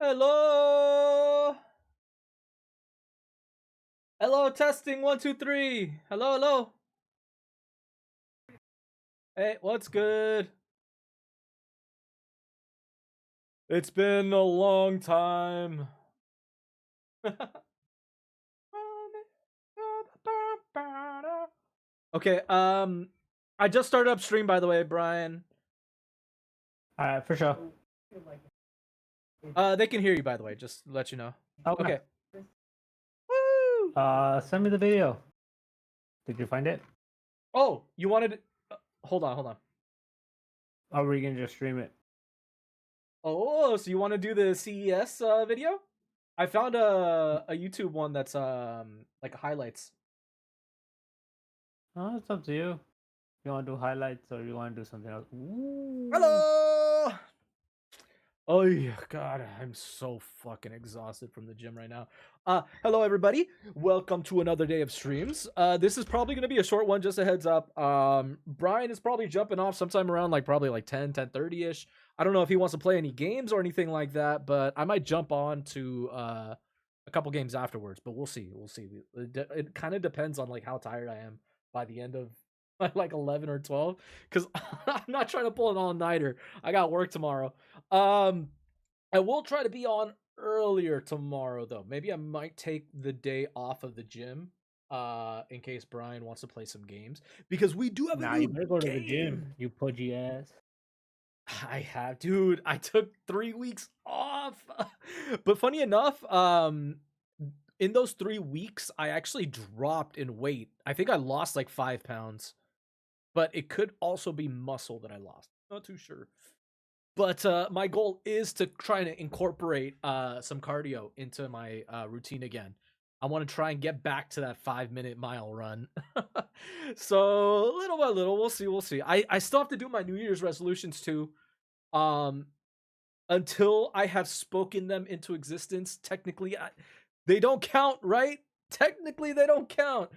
Hello. Hello, testing 1 2 3. Hello, hello. Hey, what's good? It's been a long time. Okay, I just started up stream, by the way, Brian. Alright, for sure. They can hear you, by the way, just to let you know. Okay. Woo! Send me the video. Did you find it? Oh, you wanted hold on. Or were you gonna just stream it? Oh, so you want to do the CES video? I found a YouTube one that's like highlights. Oh, it's up to you. You want to do highlights or you want to do something else? Ooh. Hello. Oh yeah, God, I'm so fucking exhausted from the gym right now. Hello everybody. Welcome to another day of streams. This is probably gonna be a short one, just a heads up. Brian is probably jumping off sometime around probably 10:30ish. I don't know if he wants to play any games or anything like that, but I might jump on to a couple games afterwards. But we'll see. We'll see. It kind of depends on how tired I am by the end of 11 or 12, because I'm not trying to pull an all-nighter. I got work tomorrow. I will try to be on earlier tomorrow though. Maybe I might take the day off of the gym in case Brian wants to play some games, because we do have a new You better go to the game. gym, you pudgy ass. I have, dude. I took 3 weeks off. But funny enough, in those 3 weeks I actually dropped in weight. I think I lost 5 pounds. But it could also be muscle that I lost. Not too sure. But my goal is to try to incorporate some cardio into my routine again. I want to try and get back to that 5-minute mile run. So little by little, we'll see. We'll see. I still have to do my New Year's resolutions too. Until I have spoken them into existence, technically, they don't count, right? Technically, they don't count.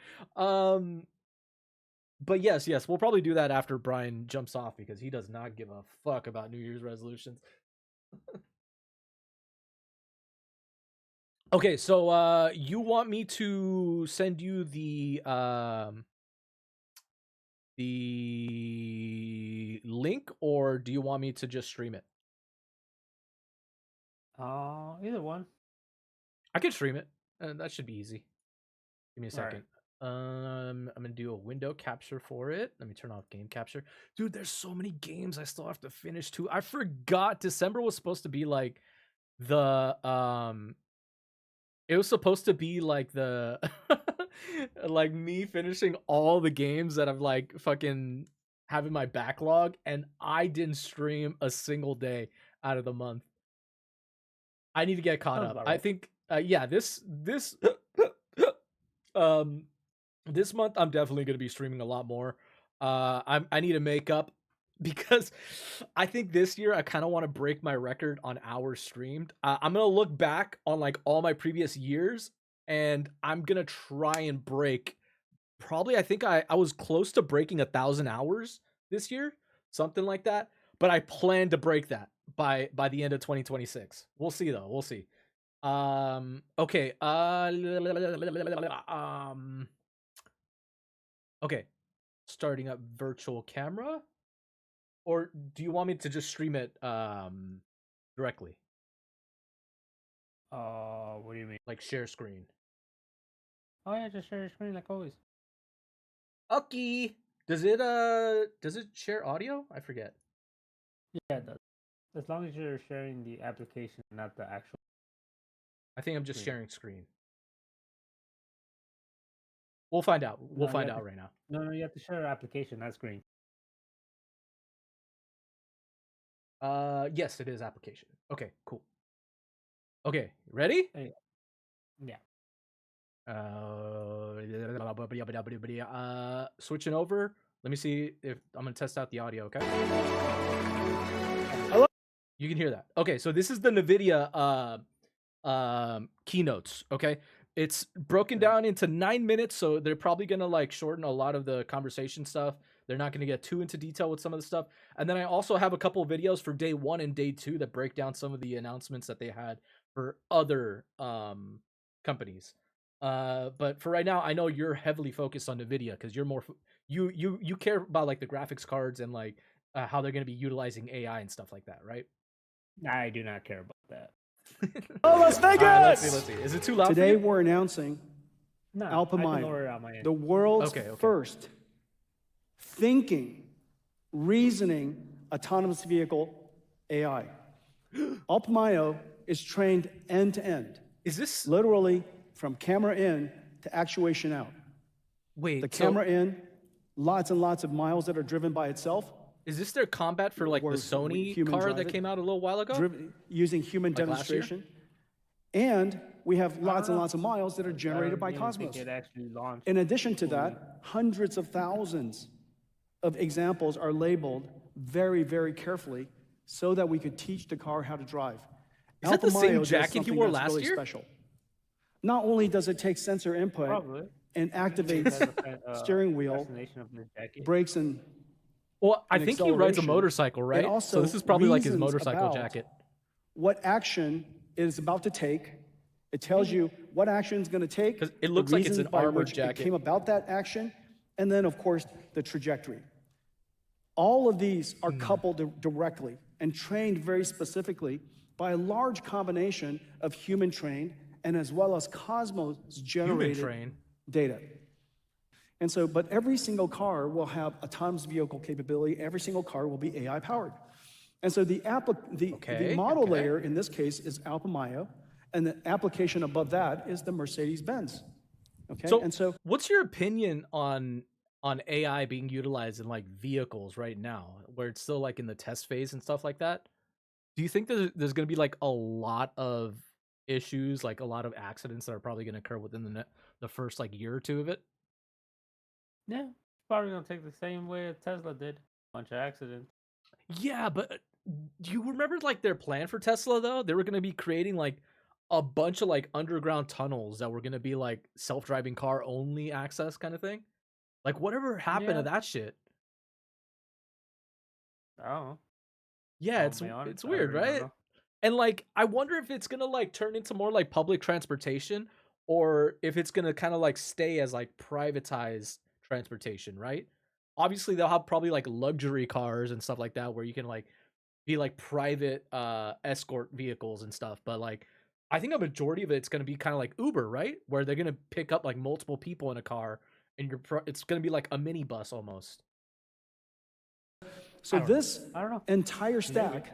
But yes, we'll probably do that after Brian jumps off, because he does not give a fuck about New Year's resolutions. Okay, so you want me to send you the link, or do you want me to just stream it? Either one. I can stream it. That should be easy. Give me a second. Right. I'm gonna do a window capture for it. Let me turn off game capture. Dude, there's so many games I still have to finish too. I forgot December was supposed to be the it was supposed to be the me finishing all the games that I've fucking have in my backlog, and I didn't stream a single day out of the month. I need to get caught up. Right. I think yeah, this this month I'm definitely going to be streaming a lot more. I need to make up, because I think this year I kind of want to break my record on hours streamed. I'm going to look back on all my previous years, and I'm going to try and break, probably I think I was close to breaking 1,000 hours this year, something like that, but I plan to break that by the end of 2026. We'll see though. We'll see. Okay. Okay, starting up virtual camera, or do you want me to just stream it directly? What do you mean? Like share screen? Oh yeah, just share your screen like always. Okay. Does it share audio? I forget. Yeah, it does. As long as you're sharing the application, not the actual. I think I'm just sharing screen. We'll find out. We'll find out right now. No, you have to share your application, not screen. Yes, it is application. Okay, cool. Okay, ready? Yeah. Switching over. Let me see if I'm gonna test out the audio. Okay. Hello? You can hear that. Okay, so this is the NVIDIA keynotes. Okay, it's broken down into 9 minutes, so they're probably gonna shorten a lot of the conversation stuff. They're not gonna get too into detail with some of the stuff. And then I also have a couple of videos for day 1 and day 2 that break down some of the announcements that they had for other companies. But for right now, I know you're heavily focused on Nvidia because you're more you care about like the graphics cards and like how they're going to be utilizing AI and stuff like that, right? I do not care about that. Oh, Las Vegas! All right, let's see. Is it too loud Today for you? we're announcing No, I can lower it Alpamayo, on my end. the world's Okay. first thinking, reasoning, autonomous vehicle AI. Alpamayo is trained end to end, Is this literally from camera in to actuation out. wait? The camera in, lots and lots of miles that are driven by itself, Is this their combat for like the Where Sony human car drive that it. came out a little while ago? driven using human Like last year? demonstration. And we have lots and know. lots of miles that are I generated don't by even Cosmos. think it actually launched. In addition to that, hundreds of thousands of examples are labeled very, very carefully so that we could teach the car how to drive. Is that the same Alpamayo does jacket you something wore that's last really year? Special. Not only does it take sensor input Probably. and activates steering wheel, Fascination of the jacket. brakes, and Well, I and think he rides a acceleration. motorcycle, right? So also this is probably like his reasons motorcycle about jacket. what action it is about to take. It tells you what action is going to take. 'Cause it the looks like it's reasons an by armored which jacket. It came about that action, and then, of course, the trajectory. All of these are coupled directly and trained very specifically by a large combination of human trained and as well as Cosmos Human generated train. data. And so, but every single car will have autonomous vehicle capability. Every single car will be AI powered. And so the model okay. layer in this case is Alpamayo, and the application above that is the Mercedes-Benz. Okay, So, what's your opinion on AI being utilized in like vehicles right now, where it's still like in the test phase and stuff like that? Do you think there's going to be like a lot of issues, like a lot of accidents that are probably going to occur within the first like year or two of it? Yeah, probably gonna take the same way Tesla did. Bunch of accidents. Yeah, but do you remember like their plan for Tesla though? They were going to be creating like a bunch of like underground tunnels that were going to be like self-driving car only access kind of thing. Like whatever happened to Yeah. that shit? I don't know. Yeah, I'll be honest, it's I weird, really don't right? know. And like I wonder if it's going to like turn into more like public transportation or if it's going to kind of like stay as like privatized transportation, right? Obviously they'll have probably like luxury cars and stuff like that where you can like be like private escort vehicles and stuff, but like I think a majority of it's going to be kind of like Uber, right? Where they're going to pick up like multiple people in a car and it's going to be like a minibus almost. So this I don't know. entire stack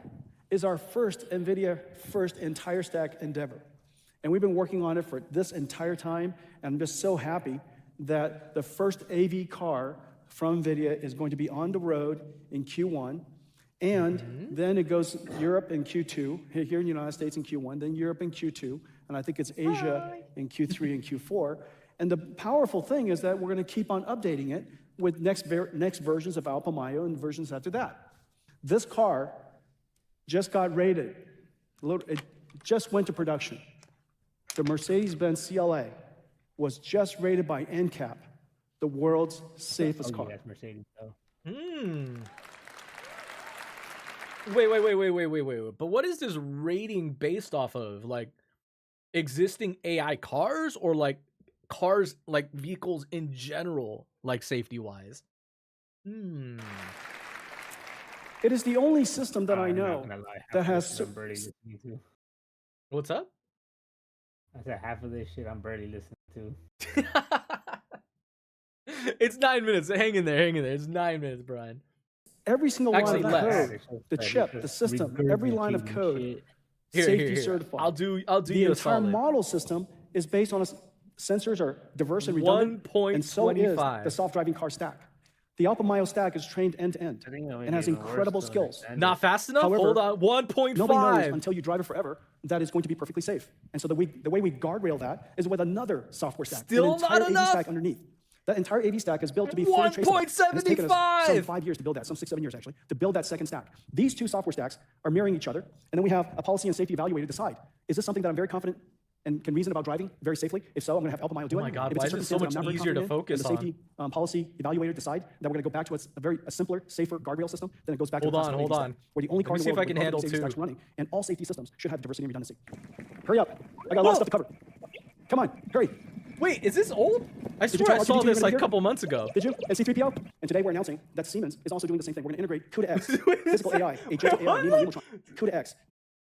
is our first NVIDIA first entire stack endeavor. And we've been working on it for this entire time, and I'm just so happy that the first AV car from NVIDIA is going to be on the road in Q1, and then it goes Europe in Q2, here in the United States in Q1, then Europe in Q2, and I think it's Asia in Q3 and Q4. And the powerful thing is that we're going to keep on updating it with next versions of Alpamayo and versions after that. This car just got rated. It just went to production. The Mercedes-Benz CLA was just rated by NCAP, the world's safest car. That's Mercedes though. Wait. But what is this rating based off of? Like existing AI cars or like cars, like vehicles in general, like safety wise? It is the only system that I I'm not know gonna lie, half that of has this shit I'm barely listening to. What's up? I said half of this shit I'm barely listening to. It's 9 minutes. Hang in there. It's 9 minutes, Brian. every single Actually, line of less. code, the chip, the system, every line of code, safety certified. I'll do The you a entire solid. model system is based on sensors are diverse and redundant, and so is 1.25. the self-driving car stack. The Alpamayo stack is trained end to end I think that may and be has even worse incredible to skills. understand Not it. fast enough. However, Hold on. 1.5. Nobody knows until you drive it forever that it's going to be perfectly safe. And so the way we guardrail that is with another software stack, Still an entire not AV enough. stack underneath. That entire AV stack is built to be fully traceable. And it's taken us 1.75. some 5 years to build that, some 6, 7 years actually, to build that second stack. These two software stacks are mirroring each other, and then we have a policy and safety evaluator to decide, is this something that I'm very confident and can reason about driving very safely? If so, I'm going to have Alpamayo do Oh it. my God, If it's why a is this so circumstance that I'm much not very easier to confident in, focus and the safety policy evaluator decide that we're going to go back to a simpler, safer guardrail system, then it goes back to the classical AV step, where the only car in the world with handle safety stacks two. running, and all safety systems should have diversity and redundancy. Hurry up. I got a lot of stuff to cover. Come on, hurry. Wait, is this old? I Did you swear I tell saw LGBT this you're like a gonna couple months ago. Did you? At C3PO? And today we're announcing that Siemens is also doing the same thing. We're going to integrate CUDA-X, physical AI, agentic AI, Nemo, CUDA-X.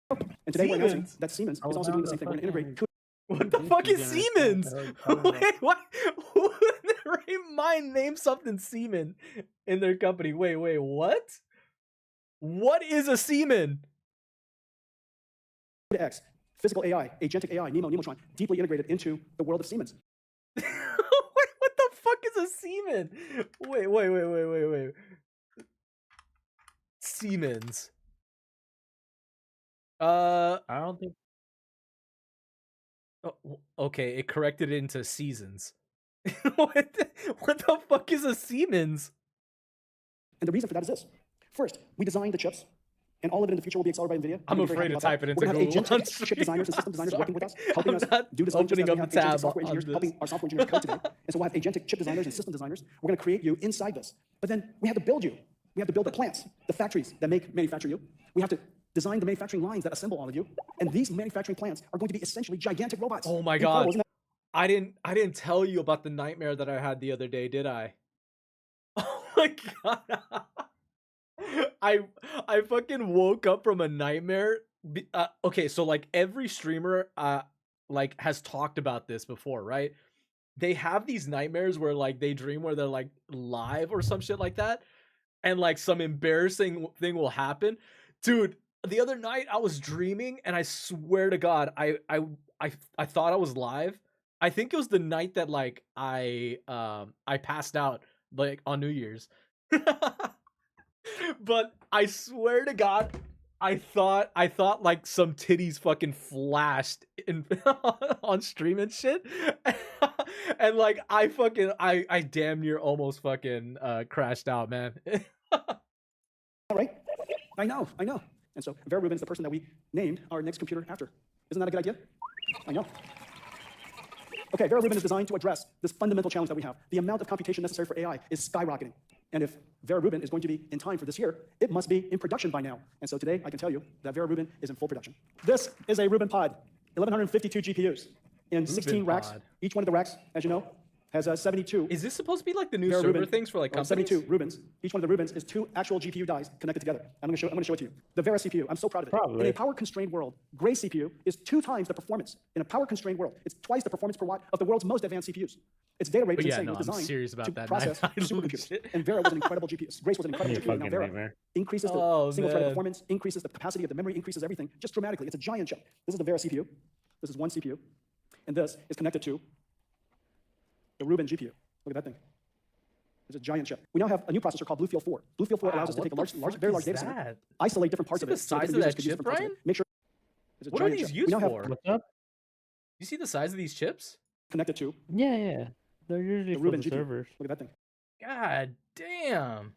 And today we're announcing that Siemens is also doing the same thing. We're going to integrate CUDA. What the fuck is Siemens? Wait, what? Who in their right mind named something Siemens in their company? Wait, what? What is a Siemens? CUDA-X, physical AI, agentic AI, Nemo, Nemotron, deeply integrated into the world of Siemens. Wait, what the fuck is a Siemens? Wait. Siemens. I don't think. Okay, it corrected it into seasons. what the fuck is a Siemens? And the reason for that is this. First, we designed the chips, and all of it in the future will be accelerated by NVIDIA. I'm afraid to type it into We're going to Google. have agentic chip designers and system designers working with us, helping us not do design just as opening we up have a tab agentic software on engineers this. helping our software engineers code today. And so we'll have agentic chip designers and system designers. We're going to create you inside this. But then we have to build you. We have to build the plants, the factories that manufacture you. We have to design the manufacturing lines that assemble all of you. And these manufacturing plants are going to be essentially gigantic robots. Oh my Incredible, God. isn't that? I didn't tell you about the nightmare that I had the other day, did I? Oh my God. I fucking woke up from a nightmare. Okay, so like every streamer like has talked about this before, right? They have these nightmares where like they dream where they're like live or some shit like that, and like some embarrassing thing will happen. Dude, the other night I was dreaming, and I swear to God, I thought I was live. I think it was the night that like I passed out like on New Year's. But I swear to God, I thought like some titties fucking flashed in on stream and shit. And like I damn near almost fucking crashed out, man. Right? I know. And so Vera Rubin's the person that we named our next computer after. Isn't that a good idea? I know. Okay, Vera Rubin is designed to address this fundamental challenge that we have. The amount of computation necessary for AI is skyrocketing. And if Vera Rubin is going to be in time for this year, it must be in production by now. And so today, I can tell you that Vera Rubin is in full production. This is a Rubin pod, 1,152 GPUs in 16 racks. pod. Each one of the racks, as you know, has 72. Is this supposed to be like the new Vera server Rubin, things for like or companies? 72 Rubins. Each one of the Rubins is 2 actual GPU dies connected together. I'm going to show it to you. The Vera CPU. I'm so proud of it. Probably. In a power-constrained world, Gray CPU is 2 times the performance. In a power-constrained world, it's twice the performance per watt of the world's most advanced CPUs. Its data rate is But yeah, insane. no, It was I'm designed serious about to that. process I supercomputers. legit- And Vera was an incredible GPU. Grace was an incredible Your GPU. Now fucking Vera nightmare. increases the Oh, single-threaded man. performance, increases the capacity of the memory, increases everything just dramatically. It's a giant chip. This is the Vera CPU. This is one CPU. And this is connected to the Rubin GPU. Look at that thing. It's a giant chip. We now have a new processor called BlueField 4. BlueField 4 allows us to take a very large data center, isolate different parts See of the it, so size different of users that could use chip, different parts of it. Brian? Make sure it's a What are giant these chip. used We now have for? What's up? You see the size of these chips? connected to Yeah. They're usually the for Rubin the GPU. servers. Look at that thing. God damn.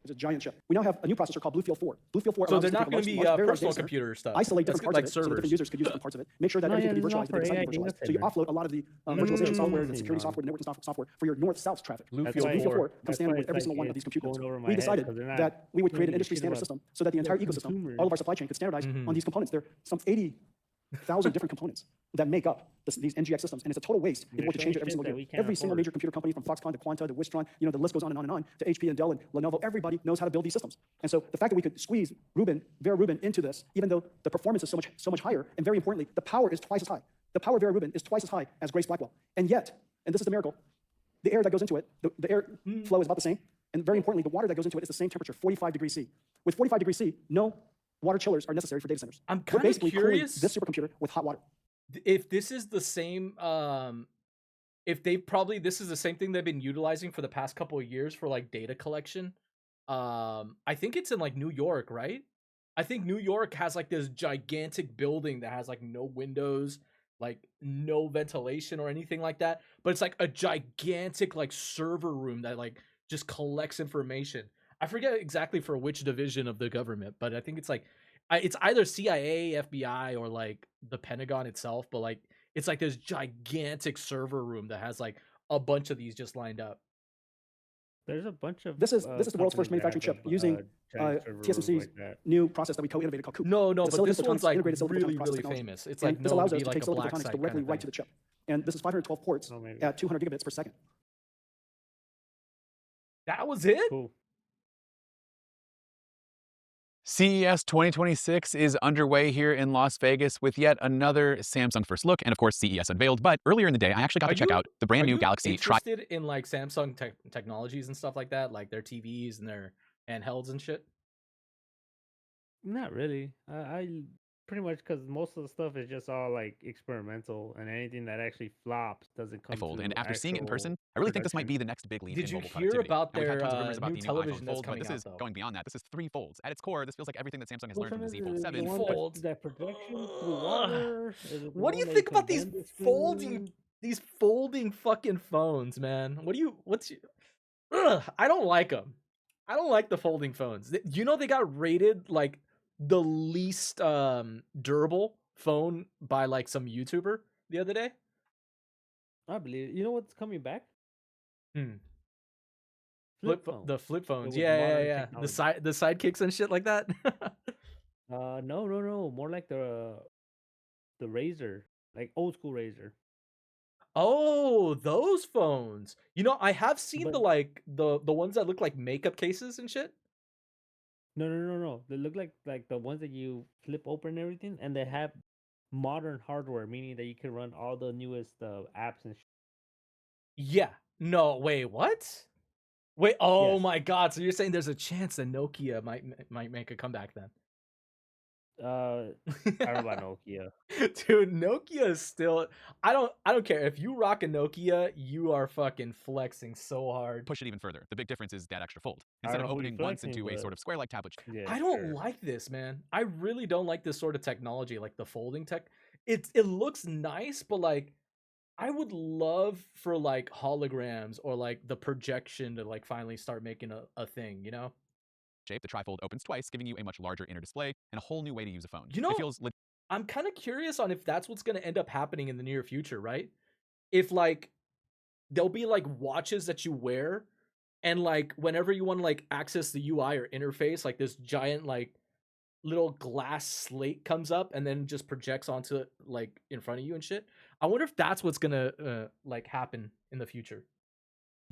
It's a giant chip. We now have a new processor called BlueField 4. BlueField 4 So allows they're us to not take a going to be very large data personal center, computer stuff. isolate That's different like parts of it so that servers. different users could use different parts of it. Make sure that No, everything yeah, can be this is all virtualized, for that everything AI can be virtualized. data So you center. offload a lot of the virtualization software, the security Ron. software, the networking software for your north-south traffic. BlueField And so 4. BlueField 4 comes That's standard why with every it's single one of like these computers. going over my We head decided 'cause they're not that we would create an really industry shit standard about system so that the entire their ecosystem, consumers. all of our supply chain could standardize on these components. There are some 80,000 different components that make up these NGX systems, and it's a total waste if They're we were to change it showing every shit single that year. we can't Every single afford. major computer company, from Foxconn to Quanta to Wistron, the list goes on and on, to HP and Dell and Lenovo, everybody knows how to build these systems. And so the fact that we could squeeze Vera Rubin into this, even though the performance is so much higher, and very importantly, the power is twice as high. The power of Vera Rubin is twice as high as Grace Blackwell. And yet, and this is the miracle, the air that goes into it, the air flow is about the same, and very importantly, the water that goes into it is the same temperature, 45 degrees C. With 45 degrees C, no water chillers are necessary for data centers. I'm We're kind of basically cooling curious this supercomputer with hot water. if this is the same if this is the same thing they've been utilizing for the past couple of years for like data collection. I think it's in like New York, right? I think New York has like this gigantic building that has like no windows, like no ventilation or anything like that, but it's like a gigantic like server room that like just collects information. I forget exactly for which division of the government, but I think it's like it's either CIA, FBI, or like the Pentagon itself, but like it's like this gigantic server room that has like a bunch of these just lined up. There's a bunch of This is the world's first companies that manufactured have chip using giant server rooms TSMC's like that. new process that we co-innovated called COOP. No, It's a but silicon this one's photonics, like integrated silicon photonics really, process really technology. famous. It's And like this known allows to us be to like take a silicon black photonics site kind directly of right thing. to the chip. And this is 512 ports Oh, maybe. at 200 gigabits per second. That was it? Cool. CES 2026 is underway here in Las Vegas with yet another Samsung first look, and of course CES unveiled. But earlier in the day, I actually got to check out the brand new Galaxy interested in like Samsung technologies and stuff like that, like their TVs and their handhelds and shit? Not really. I pretty much, because most of the stuff is just all like experimental, and anything that actually flops doesn't come Fold. to And after seeing it in actual person, I really think this might be production. the next big leap Did in you mobile hear productivity. about Now, we've had their tons of rumors about new the new television iPhone that's Fold, but coming this out is though? going beyond that. This is 3 folds. At its core, this feels like everything that Samsung has Which learned one from the is Z Fold it? 7. The one Folds. that projection through water? Is it the What do you one that think can about these bend the folding screen? fucking phones, man? I don't like them. I don't like the folding phones. You know they got rated like the least durable phone by like some YouTuber the other day. I believe it. You know what's coming back? Hmm. Flip phone. The flip phones. with Yeah, modern yeah. The technology. sidekicks and shit like that. No. More like the Razor, like old school Razor. Oh, those phones. You know, I have seen But the like the ones that look like makeup cases and shit. no. They look like the ones that you flip open and everything, and they have modern hardware, meaning that you can run all the newest apps and. Yeah. No, wait, what? Wait, oh Yes. my god, so you're saying there's a chance that Nokia might make a comeback then? I don't know about Nokia. Dude, Nokia is still I don't care. If you rock a Nokia, you are fucking flexing so hard. Push it even further. The big difference is that extra fold. I Instead don't of know who opening you're once flexing, into a but sort of square-like tablet, yeah, I don't sure. like this, man. I really don't like this sort of technology, like the folding tech. It looks nice, but like I would love for like holograms or like the projection to like finally start making a thing, you know? shape, the trifold opens twice, giving you a much larger inner display and a whole new way to use a phone. You know, It feels I'm kind of curious on if that's what's going to end up happening in the near future, right? If like there'll be like watches that you wear and like whenever you want to like access the UI or interface, like this giant like little glass slate comes up and then just projects onto it like in front of you and shit. I wonder if that's what's going to like happen in the future.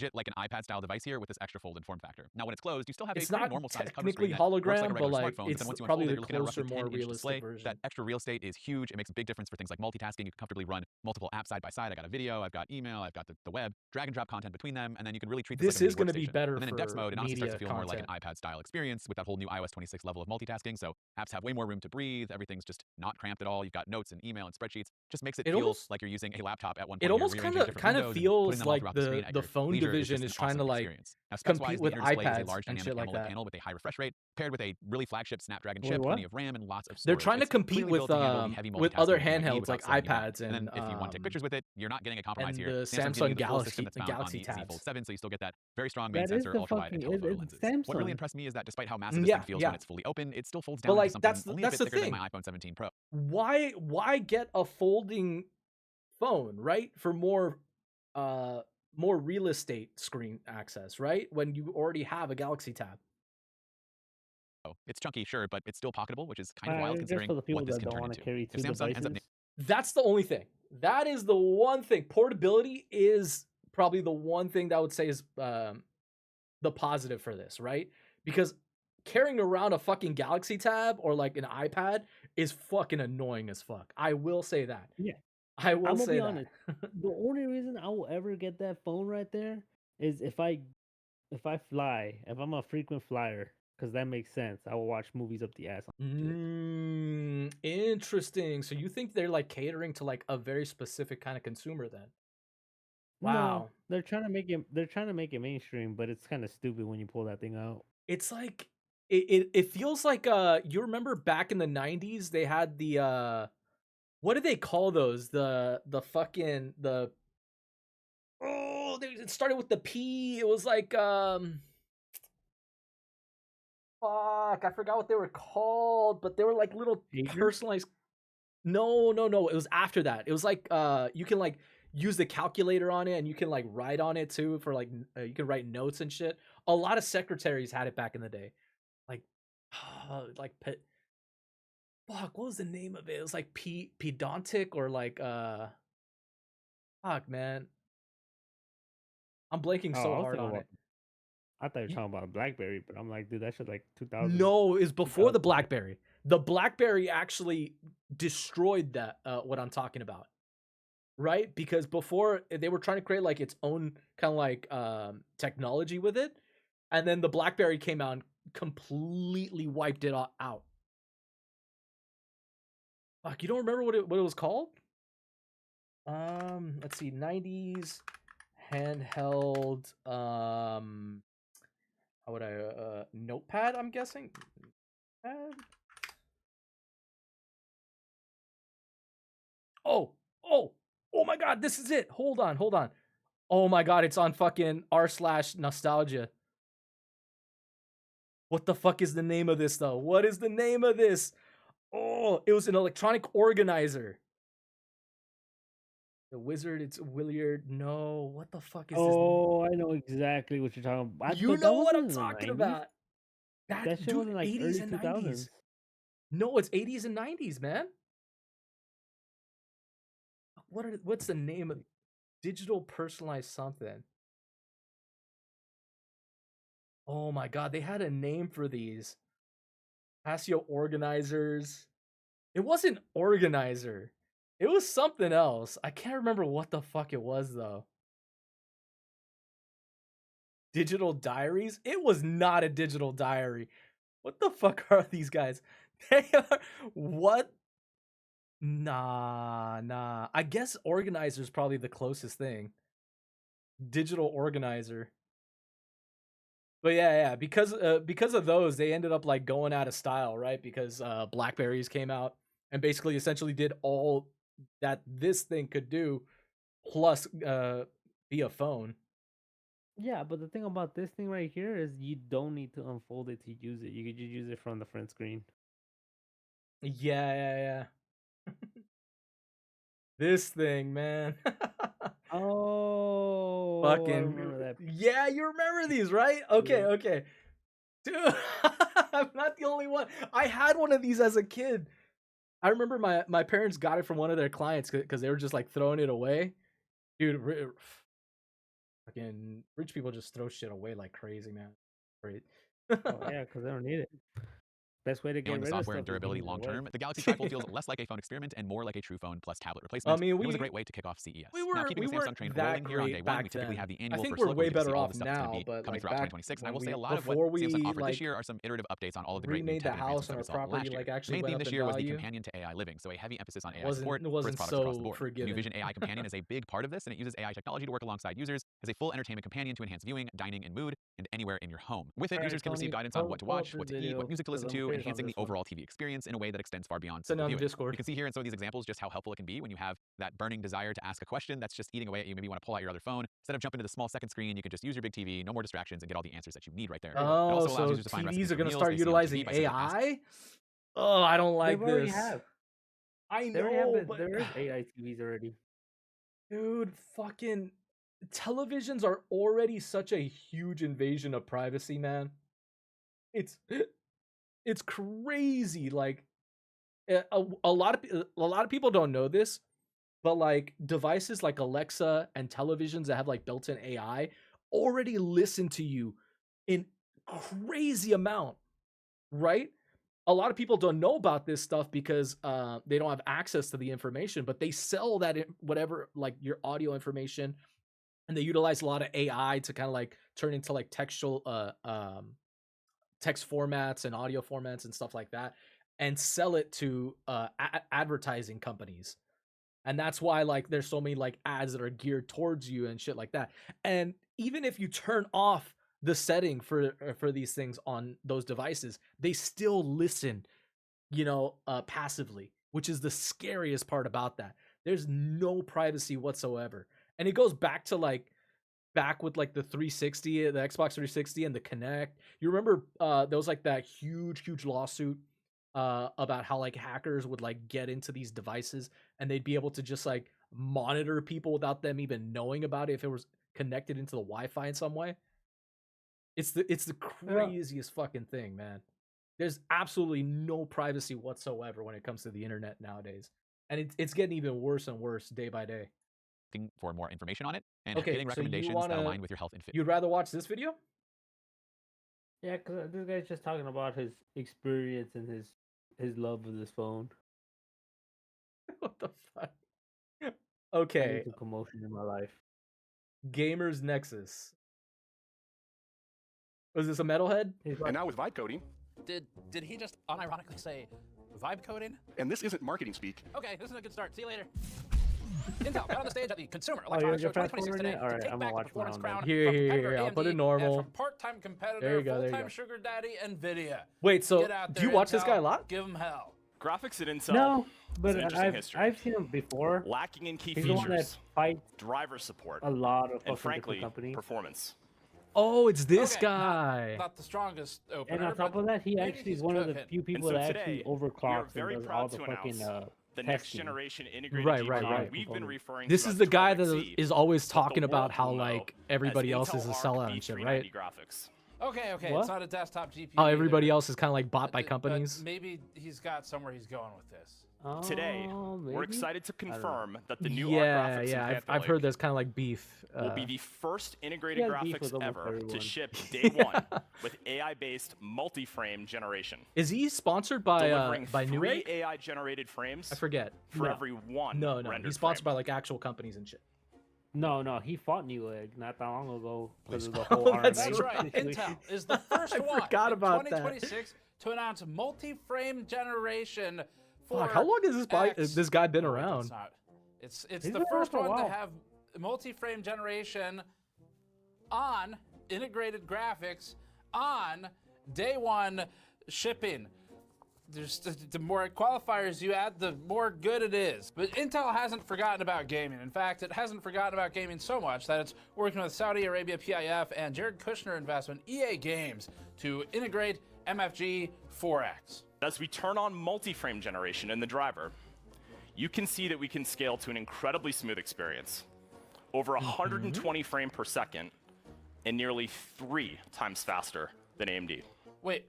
legit like an iPad style device here with this extra folded form factor. Now, when it's closed, you still have a It's pretty not normal sized cover technically screen that works like a hologram, but regular like smartphone. But it's then once you probably unfold it, the you're looking at a roughly closer, more 10-inch display. realistic version. That extra real estate is huge. It makes a big difference for things like multitasking. You can comfortably run multiple apps side by side. I got a video, I've got email, I've got the web, drag and drop content between them, and then you can really treat this This like a is mini going to be workstation. better And then in Dex for mode, it honestly starts media to feel more like an content. iPad style experience with that whole new iOS 26 level of multitasking. So apps have way more room to breathe. Everything's just not cramped at all. You've got notes and email and spreadsheets. Just makes it It feel almost like you're using a laptop at one it point. You're almost rearranging different kind of windows and putting feels them all like throughout the screen at the your phone leisure. It's division just is an trying awesome to like experience. Now, compete specs-wise, the with inner display is a iPads large and dynamic shit like AMOLED that. panel with a high refresh rate, paired with a really flagship Snapdragon Wait, chip, what? plenty of RAM, and lots of They're storage. trying to It's compete clearly built to handle the heavy with multitasking other that you need handhelds like without slowing you down. iPads And then and if you want to take pictures with it, you're not getting a compromise here. the Samsung's giving you Samsung the full system that's found on Galaxy the Z Fold tabs. 7, so you still get that very strong main That is sensor, the ultra-wide, and fucking telephoto it's lenses. What really Samsung. impressed me is that despite how massive this Yeah, thing feels yeah. when it's fully open, it still folds But down into like something only a that's bit the thicker than thing. my iPhone 17 Pro. Why get a folding phone, right? For more real estate screen access, right? When you already have a Galaxy Tab. Oh, it's chunky, sure, but it's still pocketable, which is kind of wild It's just considering for the people what this that can don't turn want to into. carry If two Samsung ends up devices. That's the only thing. That is the one thing. Portability is probably the one thing that I would say is the positive for this, right? Because carrying around a fucking Galaxy Tab or like an iPad is fucking annoying as fuck. I will say that. Yeah. I will I'm gonna say be that. honest. The only reason I will ever get that phone right there is if I fly, if I'm a frequent flyer, because that makes sense. I will watch movies up the ass on it. Interesting. So you think they're like catering to like a very specific kind of consumer then? No, Wow. they're trying to make it. They're trying to make it mainstream, but it's kind of stupid when you pull that thing out. It's like it feels like you remember back in the 90s they had the what did they call those? The fucking the it started with the P. It was like Fuck, I forgot what they were called, but they were like little Pager? personalized. No. It was after that. It was like you can like use the calculator on it, and you can like write on it too for like you can write notes and shit. A lot of secretaries had it back in the day. Like like fuck, what was the name of it? It was like pedontic or like fuck, man. I'm blanking Oh, so I was hard thinking on about. it. I thought you were Y- talking about BlackBerry, but I'm like, dude, that shit like 2000. No, it was before the 2000. BlackBerry. The BlackBerry actually destroyed that what I'm talking about. Right? Because before they were trying to create like its own kind of like technology with it, and then the BlackBerry came out and completely wiped it out. Fuck, you don't remember what it was called? Let's see, 90s handheld how would I notepad, I'm guessing? Notepad? Oh, oh my god, this is it. Hold on. Oh my god, it's on fucking r/nostalgia. What the fuck is the name of this though? What is the name of this? Oh, it was an electronic organizer. The wizard, it's Williard. No, what the fuck is this? Oh, I know exactly what you're talking about. You But that know what wasn't I'm in the talking 90s. about. That That shit dude, wasn't like 80s early and 2000s. 90s. No, it's 80s and 90s, man. What's the name of digital personalized something? Oh my god, they had a name for these. Casio organizers. It wasn't organizer. It was something else. I can't remember what the fuck it was though. Digital diaries? It was not a digital diary. What the fuck are these guys? They are what? Nah. I guess organizer is probably the closest thing. Digital organizer. But yeah, because of those, they ended up like going out of style, right? Because Blackberries came out and basically essentially did all that this thing could do, plus be a phone. Yeah, but the thing about this thing right here is you don't need to unfold it to use it. You could just use it from the front screen. Yeah. This thing, man. Oh, I Fucking remember that. yeah, you remember these, right? Yeah. Okay. Dude, I'm not the only one. I had one of these as a kid. I remember my parents got it from one of their clients because they were just like throwing it away. Dude, fucking rich people just throw shit away like crazy, man. Great. Oh yeah, because they don't need it. Best way to get Nailing the rid of software and stuff is durability giving it long away. term, the Galaxy Trifold feels less like a phone experiment and more like a true phone plus tablet I replacement. mean, And it was a great way to kick off CES. Now, keeping we the Samsung train weren't that rolling here on great day one, we back typically then. have the I annual think first we're look where way you get to better see all off the stuff that's going to now, be but coming like throughout back 2026. And I when will say we a lot of what before Samsung we offered like this year are some iterative updates on all of the great new remade the tech advancements house that and we our saw property last year. like The actually main went theme up this in year was the value. companion to AI living, so a heavy emphasis on AI wasn't support it for its wasn't products across the so board. The new forgiving. Vision AI companion is a big part of this, and it uses AI technology to work alongside users as a full entertainment companion to enhance viewing, dining, and mood, and anywhere in your home. With it, All right, users can receive Tony, guidance on what to pull watch, up this what to eat, what video music to because listen I'm to, curious on enhancing the this one. overall TV experience in a way that extends far beyond Send simple it on viewing. Discord. You can see here in some of these examples just how helpful it can be when you have that burning desire to ask a question that's just eating away at you. Maybe you want to pull out your other phone. Instead of jumping to the small second screen, you can just use your big TV, no more distractions, and get all the answers that you need right there. It Oh, also allows so users to find recipes TVs are for gonna meals start they see on utilizing TV by simply asking. AI? Oh, I don't They've like already this. have. I They already have. know, but There is AI TVs already. dude, fucking televisions are already such a huge invasion of privacy, man. It's it's crazy. Like a lot of people don't know this, but like devices like Alexa and televisions that have like built-in AI already listen to you in crazy amount, right? A lot of people don't know about this stuff because they don't have access to the information, but they sell that whatever like your audio information, and they utilize a lot of AI to kind of like turn into like textual text formats and audio formats and stuff like that, and sell it to advertising companies. And that's why like there's so many like ads that are geared towards you and shit like that. And even if you turn off the setting for these things on those devices, they still listen, passively, which is the scariest part about that. There's no privacy whatsoever. And it goes back to like back with like the 360, the Xbox 360 and the Kinect. You remember there was like that huge lawsuit about how like hackers would like get into these devices and they'd be able to just like monitor people without them even knowing about it if it was connected into the Wi-Fi in some way. It's the craziest fucking thing, man. There's absolutely no privacy whatsoever when it comes to the internet nowadays, and it's getting even worse and worse day by day. For more information on it and Okay, getting so you recommendations that wanna- align with your health and fitness. You'd rather watch this video? Yeah, because this guy's just talking about his experience and his love of this phone. What the fuck? I Okay, need some commotion in my life. Gamers Nexus. Was this a metalhead? He's And like, now with vibe coding, Did he just unironically say vibe coding? and this isn't marketing speak. Okay, this is a good start. See you later. Intel got on the stage at the Consumer Oh, you're Electronics Show fast 2026 forwarding today it? Alright, to take I'm back gonna the watch performance mine on crown Here, from here, competitor here, I'll put it AMD normal. and from part-time There competitor, you go, there you full-time go. sugar daddy NVIDIA. Wait, so Get out do you there, watch this guy a Intel. lot? Give him hell. Graphics at Intel, no, It's but an interesting history. I've seen him before. lacking in key He's the one that features, fights driver support, a lot of fucking and frankly, different companies. performance. Oh, it's this Okay, guy. Not the strongest opener, And on top but of that, he maybe actually is he's one of the cooking. few people so that today, actually we are overclocks very and does proud all the to fucking announce the next testing. generation integrated Right, GPU right, right. we've been referring This to is as the guy that 12C, is always but the talking about world how will know like everybody as else is a Intel sellout Arc and shit, B390 right? graphics. Okay, What? it's not a desktop GPU. How everybody either. else is kind of like bought by But companies. maybe he's got somewhere he's going with this. Today, Oh, we're maybe? excited to don't know. confirm that the new Yeah, Arc graphics yeah, in I've Panther heard Lake there's kind of like beef. will be the first integrated He has beef with graphics almost ever everyone. to ship day one with AI-based multi-frame generation, Is he sponsored by delivering by 3 Newegg? AI-generated frames I forget. for No. every one No, rendered he's sponsored frame. by like actual companies and shit. No, he fought Newegg not that long ago because of the Oh, whole that's RMA That's right. situation. Intel is the first I one forgot in about that. 2026 to announce multi-frame generation for Fuck, how long has X. this guy been No, around? it's not. It's He's the been first around for a one to while. have multi-frame generation on integrated graphics on day one shipping. There's the more qualifiers you add, the more good it is. But Intel hasn't forgotten about gaming. In fact, it hasn't forgotten about gaming so much that it's working with Saudi Arabia PIF and Jared Kushner investment EA Games to integrate MFG 4X. As we turn on multi-frame generation in the driver, you can see that we can scale to an incredibly smooth experience. Over 120 frame per second and nearly 3 times faster than AMD. Wait.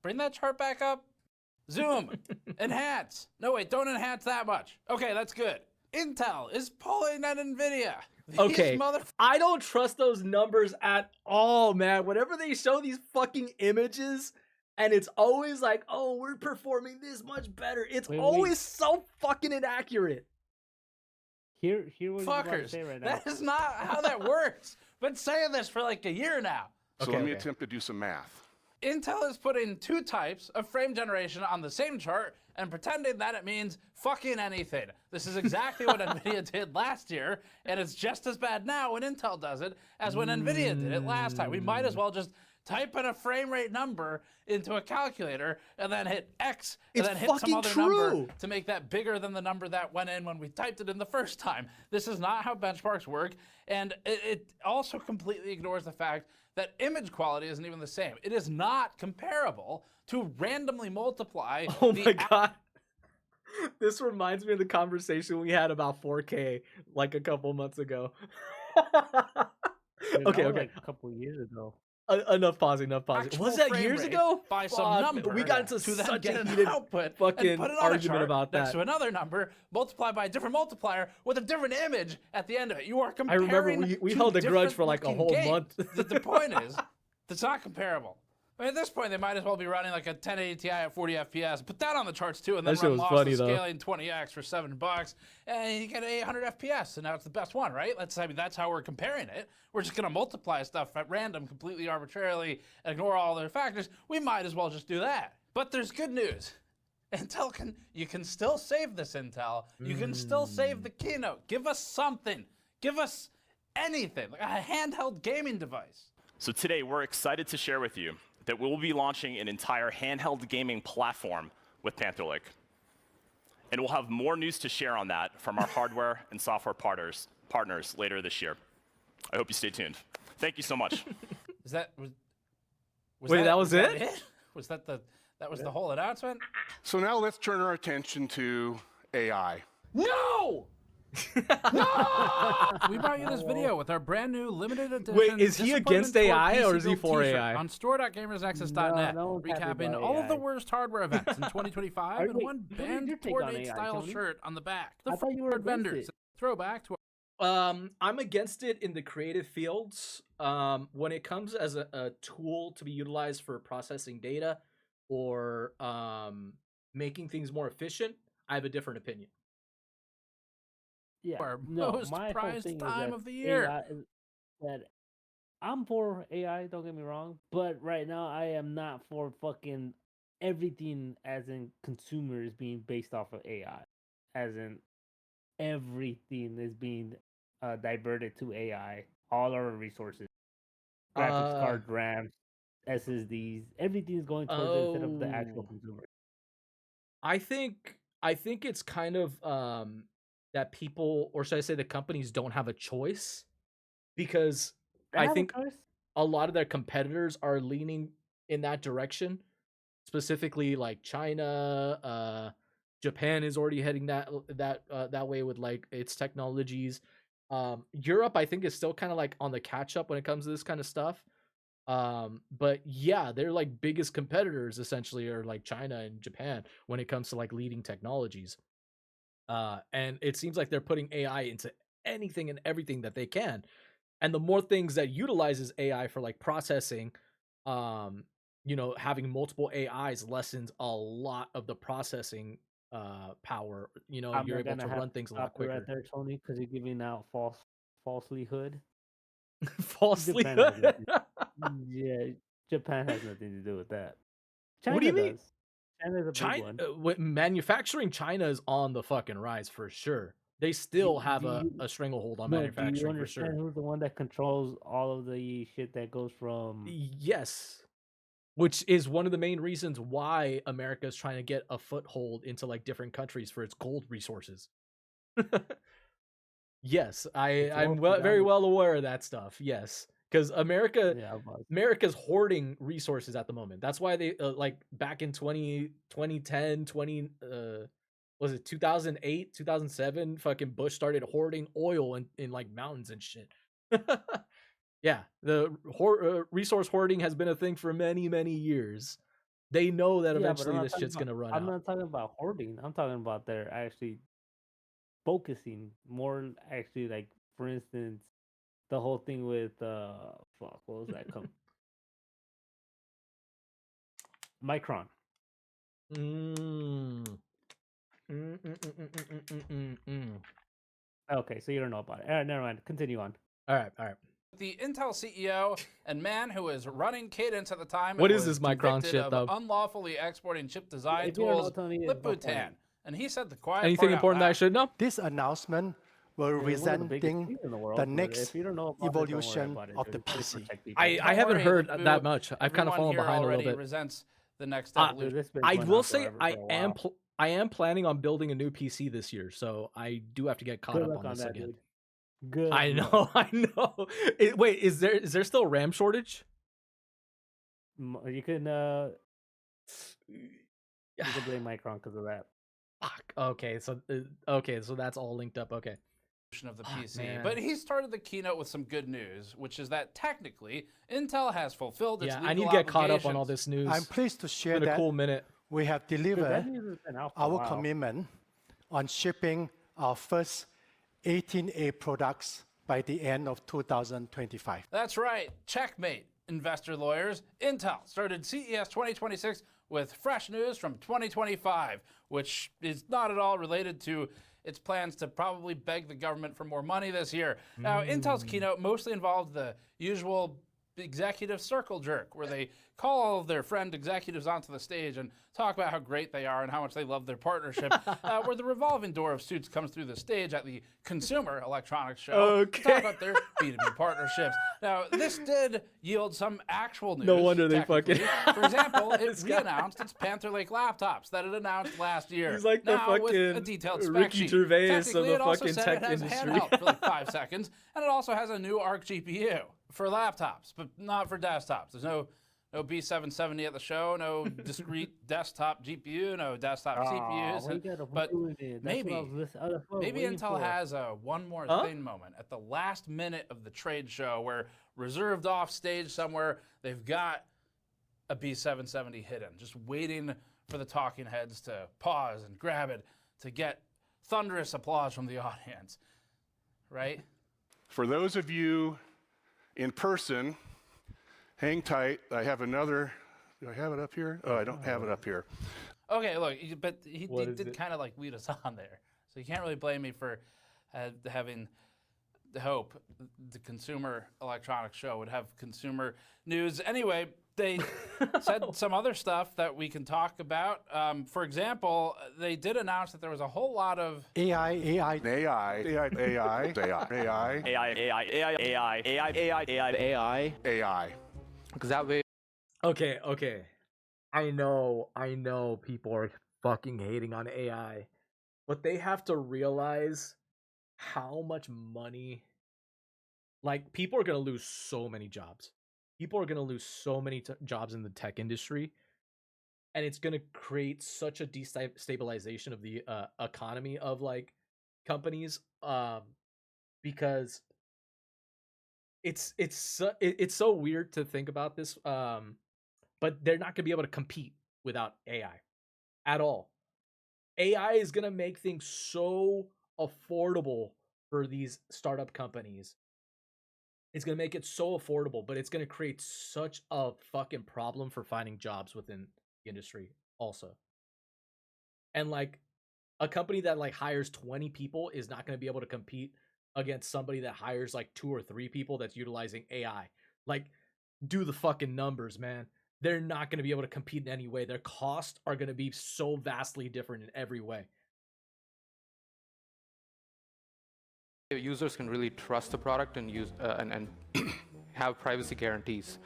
Bring that chart back up. Zoom. Enhance. No, wait, don't enhance that much. Okay, that's good. Intel is pulling at NVIDIA. These Okay, mother- I don't trust those numbers at all, man. Whenever they show these fucking images, and it's always like, oh, we're performing this much better. It's Wait. always so fucking inaccurate. Hear what he's about to Fuckers. say right now. That is not how that works. Been saying this for like a year now. So Okay, let me okay. attempt to do some math. Intel is putting 2 types of frame generation on the same chart and pretending that it means fucking anything. This is exactly what NVIDIA did last year, and it's just as bad now when Intel does it as when NVIDIA did it last time. We might as well just type in a frame rate number into a calculator and then hit X and It's then hit some fucking other true. number to make that bigger than the number that went in when we typed it in the first time. This is not how benchmarks work, and it also completely ignores the fact that image quality isn't even the same. It is not comparable to randomly multiply Oh the my god. This reminds me of the conversation we had about 4K like a couple months ago. Dude, okay, that was, okay. like a couple years ago. Enough pausing. actual Was that frame years rate ago? by some Fuck, number. We got into to then such get a an heated output fucking and put it on a argument chart about next that. to another number, multiplied by a different multiplier with a different image at the end of it. You are I comparing. remember we two held a grudge different for like a looking whole games. month. The point is, it's not comparable. I mean, at this point, they might as well be running like a 1080 Ti at 40 FPS. Put that on the charts too, and then That shit run was lossless funny, though. scaling 20x for $7, and you get 800 FPS, and now it's the best one, right? That's how we're comparing it. We're just gonna multiply stuff at random, completely arbitrarily, ignore all other factors. We might as well just do that. But there's good news. You can still save this Intel. You can still save the keynote. Give us something. Give us anything, like a handheld gaming device. So today, we're excited to share with you that we'll be launching an entire handheld gaming platform with Panther Lake. And we'll have more news to share on that from our hardware and software partners partners later this year. I hope you stay tuned. Thank you so much. Is that Wait, that was it? Was that the whole announcement? So now let's turn our attention to AI. No! We brought you this video with our brand new limited edition. Wait, is he against Disappointment AI Toward or is he PC for t-shirt AI? On store.gamersnexus.net, No one's happy recapping about all of the AI. worst hardware events in 2025 and Wait, one what is banned your take on Tornado AI, style Tony? shirt on the back. The I thought you were Ford against vendors. it. Throwback to I'm against it in the creative fields. When it comes as a tool to be utilized for processing data or making things more efficient, I have a different opinion. Yeah, our no, most my whole prized thing is time that of the year. AI is that I'm for AI, don't get me wrong, but right now I am not for fucking everything as in consumers being based off of AI. As in everything is being diverted to AI. All our resources, graphics card, RAM, SSDs, everything is going towards it instead of the actual consumer. I think it's kind of that people, or should I say the companies, don't have a choice, because They I have a think choice. a lot of their competitors are leaning in that direction, specifically like China. Japan is already heading that way with like its technologies. Europe, I think, is still kind of like on the catch up when it comes to this kind of stuff. But yeah, they're like biggest competitors essentially are like China and Japan when it comes to like leading technologies. And it seems like they're putting AI into anything and everything that they can. And the more things that utilizes AI for like processing, having multiple AIs lessens a lot of the processing power. I'm You're not able gonna to have run to things a lot stop you quicker. right there, Tony, because you're giving out falselyhood. Falsely. Japan has nothing. Yeah, Japan has nothing to do with that. China What do you mean? does. China's a big China, one. manufacturing China is on the fucking rise for sure. They still have Do you, a stranglehold on no, do you manufacturing for understand sure. who's the one that controls all of the shit that goes from? Yes, which is one of the main reasons why America is trying to get a foothold into like different countries for its gold resources. Yes, It's I'm war very for well aware of that stuff. Yes, because yeah, but America's hoarding resources at the moment. That's why they like back in 2010, was it 2008, 2007, fucking Bush started hoarding oil in like mountains and shit. Yeah, the resource hoarding has been a thing for many, many years. They know that yeah, but eventually this shit's gonna run I'm out. not talking about hoarding. I'm talking about they're actually focusing more. Actually, like for instance, the whole thing with fuck, what was that? Micron. Mm. Mm, mm, mm, mm, mm, mm, mm, mm. Okay, so you don't know about it. Never mind. Continue on. All right, all right. the Intel CEO and man who was running Cadence at the time. What and is was this Micron convicted shit, of though? unlawfully exporting chip design If you don't know, tools, Tony, it's Lip not funny. Bhutan. And he said the quiet Anything part out important that I loud. should know? This announcement will It's one of the biggest representing things in the world, the but next if you don't know about it, don't worry evolution about it, of the dude. It's to PC. protect people. I Don't haven't worry, heard Lip that Bhu. much. I've kind of Everyone fallen here behind a little already bit. resents the next Uh, evolution. Dude, this been I going will on say forever I for a am while. I am planning on building a new PC this year, so I do have to get caught Good up luck on on this that, again. dude. Good I luck. know, I know. Wait, is there still RAM shortage? You can blame Micron because of that. Fuck. Okay, so that's all linked up. Okay. Of the Fuck, PC. man. But he started the keynote with some good news, which is that technically Intel has fulfilled its Yeah, legal I need to get caught up on all obligations. this news. I'm pleased to It's share been a that cool minute. we have Dude, that delivered news has been out for a our while. commitment on shipping our first 18A products by the end of 2025. That's right. Checkmate, investor lawyers. Intel started CES 2026 with fresh news from 2025, which is not at all related to its plans to probably beg the government for more money this year. Now, Intel's keynote mostly involved the usual executive circle jerk, where they call all of their friend executives onto the stage and talk about how great they are and how much they love their partnership. Where the revolving door of suits comes through the stage at the Consumer Electronics Show to talk about their B2B partnerships. Now, this did yield some actual news. No wonder they technically. fucking- For example, it This guy. re-announced its Panther Lake laptops that it announced last year. He's like the now, with a fucking detailed spec Ricky sheet. Gervais of Technically, the it also fucking said tech it has industry. handheld for like 5 seconds, and it also has a new Arc GPU for laptops, but not for desktops. There's no B770 at the show, no discrete desktop GPU, no desktop CPUs. why you gotta But ruin it? That's what I was that's what I was maybe waiting Intel for. has a one more thing moment at the last minute of the trade show where reserved off stage somewhere, they've got a B770 hidden, just waiting for the talking heads to pause and grab it to get thunderous applause from the audience, right? For those of you in person, hang tight. I have another. Do I have it up here? Oh, I don't have it up here. Okay, look, but he What is did it? kind of like lead us on there, so you can't really blame me for having the hope the Consumer Electronics Show would have consumer news. Anyway, they said some other stuff that we can talk about. For example, they did announce that there was a whole lot of AI. Because that way, Okay. I know people are fucking hating on AI, but they have to realize how much money, like, people are going to lose so many jobs. People are going to lose so many jobs in the tech industry, and it's going to create such a destabilization of the economy of like companies because it's so weird to think about this, but they're not going to be able to compete without AI at all. AI is going to make things so affordable for these startup companies. It's going to make it so affordable, but it's going to create such a fucking problem for finding jobs within the industry also. And like a company that like hires 20 people is not going to be able to compete against somebody that hires like 2 or 3 people that's utilizing AI. Like, do the fucking numbers, man. They're not going to be able to compete in any way. Their costs are going to be so vastly different in every way. users can really trust the product and use and have privacy guarantees.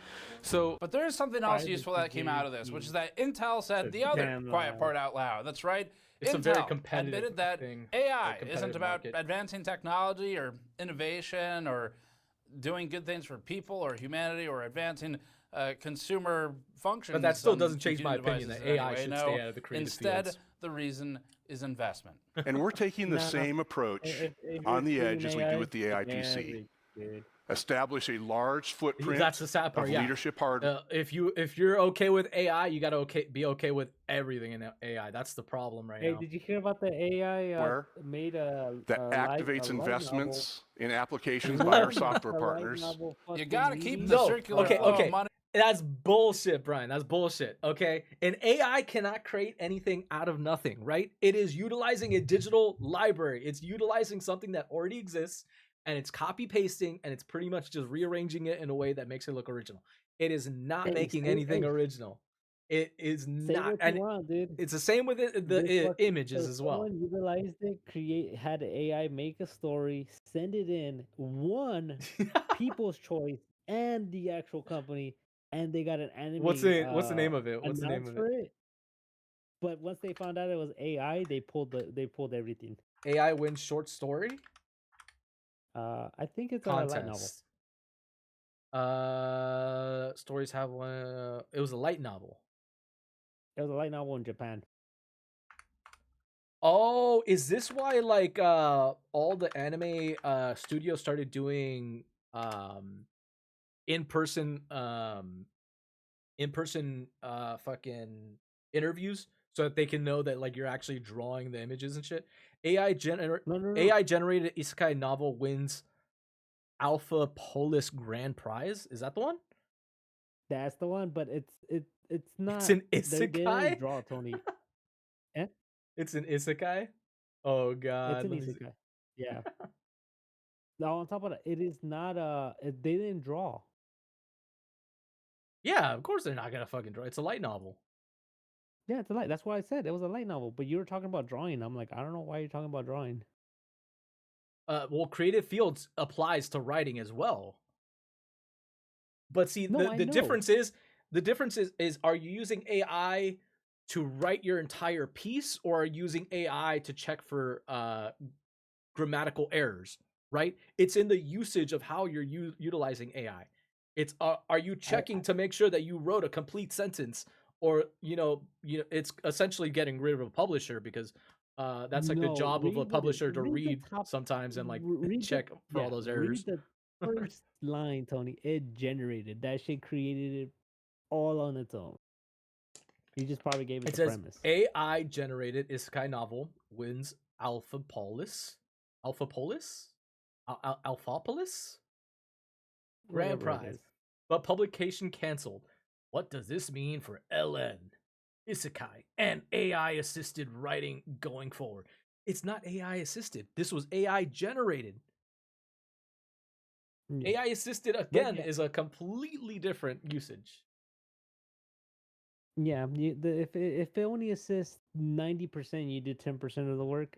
So, But there is something else Privacy useful that came out of this, which is that Intel said the Damn other quiet loud. part out loud. That's right. It's Intel a very competitive admitted that thing, AI a competitive isn't about market. advancing technology or innovation or doing good things for people or humanity or advancing consumer functions. But that still on doesn't change my computing opinion that devices in AI any way. should No, stay out of the creative instead, fields. the reason is investment. And we're taking the No. same approach If on the you're edge as we do treating with the AI, AIPC. dude. Establish a large footprint That's the sad part. of Yeah. leadership hardware. If you're okay with AI, you gotta be okay with everything in AI. That's the problem right Hey, now. did you hear about the AI Where? made a that light activates novel? investments in applications by our software A light partners. novel You fucking got to keep movie? the No, circular okay, flow okay. of money. That's bullshit, Brian. That's bullshit. Okay, an AI cannot create anything out of nothing, right? It is utilizing a digital library. It's utilizing something that already exists, and it's copy pasting, and it's pretty much just rearranging it in a way that makes it look original. It is not Hey, making say- anything hey. original. It is Say not, what and you want, dude. it's the same with the This fucking- images so as well. Someone utilized it, had AI make a story, send it in, won People's Choice and the actual company, and they got an anime. What's the name of it? What's the name announced of for it? it? But once they found out it was AI, they pulled everything. AI wins short story I think it's a light novel. contest. Stories have one. It was a light novel. It was a light novel in Japan. Oh, is this why like all the anime studios started doing in-person fucking interviews so that they can know that like you're actually drawing the images and shit? No. AI generated isekai novel wins Alpha Polis Grand Prize. Is that the one? That's the one, but it's not. an They isekai? didn't draw Tony. It's an isekai? Oh god. It's an let me see. isekai. Yeah. Now on top of that, it is not they didn't draw. Yeah, of course they're not gonna fucking draw. It's a light novel. Yeah, it's a light. That's why I said it was a light novel. But you were talking about drawing. I'm like, I don't know why you're talking about drawing. Well, creative fields applies to writing as well. But see, No, I the know. difference is are you using AI to write your entire piece, or are you using AI to check for grammatical errors? Right? It's in the usage of how you're utilizing AI. It's are you checking to make sure that you wrote a complete sentence, or it's essentially getting rid of a publisher, because that's like the No, job of a read what it, publisher to read the read top, sometimes and like read check for all those errors. read the first line, Tony. It generated that shit, created it all on its own. You just probably gave it It the says premise. AI generated isekai novel wins Alphapolis grand Whatever it prize, is. but publication canceled. What does this mean for LN, isekai, and AI assisted writing going forward? It's not AI assisted. This was AI generated. Yeah. AI assisted again is a completely different usage. Yeah, if it only assists 90%, you did 10% of the work.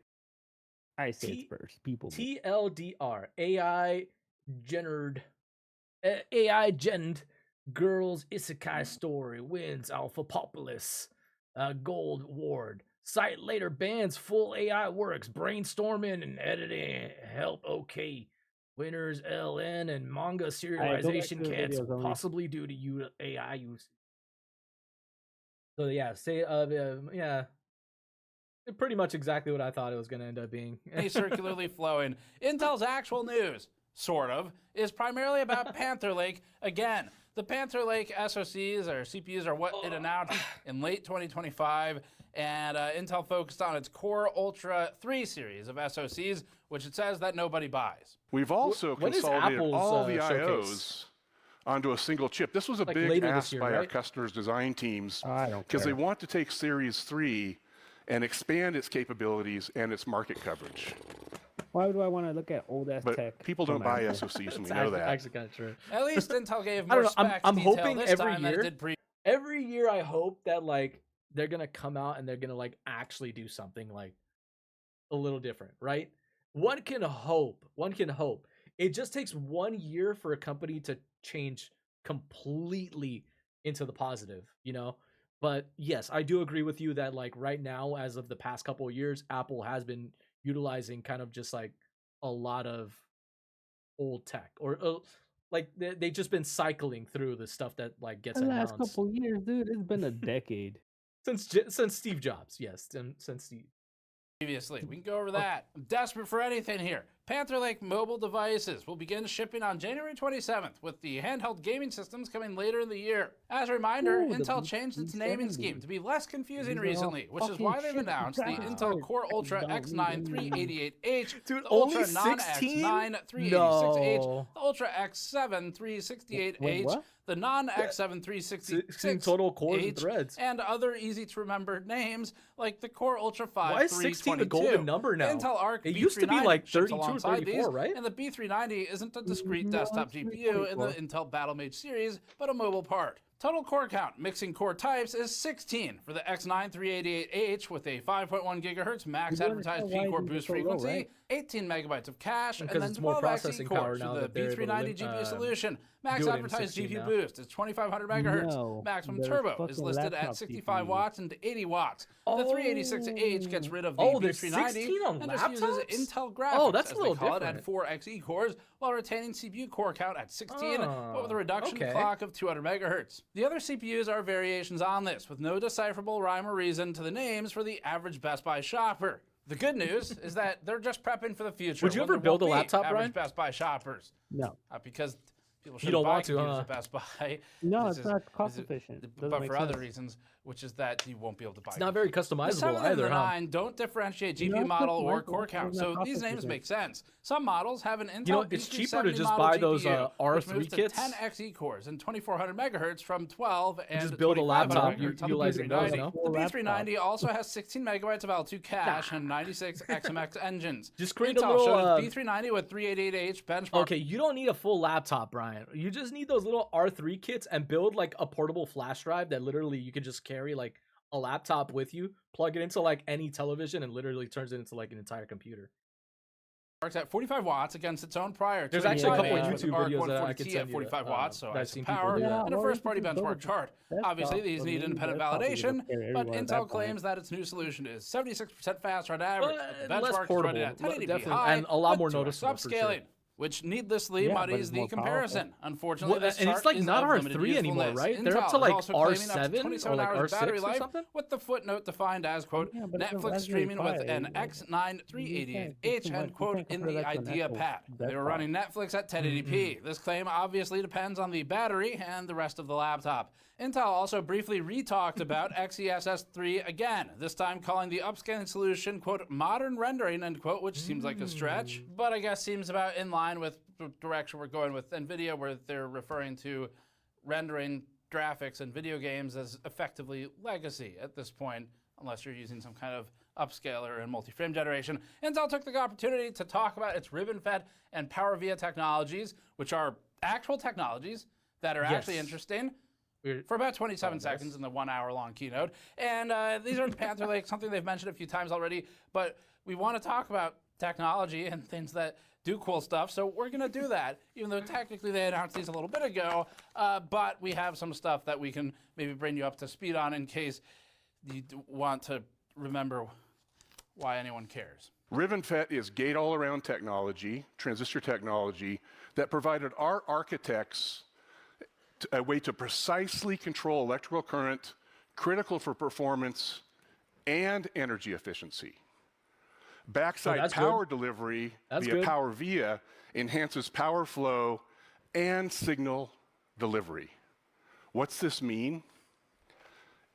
I say it's first. People. TLDR, AI gendered, AI gend girls isekai story wins Alphapolis gold award. Site later bans full AI works. Brainstorming and editing help. Okay. Winners LN and manga serialization canceled, possibly due to AI use. So yeah, yeah, pretty much exactly what I thought it was going to end up being. Circularly flowing. Intel's actual news, sort of, is primarily about Panther Lake. Again, the Panther Lake SoCs or CPUs are what it announced in late 2025, and Intel focused on its Core Ultra 3 series of SoCs, which it says that nobody buys. We've also consolidated all the showcase? IOs onto a single chip. This was a Like big ask year, by our right? customers' design teams I don't because they care. want to take Series 3 and expand its capabilities and its market coverage. Why do I want to look at old ass But tech? people don't buy SoCs, and we know that. Actually kind of true. At least Intel gave I more don't know. specs I'm detail hoping this every time than it year. did Every year, I hope that like they're gonna come out and they're gonna like actually do something like a little different, right? One can hope. It just takes 1 year for a company to change completely into the positive, you know? But yes, I do agree with you that like right now, as of the past couple of years, Apple has been utilizing kind of just like a lot of old tech, or like they just been cycling through the stuff that like gets The last announced couple years, dude, it's been a decade. since Steve Jobs. Yes, since Steve. previously. We can go over that. I'm desperate for anything here. Panther Lake mobile devices will begin shipping on January 27th, with the handheld gaming systems coming later in the year. As a reminder, Ooh, the Intel changed its naming B70. scheme to be less confusing These are all recently, which is fucking why they've shit announced the graphics Intel cards. Core Ultra Don't X9 need 388H, Dude, the only Ultra Non 16? X9 386H, No. the Ultra X7 368H, Wait, what? the Non X7 366H, 16 total cores and threads. and other easy to remember names like the Core Ultra 5 Why is 16 the golden number now? Intel Arc It used to be B390 like ships 32 or alongside 34, these, right? and the B390 isn't a discrete No, desktop it's GPU in the 324. Intel Battlemage series, but a mobile part. Total core count, mixing core types, is 16 for the X9 388H with a 5.1 gigahertz max You advertised understand why P-core these are boost so low, frequency, right? 18 megabytes of cache, and Because then it's more 12 processing XE power cores now for the that they're able to B390 GPU solution. Max do it in advertised 16 GPU now. boost is 2500 megahertz. No, Maximum they're turbo is fucking listed at laptop 65 GPUs. watts and 80 watts. The 386H gets rid of the Oh, there's B390 16 on and just uses laptops? Intel graphics, Oh, that's a as they little call it, different. at 4 XE cores, while retaining CPU core count at 16, but with a Oh, reduction okay. clock of 200 megahertz. The other CPUs are variations on this, with no decipherable rhyme or reason to the names for the average Best Buy shopper. The good news is that they're just prepping for the future. Would you when ever there build won't a be laptop, average Brian? Best Buy shoppers? No. Because people You shouldn't don't buy want to, computers huh? at Best Buy. No, This it's is- not cost this is- efficient. Doesn't But make for other sense. reasons, which is that you won't be able to buy. It's not very The customizable 7 and either, the huh? 9 don't differentiate No, GPU it's model or customizable, core it's count, not so cost these names efficient. make sense. Some models have an Intel You know, it's cheaper to B370 just model buy those, GPU, which R3 moves to kits. 10 XE cores and 2400 megahertz from 12 and just build a 2500 laptop megahertz on the utilizing those, B390. no? The B390 also has 16 megabytes of L2 cache and 96 XMX engines. Just create a Intel little, showed its B390 with 388H benchmark. Okay, you don't need a full laptop, Brian. fine. You just need those little R3 kits and build like a portable flash drive that literally you can just carry like a laptop with you, plug it into like any television, and literally turns it into like an entire computer. Works at 45 watts against its own prior. There's actually a couple Yeah. YouTube videos that I can RX140T send at you, 45 watts, so that I've ISO seen people power, do that. and a well, first-party you can build benchmark a chart. desktop, Obviously, these so need maybe independent that's probably gonna validation, carry but everywhere at Intel that claims point. that its new solution is 76% faster on average. But The less benchmark is portable, running at 1080p definitely, high, and a lot with more 2x noticeable for sure. upscaling, which needlessly Yeah, but muddies it's the more powerful. comparison. Unfortunately, Well, this and chart it's like is not of limited R3 anymore, usefulness. right? They're up Intel to is like also claiming up to R7 or 27 like hours battery R6 or life, something. with the footnote defined as, quote, Yeah, but it's a Netflix Raspberry streaming with Pi. an You X9 can't- 388H, it's too much. end You quote, can't in compare the that to an idea actual pad. They were desktop. running Netflix at 1080p. This claim obviously depends on the battery and the rest of the laptop. Intel also briefly re-talked about XeSS3 again, this time calling the upscaling solution, quote, modern rendering, end quote, which seems like a stretch, but I guess seems about in line with the direction we're going with NVIDIA, where they're referring to rendering graphics in video games as effectively legacy at this point, unless you're using some kind of upscaler and multi-frame generation. Intel took the opportunity to talk about its ribbon-fed and PowerVia technologies, which are actual technologies that are actually Yes. interesting, for about 27 seconds in the 1 hour long keynote. And these are Panther Lake, something they've mentioned a few times already, but we want to talk about technology and things that do cool stuff, so we're going to do that, even though technically they announced these a little bit ago, but we have some stuff that we can maybe bring you up to speed on in case you want to remember why anyone cares. RibbonFET is gate-all-around technology, transistor technology, that provided our architects a way to precisely control electrical current, critical for performance and energy efficiency. Backside that's power good. delivery That's via good. PowerVia enhances power flow and signal delivery. What's this mean?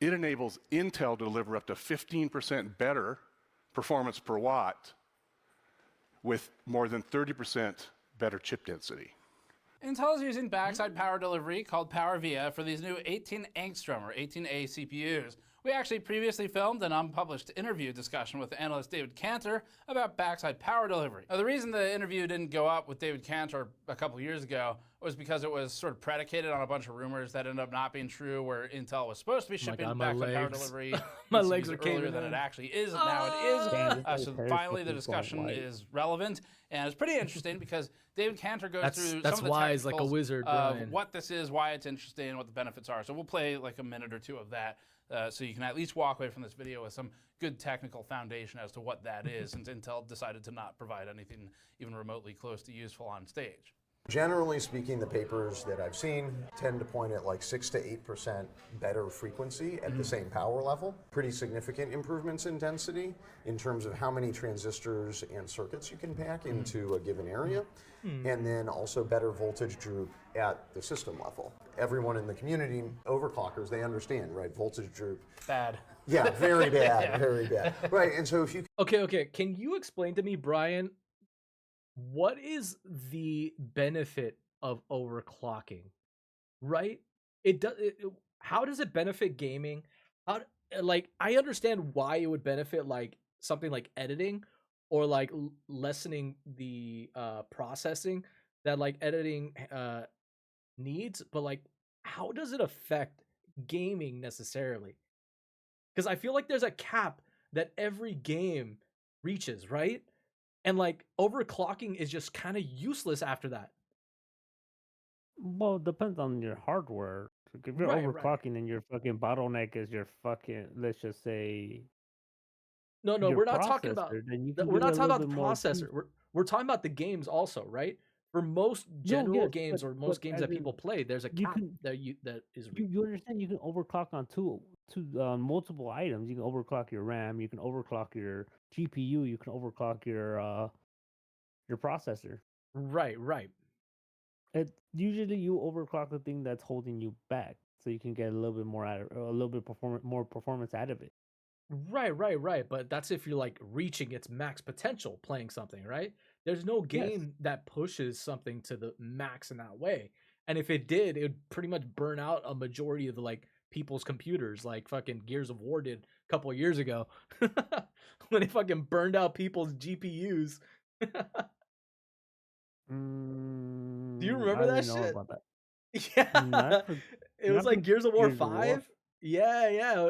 It enables Intel to deliver up to 15% better performance per watt with more than 30% better chip density. Intel is using backside power delivery called PowerVia for these new 18 angstrom or 18A CPUs. We actually previously filmed an unpublished interview discussion with analyst David Cantor about backside power delivery. Now, the reason the interview didn't go up with David Cantor a couple years ago was because it was sort of predicated on a bunch of rumors that ended up not being true, where Intel was supposed to be shipping God, my backside power legs. delivery My CPUs legs are earlier caving than in. it actually is. Now it is. Damn, this So whole finally the periscope is going discussion white. is relevant, and it's pretty interesting because David Cantor goes through That's some of the wise, like a technicals wizard, of Brian. what this is, why it's interesting, what the benefits are. So we'll play like a minute or two of that, so you can at least walk away from this video with some good technical foundation as to what that is, since Intel decided to not provide anything even remotely close to useful on stage. Generally speaking, the papers that I've seen tend to point at like 6 to 8% better frequency at the same power level. Pretty significant improvements in density in terms of how many transistors and circuits you can pack into a given area. And then also better voltage droop at the system level. Everyone in the community, overclockers, they understand, right? Voltage droop. Bad. Yeah, very bad, very bad. Right, and so if you Okay. Can you explain to me, Brian, what is the benefit of overclocking? Right? It does. How does it benefit gaming? How like I understand why it would benefit like something like editing or like lessening the processing that like editing needs, but like how does it affect gaming necessarily? Because I feel like there's a cap that every game reaches, right? And like overclocking is just kind of useless after that. Well, it depends on your hardware. Like, if you're Right. overclocking and your fucking bottleneck is your fucking, let's just say, No, your we're not talking about processor, then you that. can We're give it not a talking little about the bit more processor. juice. We're talking about the games also, right? For most No, general yes, games or most games as that in, people play, there's a you cap can that is you understand you can overclock on two multiple items. You can overclock your RAM, you can overclock your GPU, you can overclock your processor. right. It usually you overclock the thing that's holding you back, so you can get a little bit more out of, a little bit more performance out of it. Right. But that's if you're like reaching its max potential playing something, right? There's no Yes. game that pushes something to the max in that way. And if it did, it would pretty much burn out a majority of the like people's computers, like fucking Gears of War did a couple of years ago. When it fucking burned out people's GPUs. Do you remember I that didn't know shit? about that. Yeah, Not for it was not for like Gears of War Gears of War. 5. Yeah, yeah.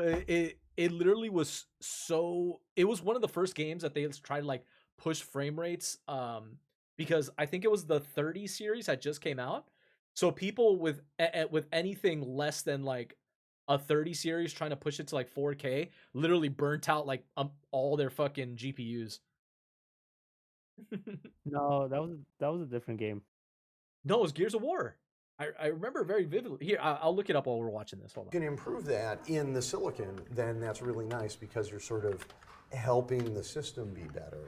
It literally was so. It was one of the first games that they tried to like push frame rates. Because I think it was the 30 series that just came out. So people with with anything less than like a 30 series trying to push it to like 4K literally burnt out like all their fucking GPUs. No, that was a different game. No, it was Gears of War. I remember very vividly. Here, I'll look it up while we're watching this. Hold on. If you can improve that in the silicon, then that's really nice because you're sort of helping the system be better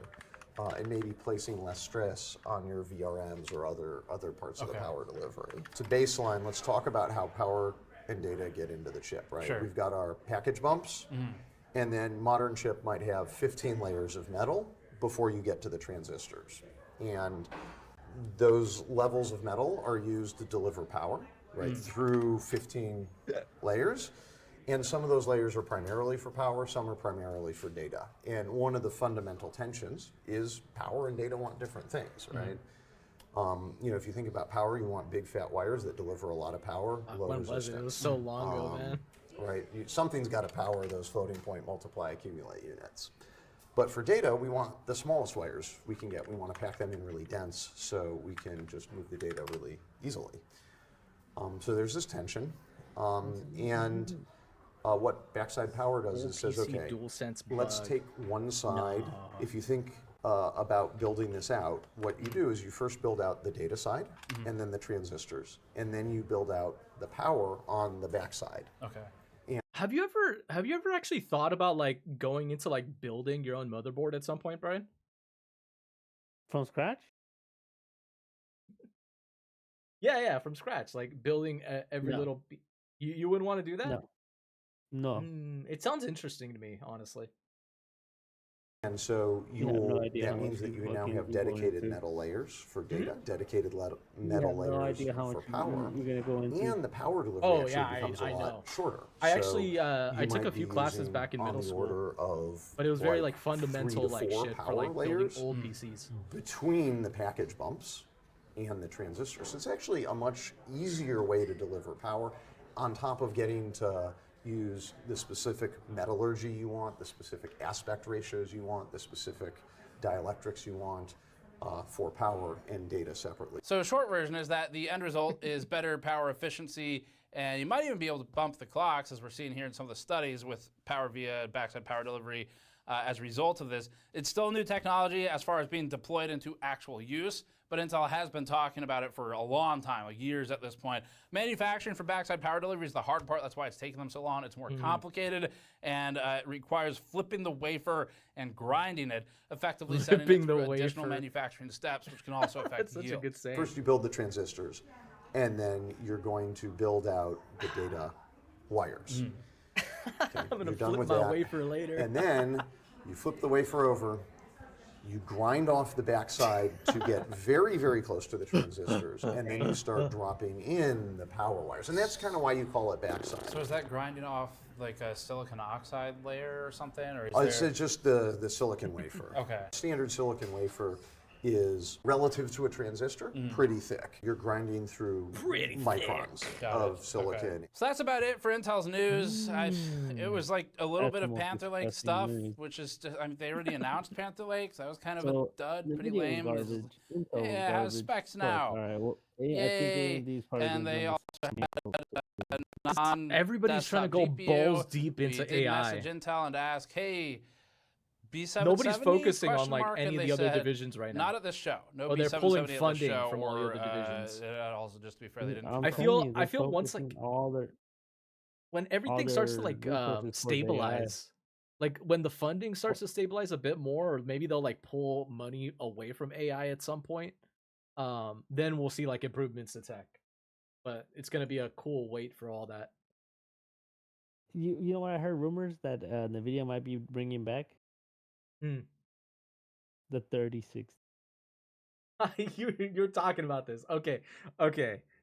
and maybe placing less stress on your VRMs or other parts of the power delivery. To baseline, let's talk about how power and data get into the chip, right? Sure. We've got our package bumps, and then modern chip might have 15 layers of metal before you get to the transistors. And those levels of metal are used to deliver power, right, through 15 layers. And some of those layers are primarily for power, some are primarily for data. And one of the fundamental tensions is power and data want different things, right? You know, if you think about power, you want big fat wires that deliver a lot of power, low When resistance. was it? It was so long ago, man. Right, something's got to power those floating point multiply accumulate units. But for data, we want the smallest wires we can get. We want to pack them in really dense so we can just move the data really easily. So there's this tension. What backside power does is says, okay, let's take one side. If you think about building this out, what you do is you first build out the data side and then the transistors. And then you build out the power on the backside. Okay. Have you ever actually thought about like going into like building your own motherboard at some point, Brian? From scratch? Yeah, from scratch, like building every No. little. You wouldn't want to do that? No. No. It sounds interesting to me, honestly. And so You have no idea that how means much that you you now fucking have be going dedicated into. metal layers for data, dedicated metal You have layers no idea how for much power, you're gonna go into. and the power delivery Oh, actually yeah, becomes I a lot know. shorter. I So actually I you took might a few be classes using back in on middle the school, order of but it was very like 3 fundamental to like 4 shit for power like building layers old PCs. between the package bumps and the transistors. It's actually a much easier way to deliver power on top of getting to use the specific metallurgy you want, the specific aspect ratios you want, the specific dielectrics you want for power and data separately. So a short version is that the end result is better power efficiency, and you might even be able to bump the clocks, as we're seeing here in some of the studies with power via backside power delivery as a result of this. It's still new technology as far as being deployed into actual use, but Intel has been talking about it for a long time, like years at this point. Manufacturing for backside power delivery is the hard part. That's why it's taking them so long. It's more complicated, and it requires flipping the wafer and grinding it, effectively sending it Flipping the through additional wafer. manufacturing steps, which can also affect That's such yield. a good saying. First you build the transistors, and then you're going to build out the data wires. Okay, I'm gonna you're done flip with my that. wafer later. And then you flip the wafer over, you grind off the backside to get very, very close to the transistors, and then you start dropping in the power wires. And that's kind of why you call it backside. So is that grinding off like a silicon oxide layer or something, or is It's there... just the silicon wafer. Okay. Standard silicon wafer is relative to a transistor pretty thick. You're grinding through microns Got of it. silicon. Okay. So that's about it for Intel's news. It was like a little That's bit the of most Panther Lake disgusting stuff, news. which is just, I mean, they already announced Panther Lake, so that was kind of So a dud, the pretty video was lame. garbage. Intel was Yeah, it has garbage. specs Fuck, now. all right, well, I think Yay! AMD's probably And gonna they be also non Everybody's trying to go balls deep into we did AI. message Intel and ask, hey, B770? Nobody's focusing on Question like mark, any and of they the other said, divisions right now. Not at this show. No Oh, they're B770 pulling at this funding show, from all the or, other divisions. also, just to be fair, they didn't. I'm I telling feel you, I they're feel once like focusing all their when everything starts to their like resources towards AI. stabilize, like when the funding starts to stabilize a bit more, or maybe they'll like pull money away from AI at some point, then we'll see like improvements to tech. But it's gonna be a cool wait for all that. You know what? I heard rumors that Nvidia might be bringing back Hmm. the 3060. You're talking about this. Okay.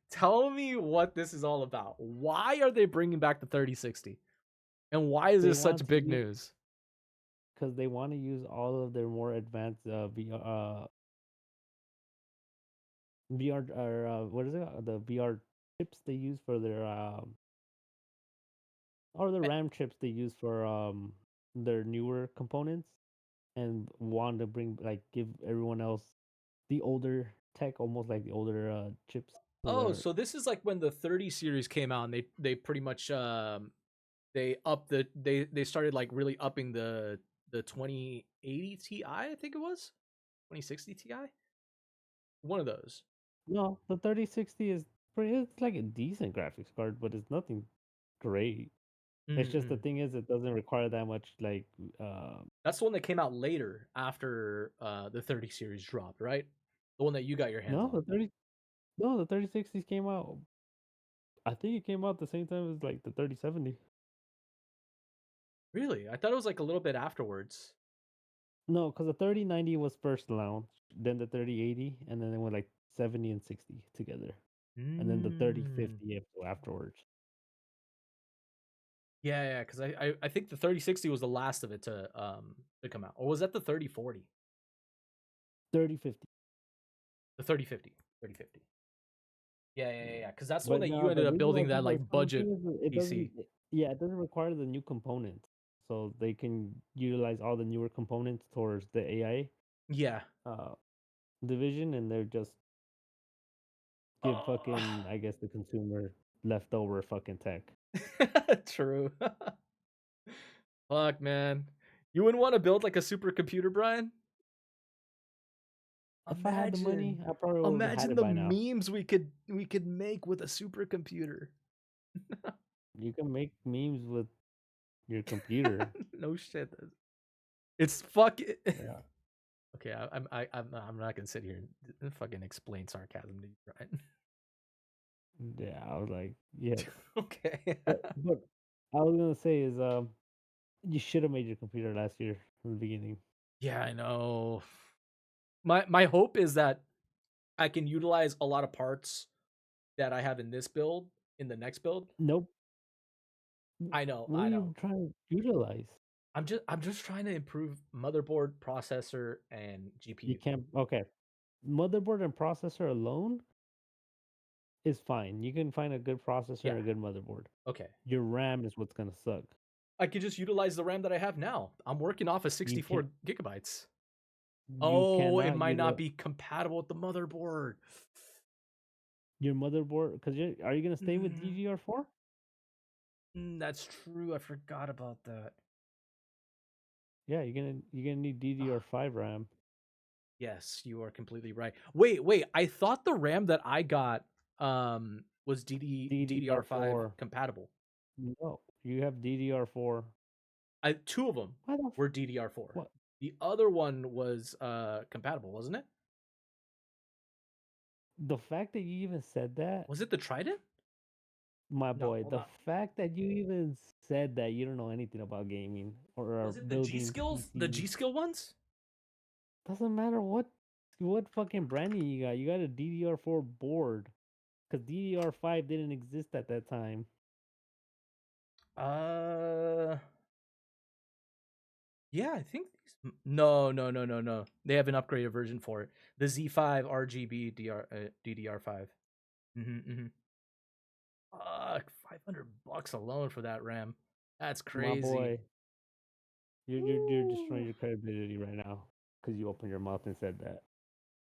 Tell me what this is all about. Why are they bringing back the 3060? And why is They this want such to big use news? because they want to use all of their more advanced VR or what is it? The VR chips they use for their or the RAM chips they use for their newer components, and want to bring like give everyone else the older tech, almost like the older chips. So Oh, they're so this is like when the 30 series came out, and they pretty much they upped they started like really upping the 2080 Ti, I think it was 2060 Ti, one of those. no, the 3060 is pretty. It's like a decent graphics card, but it's nothing great. It's just the Mm-hmm. thing is, it doesn't require that much like That's the one that came out later after the 30 series dropped, right? The one that you got your hands no, on. the 3060s came out. I think it came out the same time as like the 3070. Really? I thought it was like a little bit afterwards. No, because the 3090 was first launched, then the 3080, and then it went like 70 and 60 together, and then the Mm. 3050 afterwards. Yeah, yeah, because I think the 3060 was the last of it to come out. Or was that the 3040? 3050. The 3050. 3050. Yeah, yeah, yeah, yeah. Because that's the one But that no, you the ended up reason why building that people are like selling budget things is it PC. doesn't. Yeah, it doesn't require the new components, so they can utilize all the newer components towards the AI Yeah. uh, division, and they're just give fucking, I guess, the consumer leftover fucking tech. True. Fuck, man. You wouldn't want to build like a supercomputer, Brian? If I had the money, Imagine. I probably would have had Imagine it the by now. memes we could make with a supercomputer. You can make memes with your computer. No shit. It's fuck. Yeah. Okay, I'm not gonna sit here and fucking explain sarcasm to you, Brian. Yeah, I was like, yeah. Okay. But I was gonna say is you should have made your computer last year in the beginning. Yeah, I know. My hope is that I can utilize a lot of parts that I have in this build in the next build. Nope. I know, What are I know. you trying to utilize? I'm just trying to improve motherboard, processor, and You GPU. can't. Okay, motherboard and processor alone is fine. You can find a good processor Yeah. and a good motherboard. Okay. Your RAM is what's gonna suck. I could just utilize the RAM that I have now. I'm working off of You 64 can gigabytes. you Oh, it cannot might not utilize be compatible with the motherboard. your motherboard because are you gonna stay with Mm, DDR4? that's true. I forgot about that. Yeah, you're gonna need DDR5 RAM. Yes, you are completely right. Wait. I thought the RAM that I got was DDR5 DDR4. compatible. No, you have DDR4. Two of them Why the were DDR4. what? The other one was compatible, wasn't it? The fact that you even said that, Was it the Trident? my No, boy, hold the on. fact that you even said that you don't know anything about gaming or are Was it the G building Skills? The PCs, G Skill ones? doesn't matter what fucking branding you got. You got a DDR4 board because DDR5 didn't exist at that time. Uh Yeah, I think no, no, no, no, no. They have an upgraded version for it. The Z5 RGB DDR5. Mm-hmm. 500 bucks alone for that RAM. That's My crazy. boy, you're destroying Woo. your credibility right now because you opened your mouth and said that.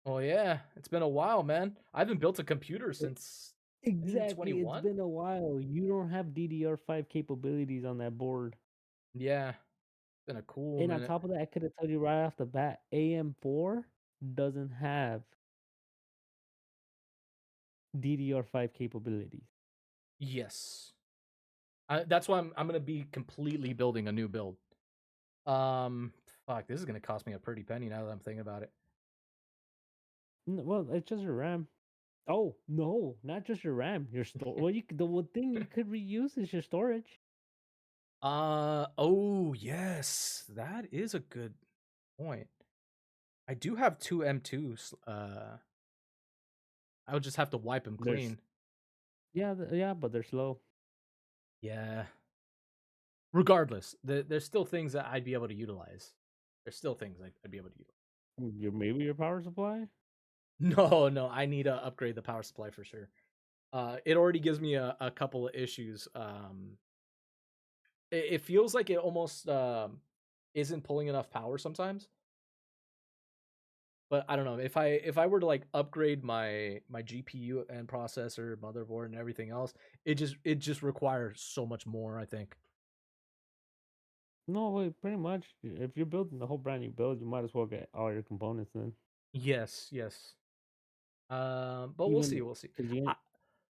Oh yeah, it's been a while, man. I haven't built a computer E- since Exactly, it's 2021. been a while. You don't have DDR5 capabilities on that board. Yeah, it's been a cool And on minute. top of that, I could have told you right off the bat, AM4 doesn't have DDR5 capabilities. Yes, that's why I'm gonna be completely building a new build. Um, fuck, this is gonna cost me a pretty penny now that I'm thinking about it. Well, it's just your RAM. Oh no, not just your RAM. Your store. Well, the one thing you could reuse is your storage. Oh yes, that is a good point. I do have two M2s. I would just have to wipe them There's clean. yeah, but they're slow. Yeah. Regardless, there's still things that I'd be able to utilize. There's still things I'd be able to utilize. Maybe your power supply. No, I need to upgrade the power supply for sure. It already gives me a couple of issues. It feels like it almost isn't pulling enough power sometimes. But I don't know if I were to like upgrade my GPU and processor, motherboard, and everything else, it just requires so much more. I think. No, wait, pretty much. If you're building the whole brand new build, you might as well get all your components then. Yes. But we'll see. Even We'll see. because I,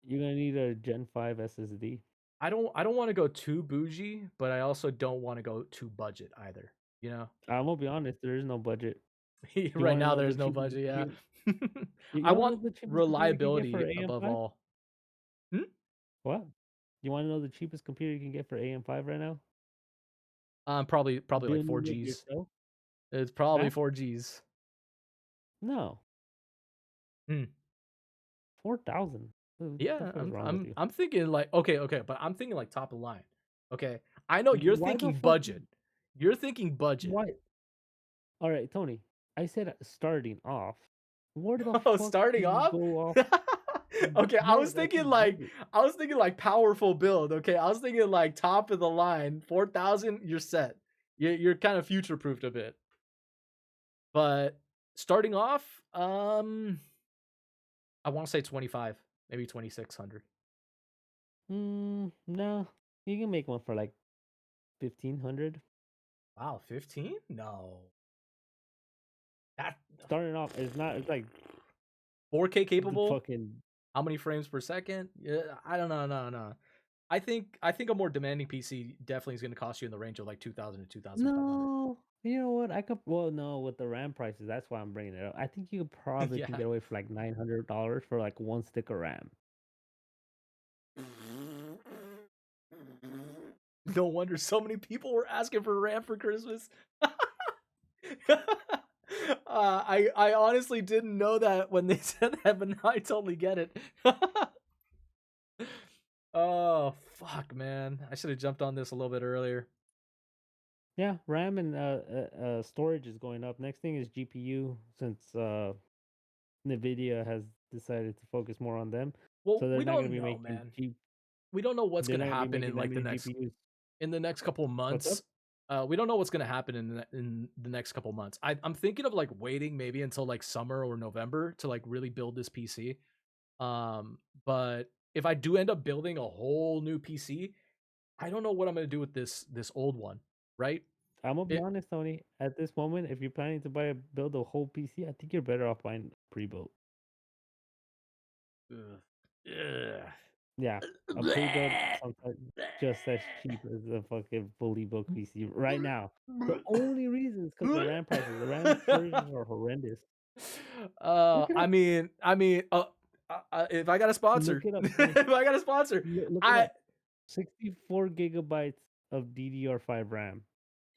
you're gonna need a Gen 5 SSD. I don't want to go too bougie, but I also don't want to go too budget either. You know, I'm gonna be honest, there is no budget. You right want to now know the there's no cheapest budget. Yeah, computer? You I want to know want the cheapest computer you can get for reliability above AM5? all. Hmm? What? You want to know the cheapest computer you can get for AM5 right now? Probably like four Building it Gs. yourself? It's probably Huh? 4 Gs. No, Hmm. 4,000. What the Yeah, fuck is I'm wrong with I'm you? I'm thinking like okay, but I'm thinking like top of the line. Okay, I know you're Why the thinking fuck? budget. You're thinking budget. Why? All right, Tony. I said starting off. Where the Oh, fuck do starting you off? go off? Okay, I Yeah, was that's a thinking like budget. I was thinking like powerful build. Okay, I was thinking like top of the line, 4,000. You're set. You're kind of future proofed a bit. But starting off, I want to say 25, maybe 2,600. No, you can make one for like 1,500. Wow, 15? No, that Starting off, it's not. It's like 4K the capable. fucking. How many frames per second? Yeah, I don't know. No. I think a more demanding PC definitely is going to cost you in the range of like 2,000 to 2,500. No, you know what? I could. Well, no, with the RAM prices, that's why I'm bringing it up. I think you probably can Yeah. get away for like $900 for like one stick of RAM. No wonder so many people were asking for RAM for Christmas. I honestly didn't know that when they said that, but now I totally get it. Oh fuck, man! I should have jumped on this a little bit earlier. Yeah, RAM and storage is going up. Next thing is GPU, since Nvidia has decided to focus more on them. Well, So they're we not going to don't be know, making man. G. We don't know what's They're gonna not going to be happen in making that like the many next GPUs. couple What's up? months. We don't know what's gonna happen in the next couple months. I'm thinking of like waiting maybe until like summer or November to like really build this PC. But if I do end up building a whole new PC, I don't know what I'm gonna do with this old one, right? I'm gonna be It honest, Tony. At this moment, if you're planning to build a whole PC, I think you're better off buying pre-built. ugh, ugh. Yeah, a pre-built sometimes just as cheap as a fucking fully built PC right now. The only reason is because the RAM prices. The RAM shortages are horrendous. Look it I up. mean, if I got a sponsor, Look it up, Tony. if I got a sponsor, Look it I up. 64 gigabytes of DDR5 RAM.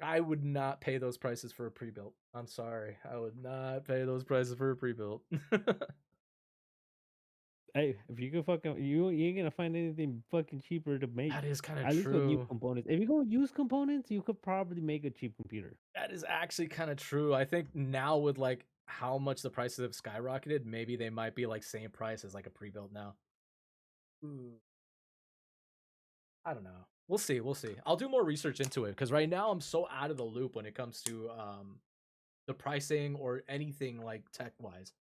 I would not pay those prices for a pre-built. I'm sorry, I would not pay those prices for a pre-built. Hey, if you can fucking you ain't gonna find anything fucking cheaper to make. That is kind of At least with new true. components. If you go use components, you could probably make a cheap computer. That is actually kind of true. I think now with like how much the prices have skyrocketed, maybe they might be like same price as like a pre-built now. Hmm. I don't know. We'll see. We'll see. I'll do more research into it because right now I'm so out of the loop when it comes to the pricing or anything like tech wise.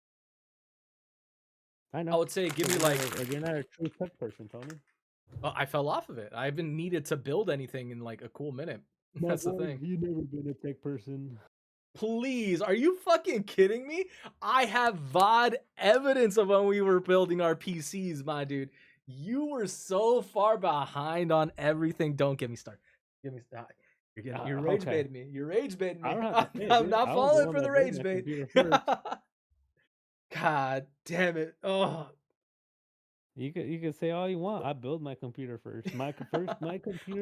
I I know. would say give me like You're not a true tech person, Tony. I fell off of it. I haven't needed to build anything in like a cool minute. That's the thing. You never been a tech person. Please, are you fucking kidding me? I have VOD evidence of when we were building our PCs, my dude. You were so far behind on everything. Don't get me started. Get me started. You're rage Okay. baiting me. You're rage baiting me. I don't have to say it, I'm dude. not I was the falling one for the that built rage my bait. computer first. God damn it. Oh, You could say all you want. I built my computer first. My computer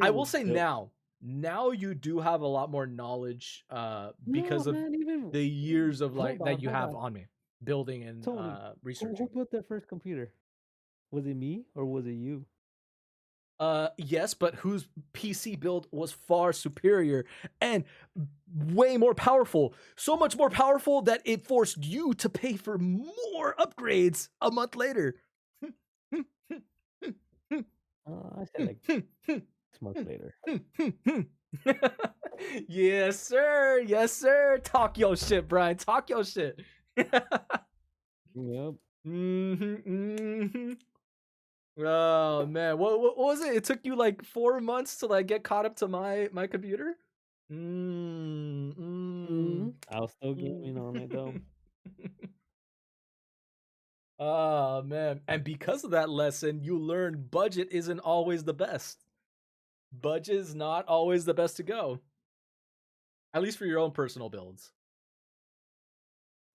I will was say built. now you do have a lot more knowledge No, because of man, even the years of like hold that on, you hold have on. on me building and Tony, who researching. built their first computer? Was it me or was it you? Yes, but whose PC build was far superior and way more powerful. So much more powerful that it forced you to pay for more upgrades a month later. I said like 6 months later. Yes, sir. Yes, sir. Talk your shit, Brian. Talk your shit. Yep. Oh man, what was it? It took you like 4 months to like get caught up to my computer. I was still gaming on it though. Oh man, and because of that lesson, you learned budget isn't always the best. Budget is not always the best to go. At least for your own personal builds.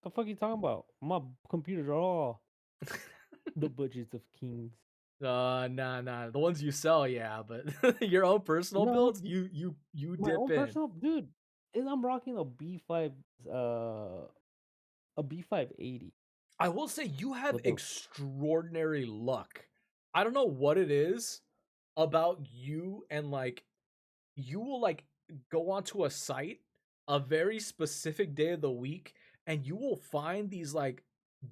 The fuck you talking about? My computers are all the budgets of kings. Nah. The ones you sell, yeah, but your own personal No. builds, you My dip own in. personal dude, I'm rocking a B5 a B580. I will say you have With the- extraordinary luck. I don't know what it is about you and like you will like go onto a site a very specific day of the week and you will find these like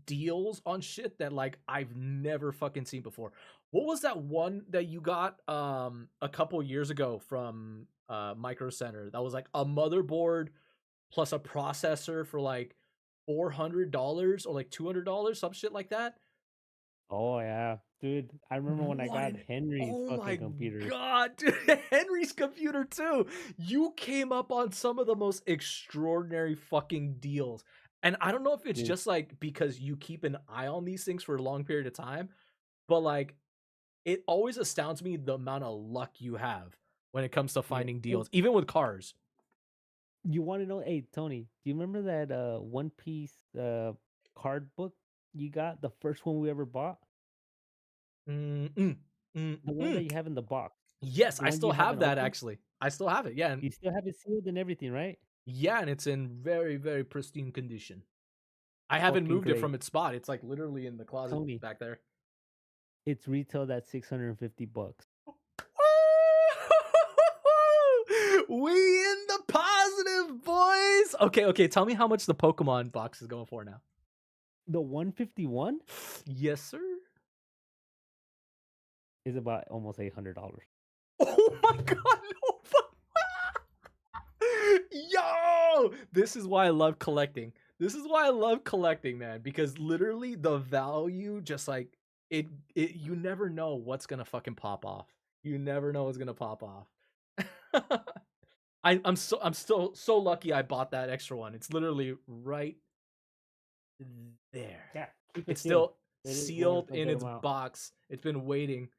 deals on shit that like I've never fucking seen before. What was that one that you got a couple years ago from Micro Center that was like a motherboard plus a processor for like $400 or like $200, some shit like that? Oh yeah, dude. I remember when I What got an- Henry's Oh my fucking computer. god, dude, Henry's computer too. You came up on some of the most extraordinary fucking deals. And I don't know if it's Dude. just like because you keep an eye on these things for a long period of time, but like it always astounds me the amount of luck you have when it comes to finding deals, even with cars. You want to know? Hey Tony, do you remember that One Piece card book you got? The first one we ever bought. The one that you have in the box. Yes, The I one still you have haven't that opened? actually. I still have it. Yeah, You still have it sealed and everything, right? yeah, and it's in very, very pristine condition. I haven't Fucking moved it great. from its spot. It's like literally in the closet Tony. back there. It's retailed at $650. We in the positive, boys. Okay. Tell me how much the Pokemon box is going for now. The 151 Yes, sir. is about almost $800. Oh my god, no fuck. Yo, this is why I love collecting. This is why I love collecting, man, because literally the value just like it you never know what's going to fucking pop off. You never know what's going to pop off. I'm still so lucky I bought that extra one. It's literally right there. Yeah, keep It's sealed. still It is sealed worth a in good its amount. box. It's been waiting.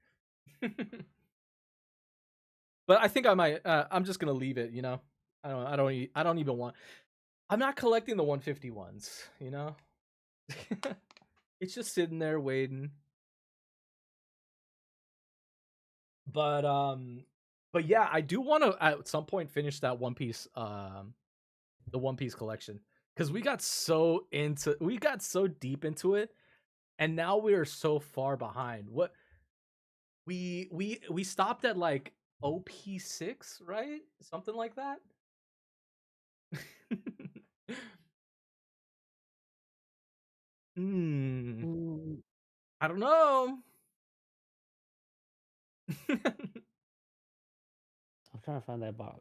But I think I might. I'm just gonna leave it. You know, I don't even want. I'm not collecting the 151s. You know, it's just sitting there waiting. But yeah, I do want to at some point finish that One Piece the One Piece collection because we got so deep into it, and now we are so far behind. What we stopped at like OP6, right? Something like that. I don't know. I'm trying to find that box.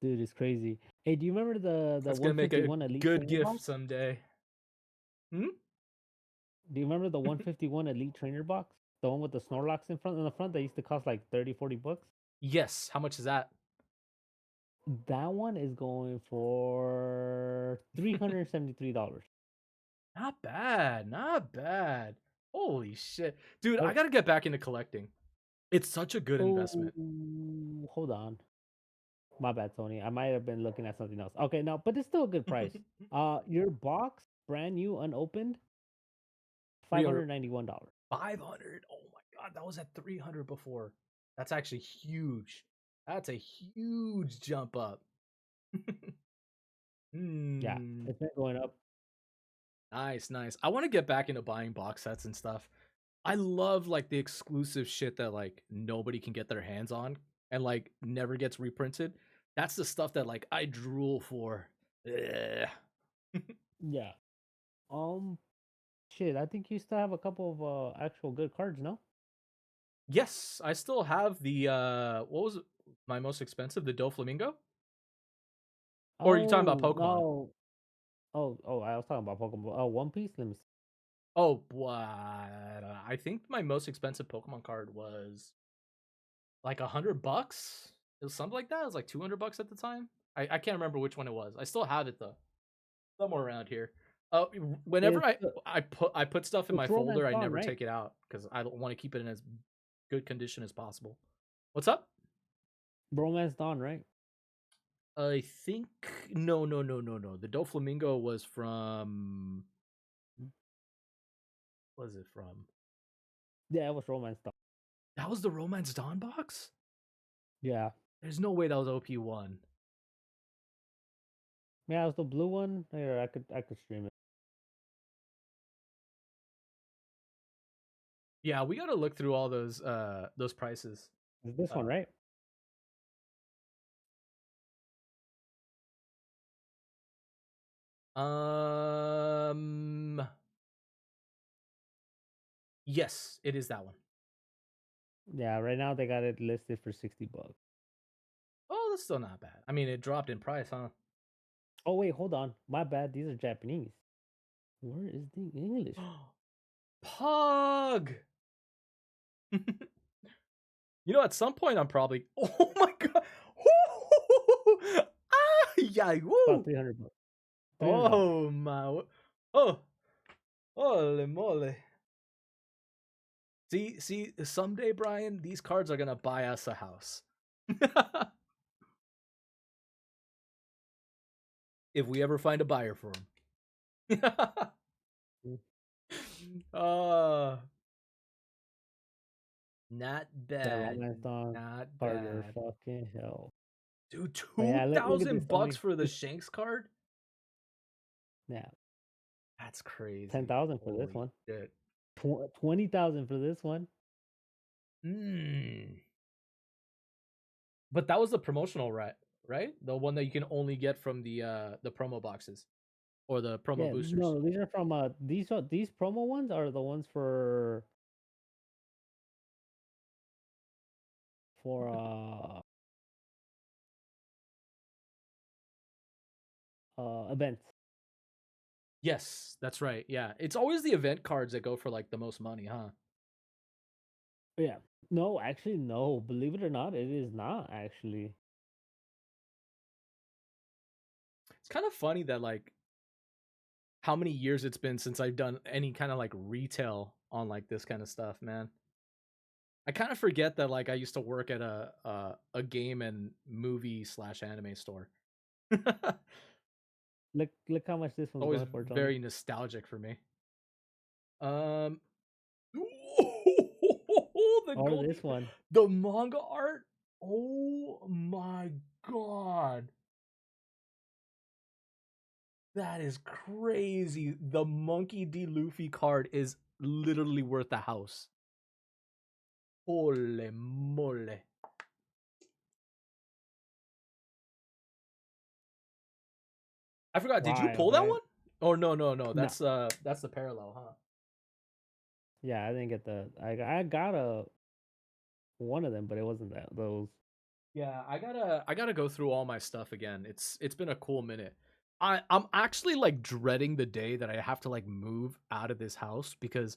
Dude, it's crazy. Hey, do you remember the That's gonna make a 151 Elite good Trainer gift box? someday. Do you remember the 151 Elite Trainer box? The one with the Snorlax in the front that used to cost like 30-40 bucks? Yes. How much is that? That one is going for $373. Not bad. Not bad. Holy shit. Dude, I Oh. gotta get back into collecting. It's such a good investment. Oh, hold on. My bad, Tony. I might have been looking at something else. Okay, no, but it's still a good price. Your box, brand new, unopened, $591. 500. Oh my god, that was at 300 before. That's actually huge. That's a huge jump up. Yeah, it's been going up. Nice. I want to get back into buying box sets and stuff. I love like the exclusive shit that like nobody can get their hands on and like never gets reprinted. That's the stuff that like I drool for. Ugh. Yeah. Shit. I think you still have a couple of actual good cards, no? Yes, I still have the what was my most expensive? The Doflamingo? Or are you talking about Oh Pokemon? no. Oh, I was talking about Pokemon. Oh, One Piece. Let me see. Oh, I think my most expensive Pokemon card was like $100. It was something like that. It was like $200 at the time. I can't remember which one it was. I still have it though, somewhere around here. Whenever It's I put stuff in my it's Romance folder, I Dawn, never right? take it out because I don't want to keep it in as good condition as possible. What's up? Romance Dawn, right? I think no. The Doflamingo was from. What was it from? Yeah, it was Romance Dawn. That was the Romance Dawn box. Yeah. There's no way that was OP1. Yeah, it was the blue one. Here, I could stream it. Yeah, we got to look through all those prices. It's this one, right? Yes, it is that one. Yeah, right now they got it listed for $60. Oh, that's still not bad. I mean, it dropped in price, huh? Oh wait, hold on. My bad. These are Japanese. Where is the English? Pug. You know, at some point, I'm probably. Oh my god! Ah, yeah, About woo! $300. Oh my! Oh, holy moly! See, someday, Brian, these cards are gonna buy us a house. If we ever find a buyer for them. Not That bad. Romance Dawn Not card are bad. fucking hell. Dude, But yeah, look at this. $2,000 for the Shanks card? Yeah, That's crazy. 10,000 for this Holy one. shit. 20,000 for this one. But that was the promotional right? The one that you can only get from the promo boxes or the promo Yeah, boosters. no, these are from these promo ones are the ones for events. Yes, that's right. Yeah, it's always the event cards that go for like the most money, huh? Yeah. No, actually, no. Believe it or not, it is not actually. It's kind of funny that like how many years it's been since I've done any kind of like retail on like this kind of stuff, man. I kind of forget that like I used to work at a game and movie / anime store. Look how much this one's Always going for, Tony. very nostalgic for me. The Or this one. the manga art. Oh my god. That is crazy. The Monkey D. Luffy card is literally worth a house. Holy moly. I forgot, did you pull that Right? one? Oh no. No. That's the parallel, huh? Yeah, I didn't get the. I got one of them, but it wasn't those. Yeah, I gotta go through all my stuff again. It's been a cool minute. I'm actually like dreading the day that I have to like move out of this house because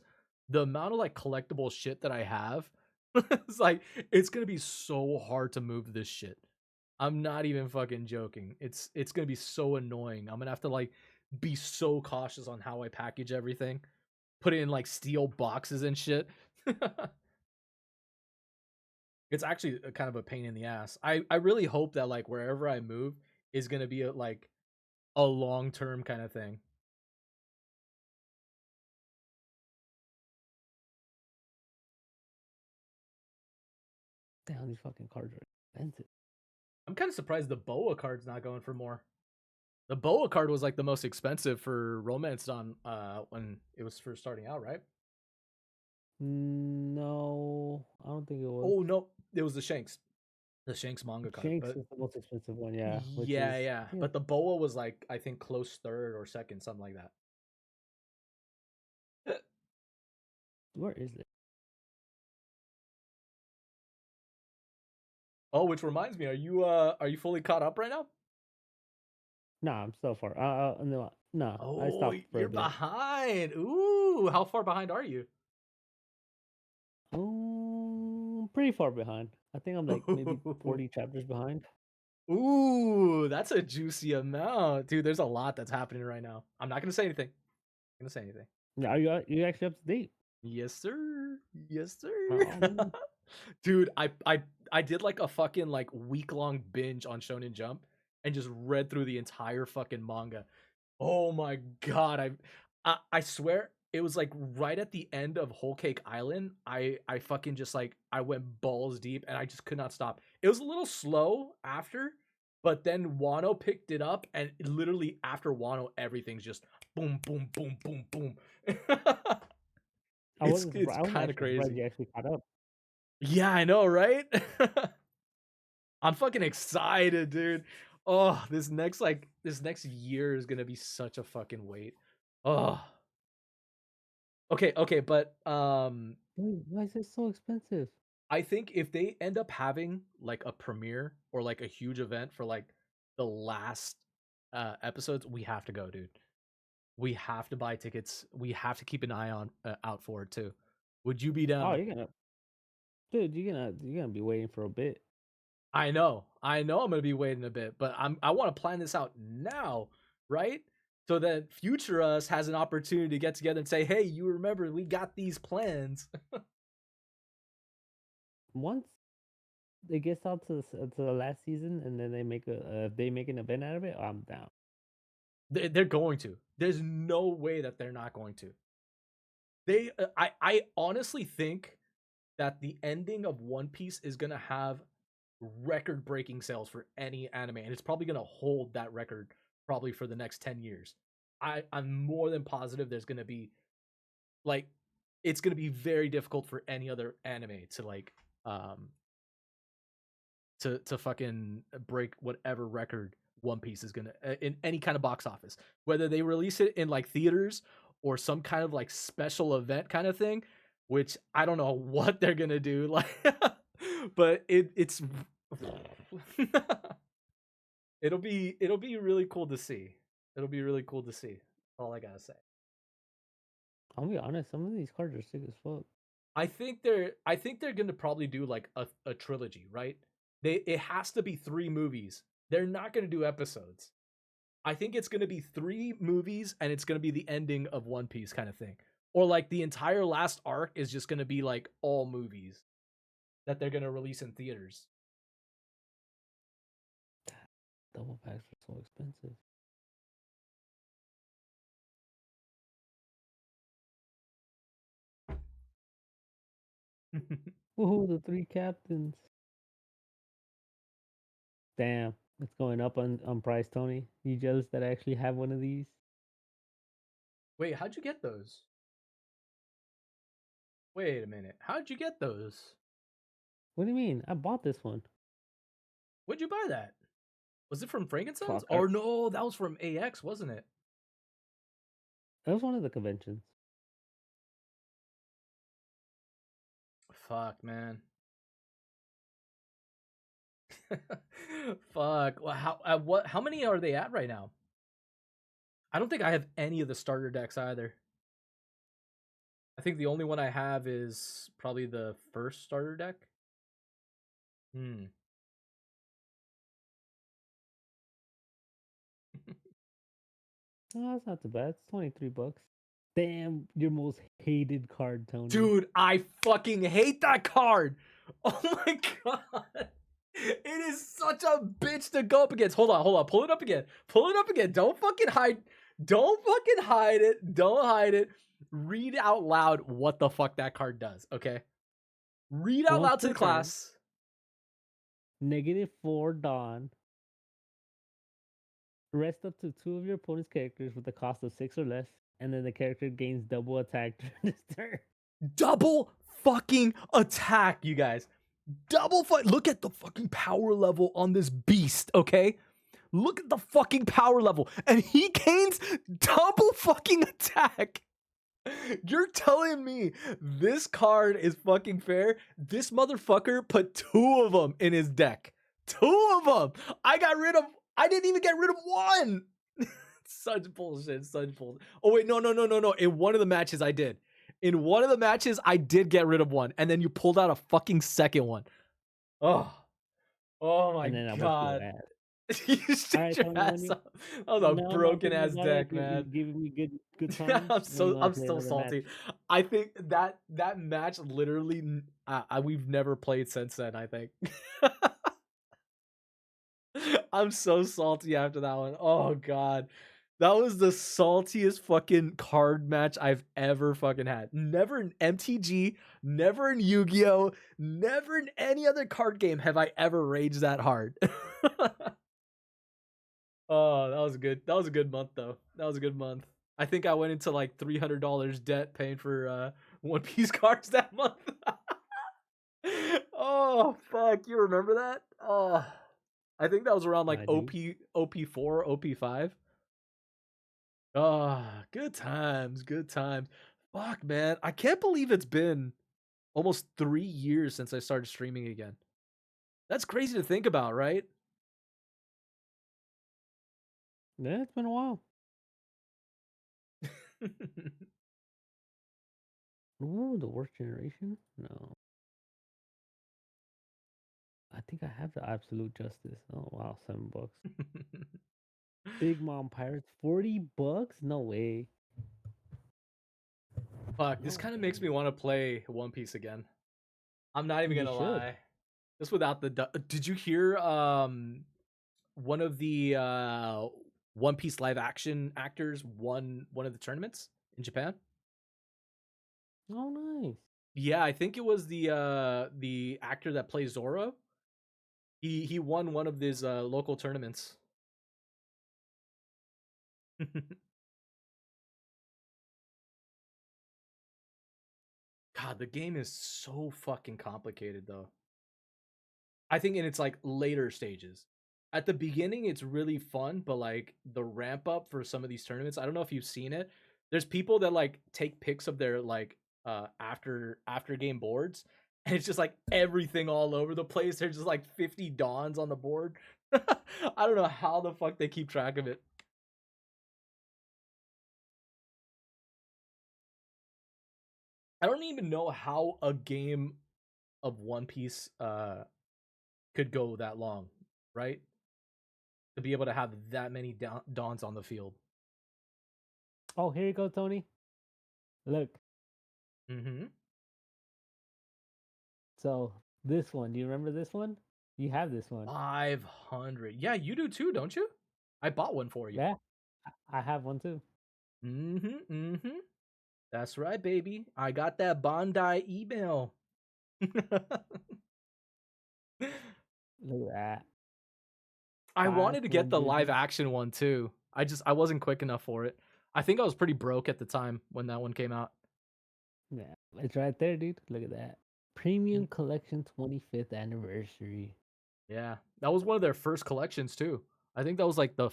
the amount of like collectible shit that I have, it's like it's gonna be so hard to move this shit. I'm not even fucking joking. It's gonna be so annoying. I'm gonna have to like be so cautious on how I package everything, put it in like steel boxes and shit. It's actually a kind of a pain in the ass. I really hope that like wherever I move is gonna be like a long term kind of thing. Damn, these fucking cards are expensive. I'm kind of surprised the Boa card's not going for more. The Boa card was like the most expensive for Romance Dawn when it was first starting out, right? No, I don't think it was. Oh no, it was the Shanks manga card. Shanks But is the most expensive one, yeah. Which yeah, is yeah. But the Boa was like I think close third or second, something like that. where is it? Oh, which reminds me, are you fully caught up right now? Nah, I'm so far. No, no, I Oh, stopped for a you're bit. behind. Ooh, how far behind are you? Pretty far behind. I think I'm like maybe 40 chapters behind. Ooh, that's a juicy amount, dude. There's a lot that's happening right now. I'm not gonna say anything. I'm gonna say anything. Yeah, you actually up to date? Yes, sir. Yes, sir. Oh, Dude, I did like a fucking like week-long binge on Shonen Jump and just read through the entire fucking manga. Oh my god, I swear it was like right at the end of Whole Cake Island. I fucking just like I went balls deep and I just could not stop. It was a little slow after, but then Wano picked it up and literally after Wano everything's just boom boom boom boom boom. I wasn't It's surprised. I was kind of actually surprised crazy. you actually caught up. Yeah, I know, right? I'm fucking excited, dude. Oh, this next year is gonna be such a fucking wait. Oh, okay, but Wait, why is it so expensive? I think if they end up having like a premiere or like a huge event for like the last episodes, we have to go, dude. We have to buy tickets. We have to keep an eye on out for it too. Would you be Oh, down? you're gonna, dude, you're gonna be waiting for a bit. I know. I'm gonna be waiting a bit, but I want to plan this out now, right? So that future us has an opportunity to get together and say, "Hey, you remember we got these plans." Once it gets out to the last season, and then they make an event out of it, I'm down. They're going to. There's no way that they're not going to. I honestly think that the ending of One Piece is gonna have record-breaking sales for any anime, and it's probably gonna hold that record probably for the next 10 years. I'm more than positive there's gonna be like it's gonna be very difficult for any other anime to like to fucking break whatever record One Piece is gonna in any kind of box office. Whether they release it in like theaters or some kind of like special event kind of thing, which I don't know what they're gonna do. Like, but it's it'll be really cool to see. It'll be really cool to see. All I gotta say. I'll be honest, some of these cards are sick as fuck. I think they're gonna probably do like a trilogy, right? It has to be 3 movies. They're not gonna do episodes. I think it's gonna be 3 movies and it's gonna be the ending of One Piece kind of thing. Or like the entire last arc is just gonna be like all movies that they're gonna release in theaters. Double packs are so expensive. Woohoo, the 3 captains. Damn, it's going up on price, Tony. You jealous that I actually have one of these? Wait, how'd you get those? Wait a minute. How'd you get those? What do you mean? I bought this one. Where'd you buy that? Was it from Frankenstein's? Fuck, Or no, that was from AX, wasn't it? that was one of the conventions. Fuck, man. Fuck. Well, how many are they at right now? I don't think I have any of the starter decks either. I think the only one I have is probably the first starter deck. Hmm. Oh, that's not too bad. It's $23. Damn, your most hated card, Tony. Dude, I fucking hate that card. Oh my god. It is such a bitch to go up against. Hold on. Pull it up again. Pull it up again. Don't fucking hide. Don't fucking hide it. Don't hide it. Read out loud what the fuck that card does, okay? Read out Once loud to per the turn, class. -4 Dawn. Rest up to 2 of your opponent's characters with a cost of 6 or less, and then the character gains double attack during this turn. double fucking attack, you guys. Double fight. Look at the fucking power level on this beast, okay? Look at the fucking power level. And he gains double fucking attack. You're telling me this card is fucking fair? This motherfucker put 2 of them in his deck. 2 of them. I didn't even get rid of 1. Such bullshit. Such bullshit. Oh, wait. No. In one of the matches, I did. In one of the matches, I did get rid of 1. And then you pulled out a fucking second one. Oh. Oh my And then I whipped god. your ass. You shut Alright, your Tony, ass Tony. up. That was a No, broken thinking ass about it, deck, man. giving me good times. I'm When you wanna I'm play still another salty. match? I think that match literally we've never played since then, I think. I'm so salty after that one. Oh god. That was the saltiest fucking card match I've ever fucking had. Never in MTG, never in Yu-Gi-Oh, never in any other card game have I ever raged that hard. Oh, that was good. That was a good month though. That was a good month. I think I went into like $300 debt paying for One Piece cards that month. Oh fuck, you remember that? Oh, I think that was around like I do. OP4, OP5. Oh, good times, good times. Fuck, man, I can't believe it's been almost 3 years since I started streaming again. That's crazy to think about, right? Yeah, it's been a while. Ooh, the worst generation? No. I think I have the absolute justice. Oh wow, $7. Big Mom Pirates, $40? No way. Fuck, this No kind of makes me way. want to play One Piece again. I'm not even You gonna should. lie. Just without the did you hear one of the One Piece live action actors won one of the tournaments in Japan? Oh nice. Yeah, I think it was the actor that plays Zoro. He won one of these local tournaments. God, the game is so fucking complicated though. I think in its like later stages. At the beginning, it's really fun, but like the ramp up for some of these tournaments, I don't know if you've seen it. There's people that like take pics of their like after game boards, and it's just like everything all over the place. There's just like 50 dawns on the board. I don't know how the fuck they keep track of it. I don't even know how a game of One Piece could go that long, right? To be able to have that many dawns on the field. Oh, here you go, Tony. Look. Mm-hmm. So this one, do you remember this one? You have this one. 500. Yeah, you do too, don't you? I bought one for you. Yeah, I have one too. Mm-hmm. That's right, baby. I got that Bandai email. Look at that. I wanted to get the 500. live action one too. I wasn't quick enough for it. I think I was pretty broke at the time when that one came out. Yeah, it's right there, dude. Look at that. Premium Collection 25th anniversary. Yeah, that was one of their first collections too. I think that was like the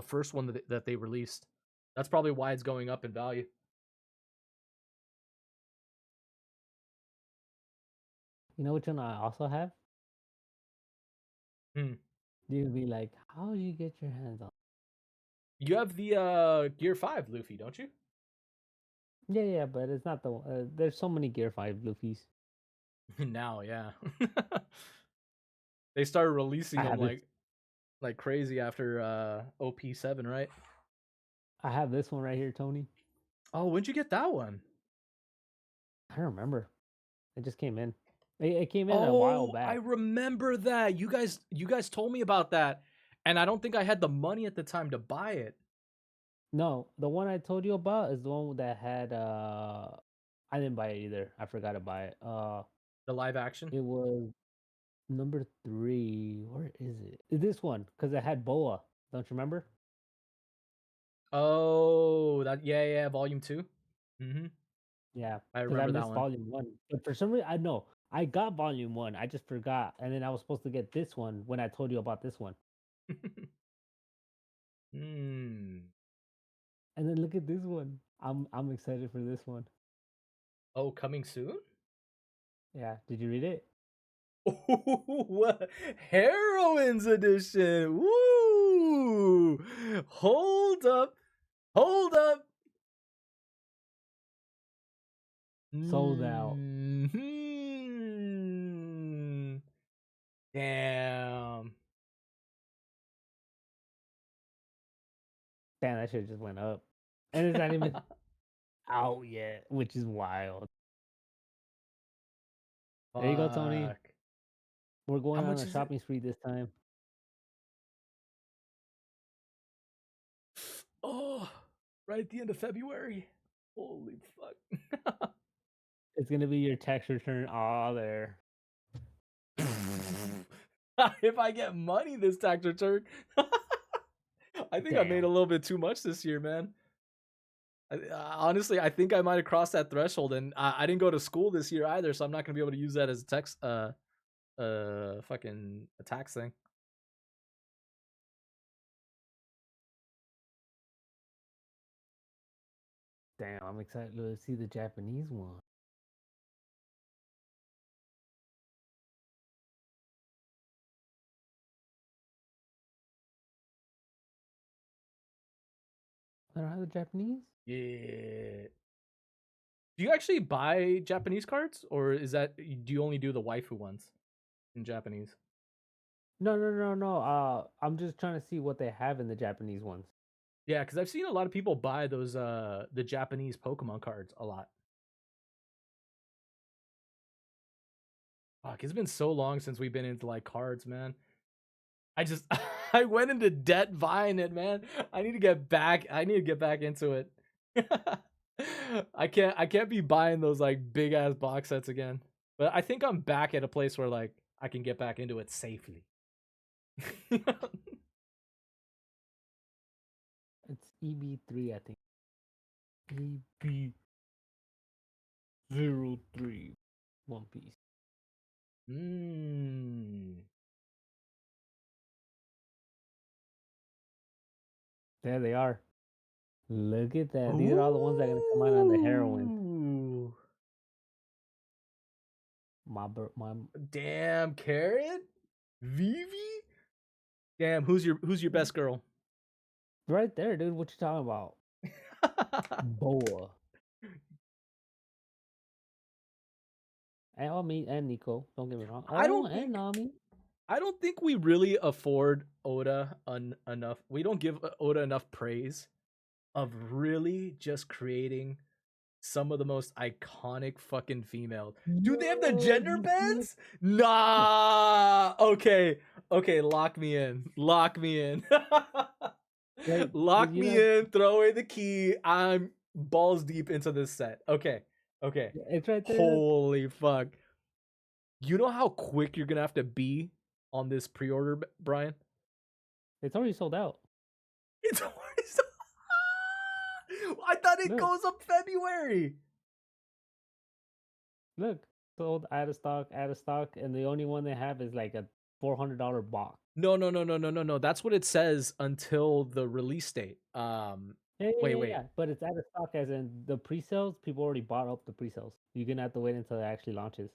first one that they released. That's probably why it's going up in value. You know which one I also have? Hmm. You'd be like, how did you get your hands on? You have the Gear 5 Luffy, don't you? Yeah, but it's not the. There's so many Gear 5 Luffy's. Now, yeah. They started releasing I them have this. like crazy after OP7, right? I have this one right here, Tony. Oh, when'd you get that one? I don't remember. It just came in. It came in a while Oh, back. I remember that. You guys told me about that, and I don't think I had the money at the time to buy it. No, the one I told you about is the one that had. I didn't buy it either. I forgot to buy it. The live action? It was number 3. Where is it? It's this one because it had Boa. Don't you remember? Oh, that yeah, volume 2. Mm-hmm. Yeah, I because I remember that missed one. volume 1. But for some reason, I know I got volume 1. I just forgot, and then I was supposed to get this one when I told you about this one. Hmm. And then look at this one. I'm excited for this one. Oh, coming soon? Yeah, did you read it? What? Heroines edition. Woo! Hold up. Hold up. Sold out. Mhm. Damn. Damn, that shit just went up, and it's not even out yet, which is wild. There you go, Tony. Fuck. We're How going on much a is it? shopping spree this time. Oh, right at the end of February. Holy fuck. It's gonna be your tax return. Ah, there. If I get money this tax return. I think I made a Damn. little bit too much this year, man. Honestly, I think I might have crossed that threshold, and I didn't go to school this year either, so I'm not gonna be able to use that as a fucking a tax thing. Damn, I'm excited to see the Japanese one. I don't have the Japanese. Yeah. Do you actually buy Japanese cards, or is that do you only do the waifu ones in Japanese? No. I'm just trying to see what they have in the Japanese ones. Yeah, because I've seen a lot of people buy those the Japanese Pokemon cards a lot. Fuck, it's been so long since we've been into like cards, man. I just I went into debt buying it, man. I need to get back. I need to get back into it. I can't be buying those like big ass box sets again. But I think I'm back at a place where like I can get back into it safely. It's EB3, I think. EB03 One Piece. Mm. There they are. Look at that. These are all the ones that are gonna come out on the heroine. Ooh. My Damn, Carrot? Vivi? Damn, who's your best girl? right there, dude. What you talking about? Boa. And me and Nico. Don't get me wrong. I Oh, don't and think Nami. I don't think we really afford Oda enough. We don't give Oda enough praise of really just creating some of the most iconic fucking females. Dude, they have the Yo, gender bends? Nah. Okay. Okay, lock me in. Lock me in. Wait, did Lock you me not? in. Throw away the key. I'm balls deep into this set. Okay. Okay. It's right there. Look. Holy fuck. You know how quick you're gonna have to be on this pre-order, Brian? It's already sold out. It's already so. I thought it Look, goes up February. look. Sold out of stock, and the only one they have is like a $400 box. No. That's what it says until the release date. Wait. Yeah. But it's out of stock as in the pre-sales. People already bought up the pre-sales. You're gonna have to wait until it actually launches.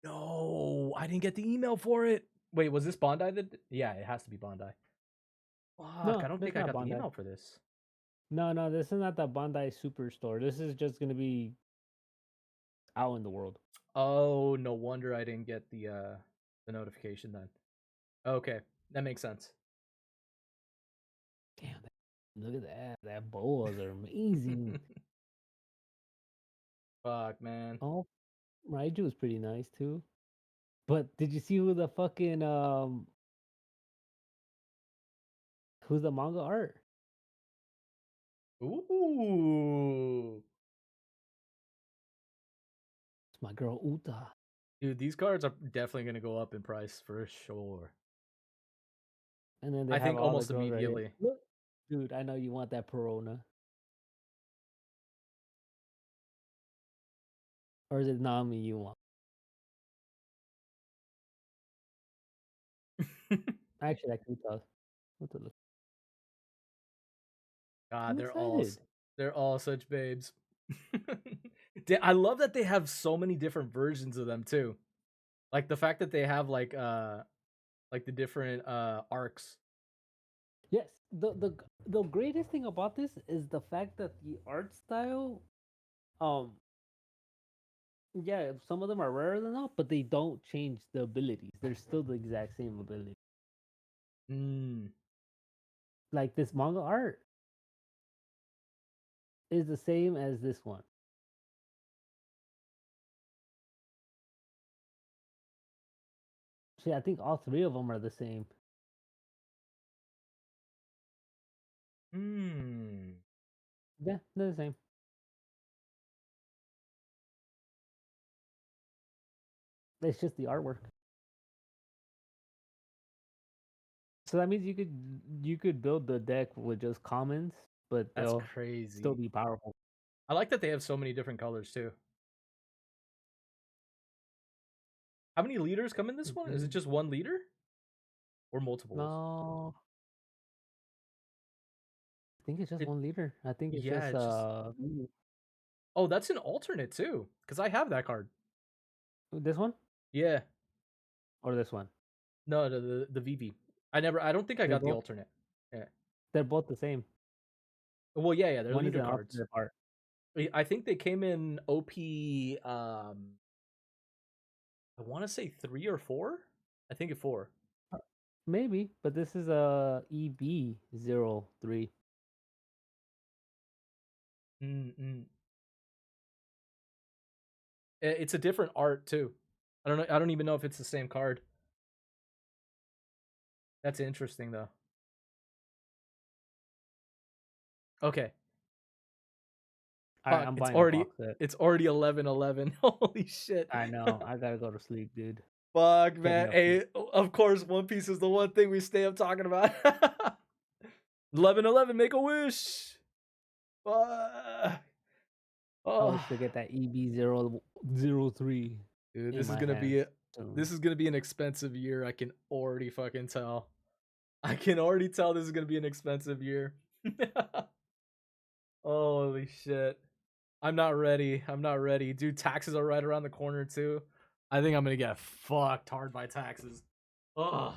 No, I didn't get the email for it. Wait, was this Bondi? Yeah, it has to be Bondi. Fuck, I No, don't it's think I not got the Bandai. email for this. No, this is not the Bandai Superstore. This is just gonna be out in the world. Oh, no wonder I didn't get the notification then. Okay, that makes sense. Damn, look at that. That boas are amazing. Fuck, man. Oh, Raiju was pretty nice too. But did you see who the fucking who's the manga art? Ooh. It's my girl Uta. Dude, these cards are definitely gonna go up in price for sure. And then they I have think all the almost girls right here. immediately. Look, dude, I know you want that Perona. Or is it Nami you want? Actually, I can tell. What the look? God, I'm excited. they're all such babes. I love that they have so many different versions of them too. Like the fact that they have like the different arcs. Yes, the greatest thing about this is the fact that the art style, um, yeah, some of them are rarer than all, but they don't change the abilities. They're still the exact same ability. Mm. Like this manga art is the same as this one. See, I think all three of them are the same. Hmm. Yeah, they're the same. It's just the artwork. So that means you could build the deck with just commons, but That's they'll still crazy. be powerful. I like that they have so many different colors too. How many leaders come in this one? Is it just one leader? Or multiples? No, I think it's just It, one leader. I think it's yeah, just it's just Oh, that's an alternate too. Because I have that card. this one Yeah. or this one. No, the VV. I don't think I They're got the both alternate. Yeah. they're both the same. Well, yeah, they're One is leader an cards. alternate art. I think they came in OP I want to say 3 or 4. I think it 4. Maybe, but this is a EB03. Mm-mm. It's a different art too. I don't know. I don't even know if it's the same card. That's interesting though. Okay. All right, Fuck. I'm It's buying a already box set. it's already 11:11. Holy shit. I know. I gotta go to sleep, dude. Fuck, Hit me man. up. Hey, of course, One Piece is the one thing we stay up talking about. 11:11. Make a wish. Fuck. I wish Oh, to get that EB003 dude, in this is my gonna be hands a, soon. this is gonna be an expensive year. I can already fucking tell. I can already tell this is gonna be an expensive year. Holy shit. I'm not ready. I'm not ready. Dude, taxes are right around the corner too. I think I'm gonna get fucked hard by taxes. Oh.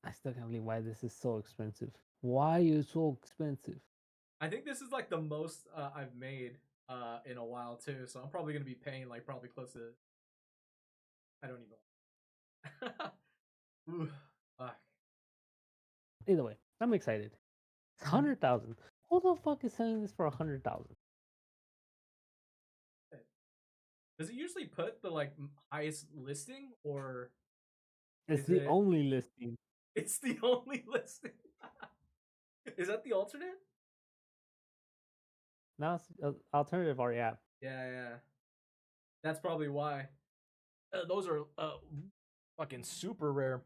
I still can't believe why this is so expensive. Why is so expensive? I think this is like the most I've made in a while too. So I'm probably gonna be paying like probably close to I don't even Ooh, fuck. Either way, I'm excited. It's 100,000. Who the fuck is selling this for 100,000? Does it usually put the like highest listing or It's is the it only listing. it's the only listing? Is that the alternate? Now it's alternative art app. Yeah. That's probably why. Those are fucking super rare.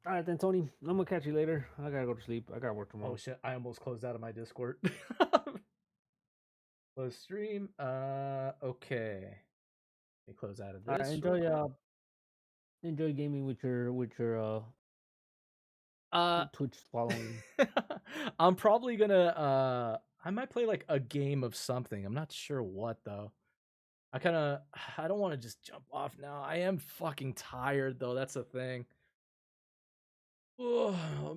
All right, then, Tony. I'm gonna catch you later. I gotta go to sleep. I gotta work tomorrow. Oh shit! I almost closed out of my Discord. Close stream. Okay. Let me close out of All right, this. enjoy gaming with your Uh, Twitch following. I'm probably gonna. I might play like a game of something. I'm not sure what though. I don't want to just jump off now. I am fucking tired though. That's the thing.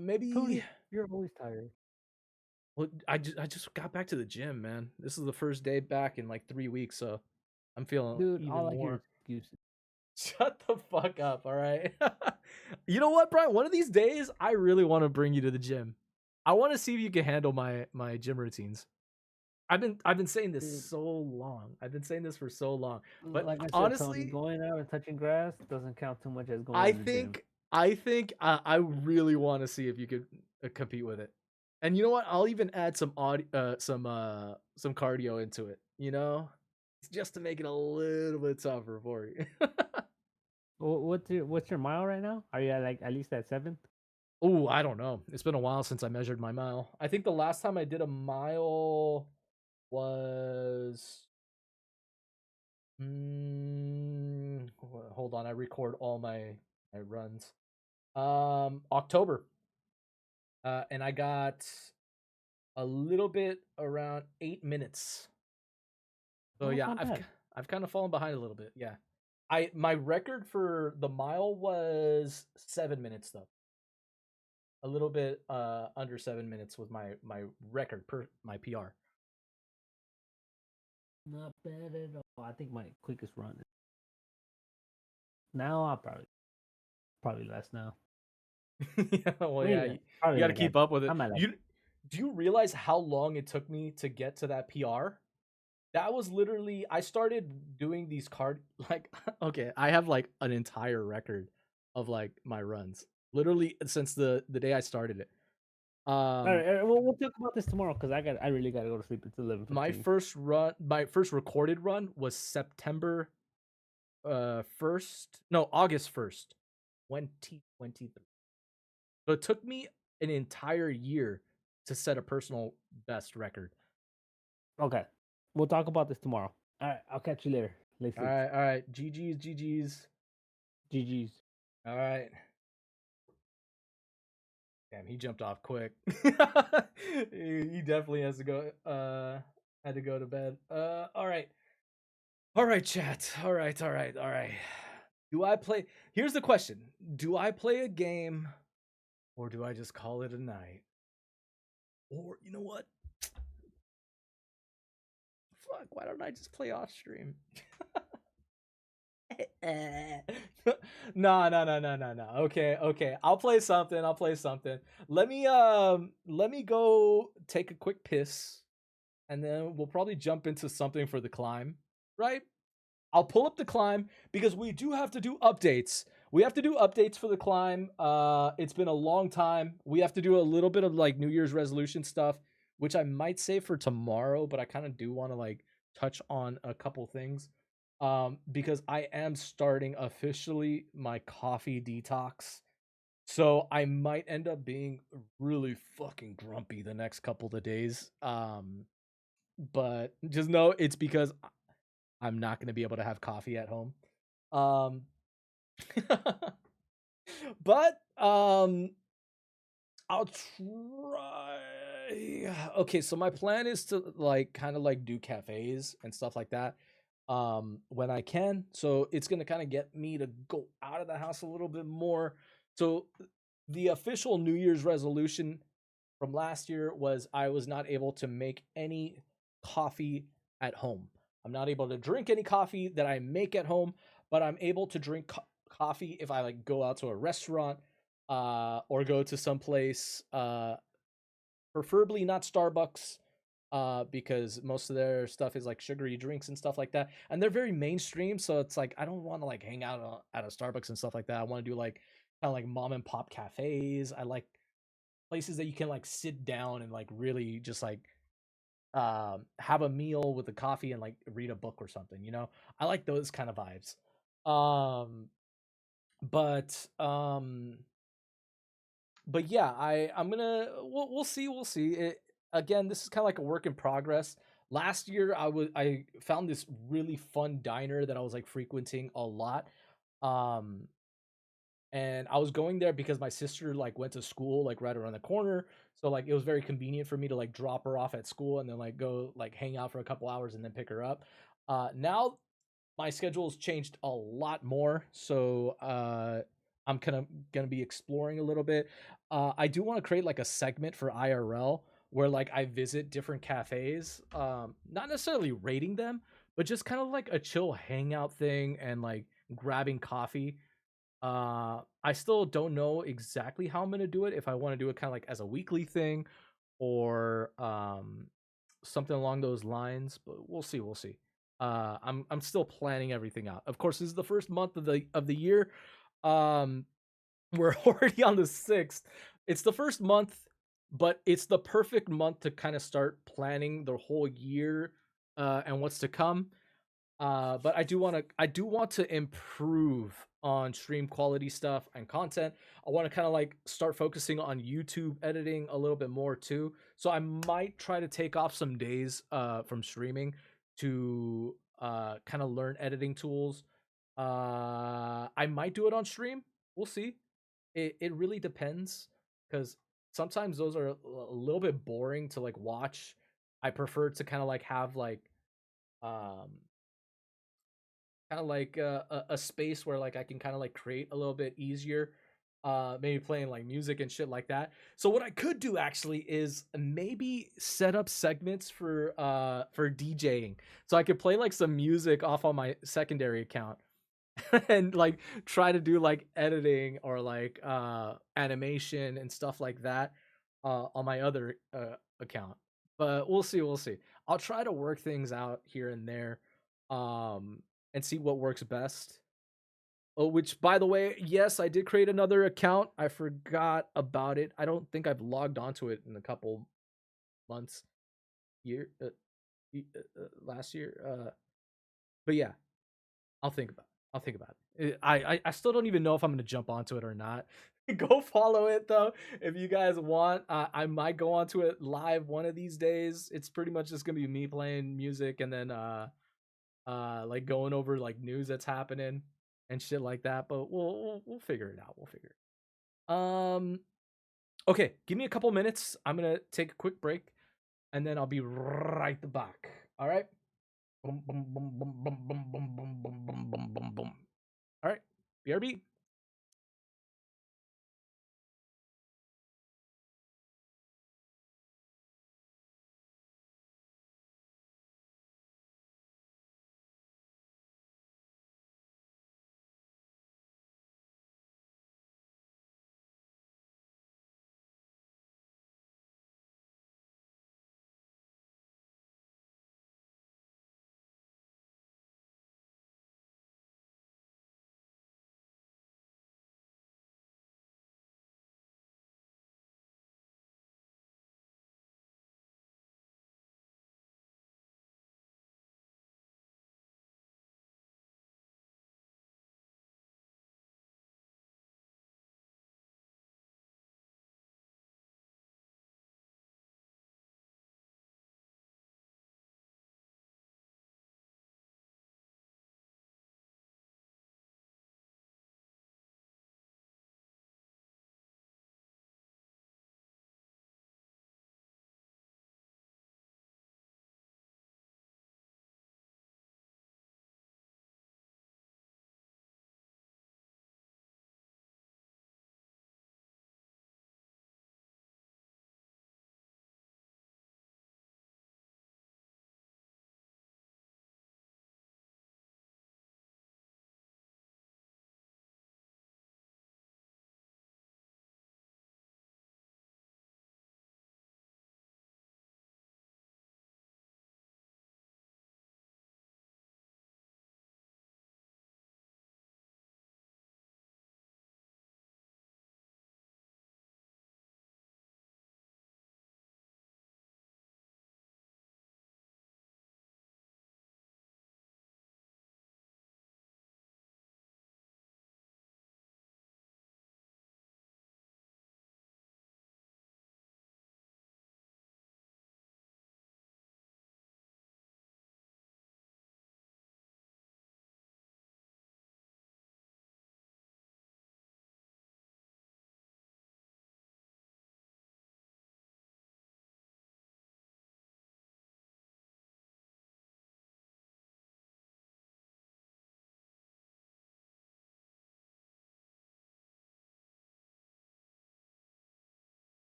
Maybe. Tony, you're always tired. Well, I just got back to the gym, man. This is the first day back in like 3 weeks, so I'm feeling Dude, even all I hear is more. excuses. Shut the fuck up, all right? You know what, Brian? One of these days, I really want to bring you to the gym. I want to see if you can handle my gym routines. I've been saying this Dude, so long. I've been saying this for so long. But like I said, Tony, honestly, going out and touching grass doesn't count too much as going I to the gym. think I think I really want to see if you could compete with it. And you know what? I'll even add some cardio into it. You know, just to make it a little bit tougher for you. What's your mile right now? Are you at like at least at 7th? Oh, I don't know. It's been a while since I measured my mile. I think the last time I did a mile was hold on, I record all my runs. October. And I got a little bit around 8 minutes. So Oh, yeah, not bad. I've kind of fallen behind a little bit. Yeah. My record for the mile was 7 minutes though. A little bit under 7 minutes was my record per my PR. Not bad at all. I think my quickest run. Now I'll probably less now. Yeah, well, Maybe yeah, less. you Probably got to like keep at, up with it. I'm at like You do you realize how long it took me to get to that PR? That was literally I started doing these card like okay, I have like an entire record of like my runs. Literally since the day I started it. all Um right, we'll talk about this tomorrow because I really gotta go to sleep. It's 11:15. my first recorded run was September 1st. No, August 1st, 2023. So it took me an entire year to set a personal best record. Okay, we'll talk about this tomorrow. All right, I'll catch you later. Late sleep. All right. GG's. GG's. All right. Damn, he jumped off quick. He definitely has to go had to go to bed. All right. All right, chat. All right. Do I play Here's the question. Do I play a game or do I just call it a night? Or you know what? Fuck, why don't I just play off stream? No. Okay. I'll play something. Let me go take a quick piss and then we'll probably jump into something for the climb, right? I'll pull up the climb because we do have to do updates. We have to do updates for the climb. It's been a long time. We have to do a little bit of like New Year's resolution stuff, which I might save for tomorrow, but I kind of do want to like touch on a couple things. Because I am starting officially my coffee detox. So I might end up being really fucking grumpy the next couple of days. But just know it's because I'm not going to be able to have coffee at home. Um, but I'll try. Okay, so my plan is to like kind of like do cafes and stuff like that when I can. So it's going to kind of get me to go out of the house a little bit more. So the official New Year's resolution from last year was I was not able to make any coffee at home. I'm not able to drink any coffee that I make at home, but I'm able to drink coffee if I like go out to a restaurant or go to some place preferably not Starbucks because most of their stuff is like sugary drinks and stuff like that, and they're very mainstream, so it's like I don't want to like hang out at a Starbucks and stuff like that. I want to do like kind of like mom and pop cafes. I like places that you can like sit down and like really just like have a meal with a coffee and like read a book or something, you know. I like those kind of vibes. um but um but yeah, I'm gonna we'll see it. Again, this is kind of like a work in progress. Last year I found this really fun diner that I was like frequenting a lot. um and I was going there because my sister like went to school like right around the corner, so like it was very convenient for me to like drop her off at school and then like go like hang out for a couple hours and then pick her up. Now my schedule's changed a lot more, so I'm kind of gonna be exploring a little bit. I do want to create like a segment for IRL where like I visit different cafes, not necessarily rating them, but just kind of like a chill hangout thing and like grabbing coffee. I still don't know exactly how I'm gonna do it. If I want to do it kind of like as a weekly thing or something along those lines, but we'll see. I'm still planning everything out. Of course, this is the first month of the year. Um, we're already on the 6th. It's the first month, but it's the perfect month to kind of start planning the whole year and what's to come. But I do want to improve on stream quality stuff and content. I want to kind of like start focusing on YouTube editing a little bit more too. So I might try to take off some days from streaming to kind of learn editing tools. I might do it on stream. We'll see. It really depends because sometimes those are a little bit boring to like watch. I prefer to kind of like have like um kind of like a space where like I can kind of like create a little bit easier, maybe playing like music and shit like that. So what I could do actually is maybe set up segments for DJing, so I could play like some music off on my secondary account and like try to do like editing or like animation and stuff like that on my other account. But we'll see. I'll try to work things out here and there, um and see what works best. Oh, which by the way, yes, I did create another account. I forgot about it. I don't think I've logged onto it in a couple months, year last year. But yeah, I'll think about it. I'll think about it. I still don't even know if I'm gonna jump onto it or not. Go follow it though if you guys want. I might go onto it live one of these days. It's pretty much just gonna be me playing music and then like going over like news that's happening and shit like that. But we'll figure it out. We'll figure it. Okay, give me a couple minutes. I'm gonna take a quick break and then I'll be right back. All right. Boom, boom, boom, boom, boom, boom, boom, boom, boom, boom, boom, boom, boom. All right. BRB.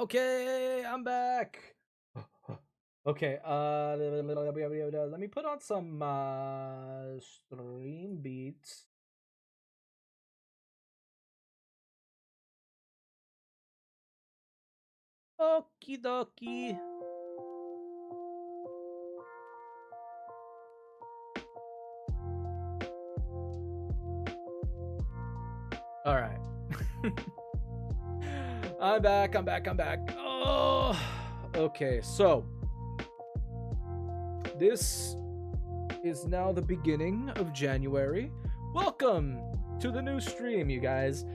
Okay, I'm back. Okay, let me put on some stream beats. Okie dokie. All right. I'm back. Oh, okay. So this is now the beginning of January. Welcome to the new stream, you guys.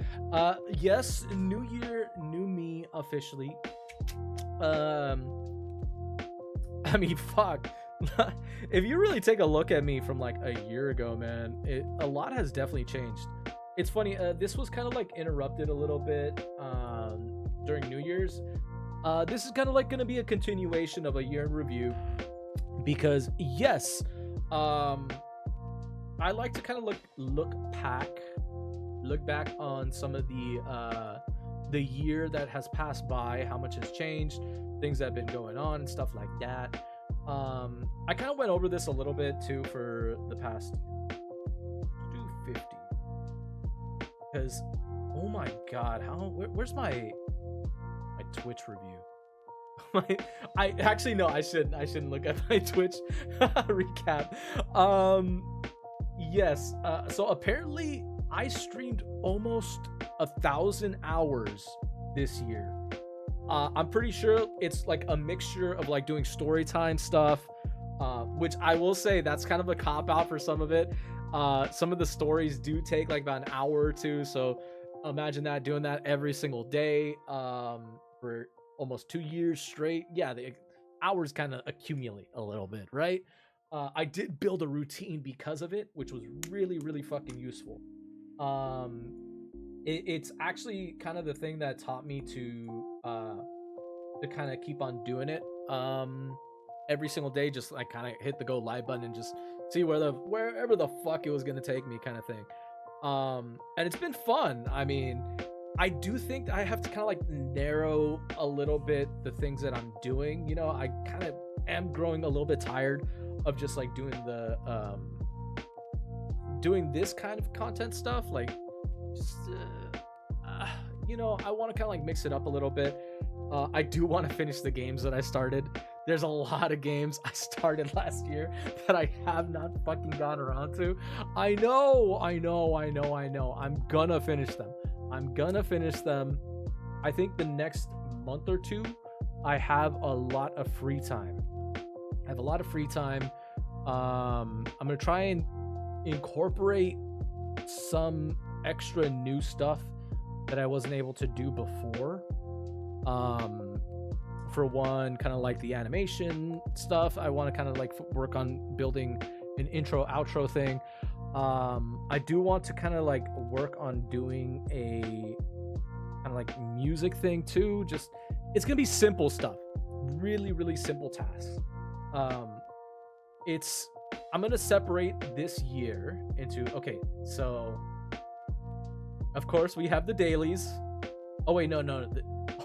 Yes, new year, new me officially. I mean, fuck. If you really take a look at me from like a year ago, man, a lot has definitely changed. It's funny, this was kind of like interrupted a little bit during New Year's. This is kind of like going to be a continuation of a year in review because yes, I like to kind of look back on some of the year that has passed by, how much has changed, things that have been going on and stuff like that. I kind of went over this a little bit too for the past 250 because oh my god, where's my Twitch review? I actually no, I shouldn't look at my Twitch recap. Yes, so apparently I streamed almost 1,000 hours this year. I'm pretty sure it's like a mixture of like doing story time stuff, which I will say that's kind of a cop out for some of it. Some of the stories do take like about an hour or two, so imagine that, doing that every single day for almost 2 years straight. Yeah, the hours kind of accumulate a little bit, right? I did build a routine because of it, which was really, really fucking useful. It's actually kind of the thing that taught me to kind of keep on doing it every single day, just like kind of hit the go live button and just see wherever the fuck it was gonna take me, kind of thing. And it's been fun. I mean, I do think I have to kind of like narrow a little bit the things that I'm doing. You know, I kind of am growing a little bit tired of just like doing this kind of content stuff. Like, just you know, I want to kind of like mix it up a little bit. I do want to finish the games that I started. There's a lot of games I started last year that I have not fucking gotten around to. I know. I'm gonna finish them. I think the next month or two, I have a lot of free time. I'm gonna try and incorporate some extra new stuff that I wasn't able to do before. For one, kind of like the animation stuff, I want to kind of like work on building an intro outro thing. I do want to kind of like work on doing a kind of like music thing too. Just, it's gonna be simple stuff, really, really simple tasks. I'm gonna separate this year into, okay, so of course we have the dailies. Oh wait, no.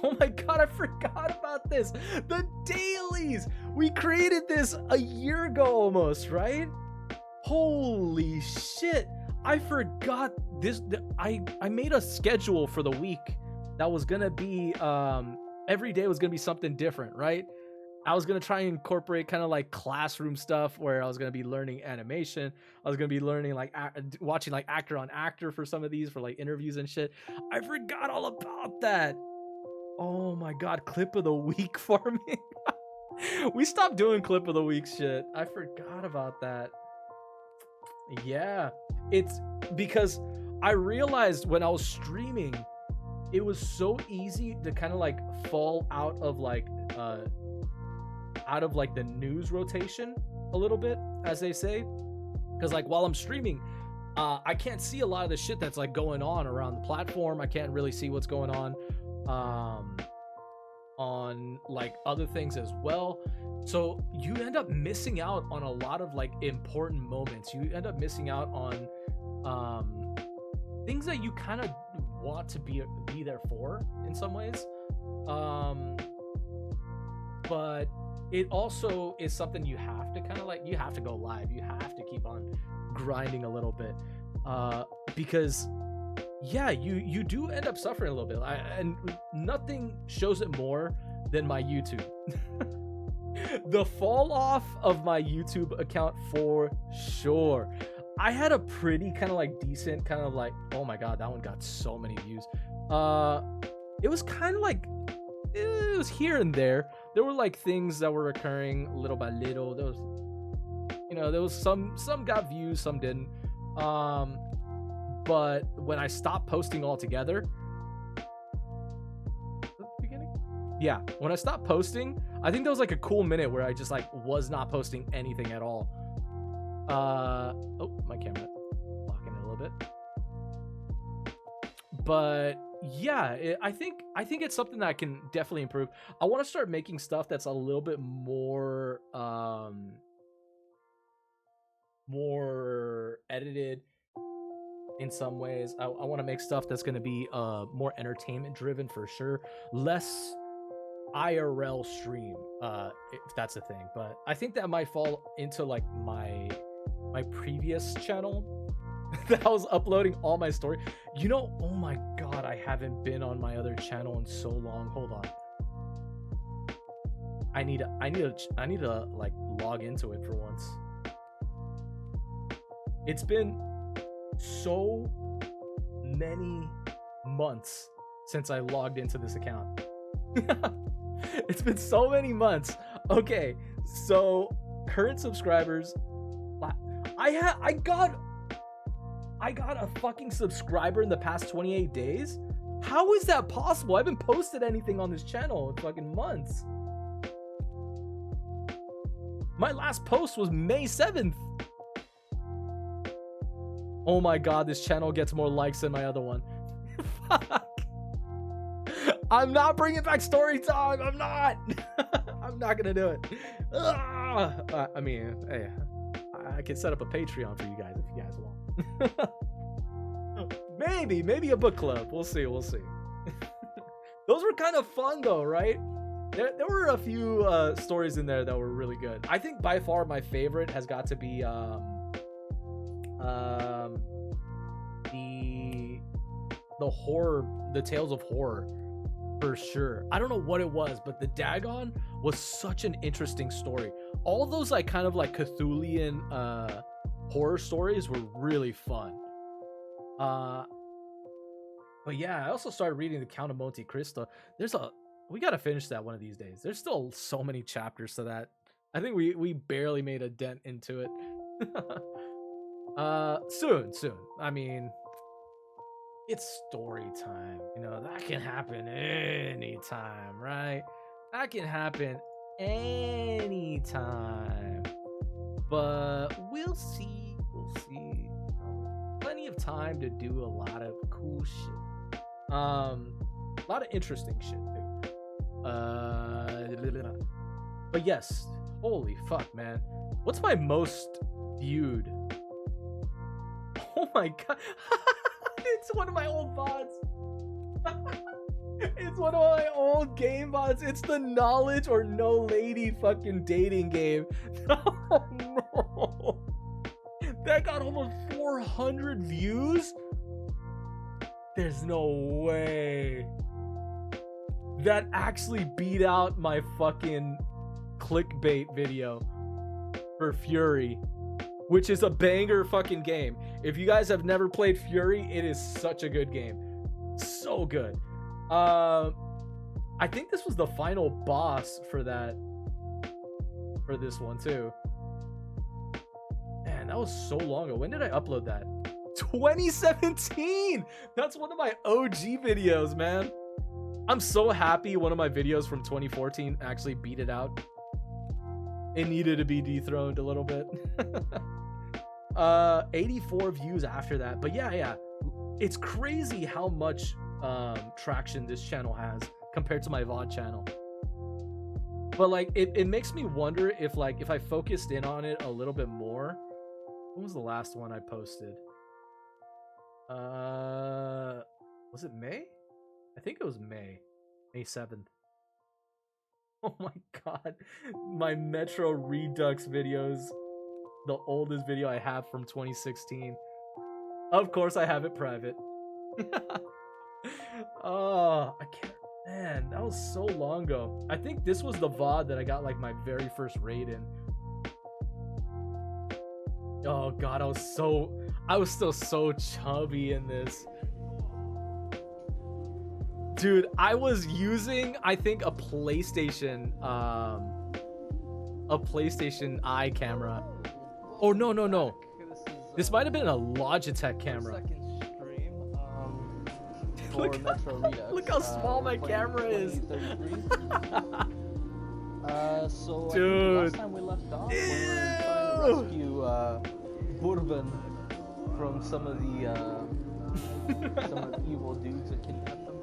Oh my god, I forgot about this. The dailies. We created this a year ago almost, right? Holy shit. I forgot this. I made a schedule for the week that was gonna be every day was gonna be something different, right? I was gonna try and incorporate kind of like classroom stuff where I was gonna be learning animation. I was gonna be learning like watching like actor on actor for some of these for like interviews and shit. I forgot all about that. Oh my god, clip of the week farming. We stopped doing clip of the week shit. I forgot about that. Yeah, it's because I realized when I was streaming, it was so easy to kind of like fall out of the news rotation a little bit, as they say, because like while I'm streaming, I can't see a lot of the shit that's like going on around the platform. I can't really see what's going on like other things as well. So you end up missing out on a lot of like important moments. You end up missing out on things that you kind of want to be there for in some ways. But it also is something you have to kind of like, you have to go live, you have to keep on grinding a little bit, because yeah, you do end up suffering a little bit. And nothing shows it more than my YouTube. The fall off of my YouTube account for sure. I had a pretty kind of like decent kind of like, oh my god, that one got so many views. It was kind of like, it was here and there. There were like things that were occurring little by little. There was, you know, there was some got views, some didn't. But when I stopped posting altogether, yeah, when I stopped posting, I think there was like a cool minute where I just like was not posting anything at all. Oh, my camera blocking it a little bit. But yeah, I think it's something that I can definitely improve. I want to start making stuff that's a little bit more more edited in some ways. I want to make stuff that's going to be more entertainment driven for sure, less IRL stream, if that's a thing. But I think that might fall into like my previous channel that I was uploading all my story. You know, oh my god, I haven't been on my other channel in so long. Hold on. I need to like log into it for once. It's been so many months since I logged into this account. It's been so many months. Okay, so current subscribers, I got a fucking subscriber in the past 28 days. How is that possible? I haven't posted anything on this channel in fucking months. My last post was May 7th. Oh my god, this channel gets more likes than my other one. Fuck. I'm not bringing back story time. I'm not. I'm not gonna do it. I mean, hey, I can set up a Patreon for you guys if you guys want. maybe a book club. We'll see. Those were kind of fun though, right? There were a few stories in there that were really good. I think by far my favorite has got to be the horror, the Tales of Horror, for sure. I don't know what it was, but the Dagon was such an interesting story. All of those like kind of like Cthulhian horror stories were really fun. But yeah, I also started reading the Count of Monte Cristo. We gotta finish that one of these days. There's still so many chapters to that. I think we barely made a dent into it. Soon. I mean, it's story time. You know, that can happen anytime, right? That can happen anytime. But we'll see. Plenty of time to do a lot of cool shit. A lot of interesting shit, too. But yes, holy fuck, man. What's my most viewed? Oh my god. It's one of my old VODs. It's one of my old game VODs. It's the knowledge or no lady fucking dating game. Oh no. That got almost 400 views? There's no way. That actually beat out my fucking clickbait video for Fury, which is a banger fucking game. If you guys have never played Fury, it is such a good game. So good. I think this was the final boss for this one too. Man, that was so long ago. When did I upload that? 2017! That's one of my OG videos, man. I'm so happy one of my videos from 2014 actually beat it out. It needed to be dethroned a little bit. 84 views after that. But yeah. It's crazy how much traction this channel has compared to my VOD channel. But like it makes me wonder if I focused in on it a little bit more. When was the last one I posted? Was it May? I think it was May. May 7th. Oh my god. My Metro Redux videos. The oldest video I have from 2016. Of course I have it private. Oh, I can't. Man, that was so long ago. I think this was the VOD that I got like my very first raid in. Oh god, I was still so chubby in this. Dude, I was using, I think, a PlayStation Eye camera. Oh no. This might have been a Logitech camera. Look how small my camera is. So dude. last time we left off, we were trying to rescue Bourbon from some of the evil dudes that kidnapped them.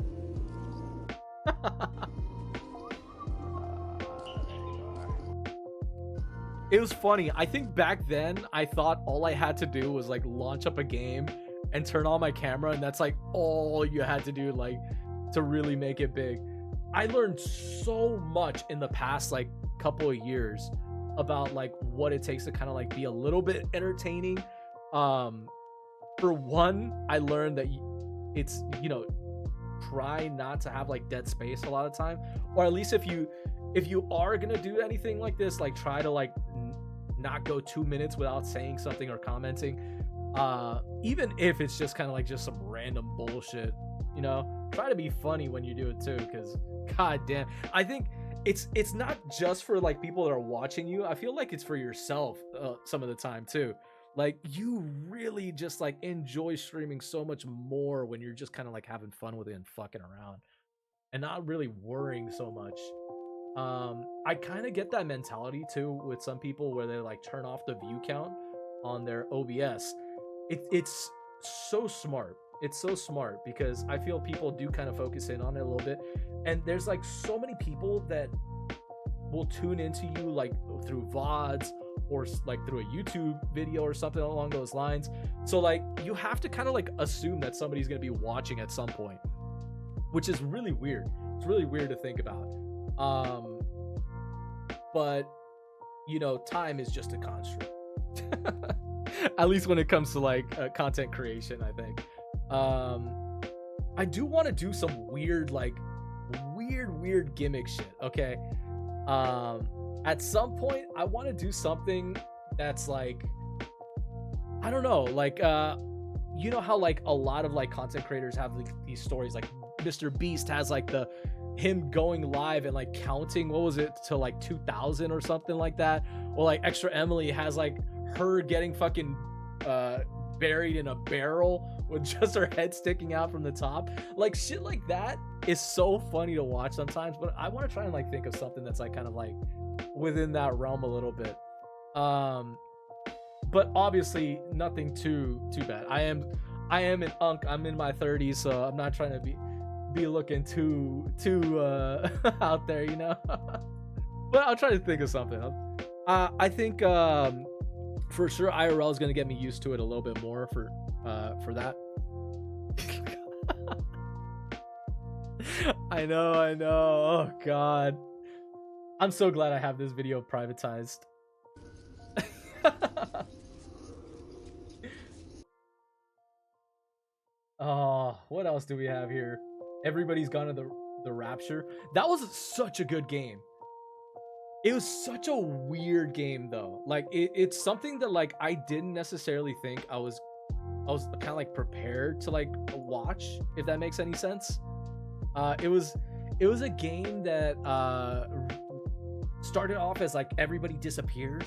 It was funny. I think back then I thought all I had to do was like launch up a game and turn on my camera, and that's like all you had to do, like, to really make it big. I learned so much in the past like couple of years about like what it takes to kind of like be a little bit entertaining. For one, I learned that it's, you know, try not to have like dead space a lot of time, or at least if you are gonna do anything like this, like try to like not go 2 minutes without saying something or commenting, even if it's just kind of like just some random bullshit, you know. Try to be funny when you do it too, because god damn, I think it's not just for like people that are watching you. I feel like it's for yourself some of the time too. Like, you really just like enjoy streaming so much more when you're just kind of like having fun with it and fucking around and not really worrying so much. I kind of get that mentality too with some people where they like turn off the view count on their OBS. It's so smart. It's so smart because I feel people do kind of focus in on it a little bit, and there's like so many people that will tune into you like through VODs or like through a YouTube video or something along those lines. So like you have to kind of like assume that somebody's going to be watching at some point, which is really weird. It's really weird to think about. But you know, time is just a construct. At least when it comes to like content creation, I think. I do want to do some weird gimmick shit, okay? At some point I want to do something that's like, I don't know, like you know how like a lot of like content creators have like these stories, like Mr. Beast has like him going live and like counting, what was it, to like 2000 or something like that, or like Extra Emily has like her getting fucking buried in a barrel with just her head sticking out from the top. Like shit like that is so funny to watch sometimes, but I want to try and like think of something that's like kind of like within that realm a little bit. But obviously nothing too bad. I am an unk. I'm in my 30s, so I'm not trying to be looking too out there, you know. But I'll try to think of something. I think for sure IRL is gonna get me used to it a little bit more for that. I know. Oh god, I'm so glad I have this video privatized. Oh, what else do we have here? Everybody's Gone to the Rapture. That was such a good game. It was such a weird game though. Like it's something that like I didn't necessarily think I was kind of like prepared to like watch, if that makes any sense. It was a game that started off as like everybody disappears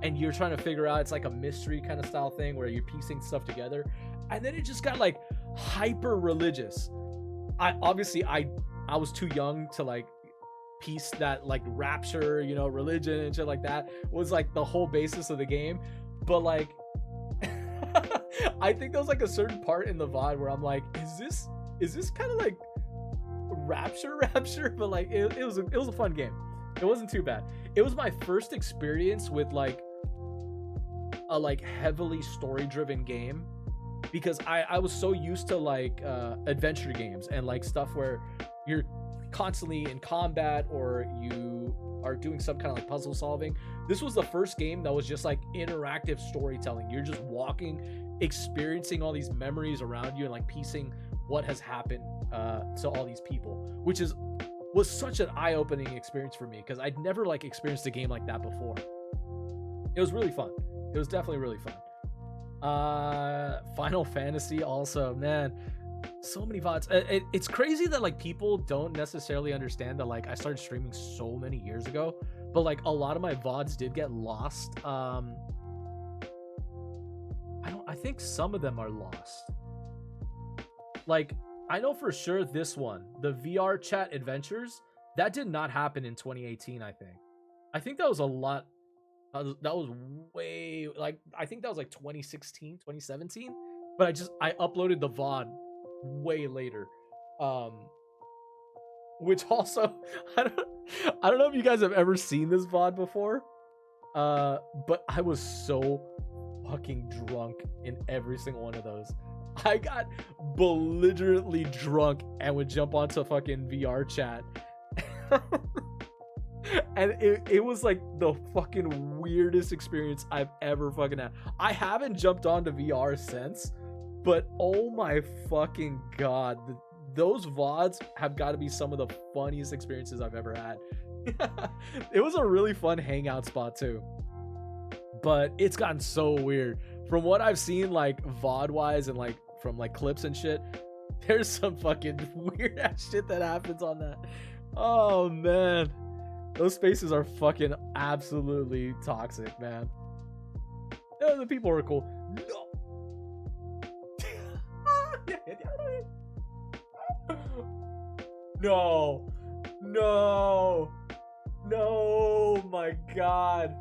and you're trying to figure out, it's like a mystery kind of style thing where you're piecing stuff together, and then it just got like hyper religious. I was too young to like piece that like rapture, you know, religion and shit like that was like the whole basis of the game. But like I think there was like a certain part in the VOD where I'm like, is this kind of like rapture? But like it was a fun game. It wasn't too bad. It was my first experience with like a like heavily story driven game, because I was so used to like adventure games and like stuff where constantly in combat or you are doing some kind of like puzzle solving. This was the first game that was just like interactive storytelling. You're just walking, experiencing all these memories around you and like piecing what has happened to all these people, which was such an eye-opening experience for me because I'd never like experienced a game like that before. It was really fun. It was definitely really fun. Final Fantasy also, man, so many VODs. It's crazy that like people don't necessarily understand that like I started streaming so many years ago, but like a lot of my VODs did get lost. I think some of them are lost. Like I know for sure this one, the VR chat adventures, that did not happen in 2018. I think that was a lot. That was way like I think that was like 2016, 2017. But I uploaded the VOD way later. Which also I don't know if you guys have ever seen this VOD before. But I was so fucking drunk in every single one of those. I got belligerently drunk and would jump onto fucking VR chat. And it was like the fucking weirdest experience I've ever fucking had. I haven't jumped onto VR since, but oh my fucking god, those VODs have got to be some of the funniest experiences I've ever had. It was a really fun hangout spot too, but it's gotten so weird. From what I've seen, like VOD wise and like from like clips and shit, there's some fucking weird ass shit that happens on that. Oh man, those spaces are fucking absolutely toxic, man. Yeah, the people are cool. No. No. No, my god.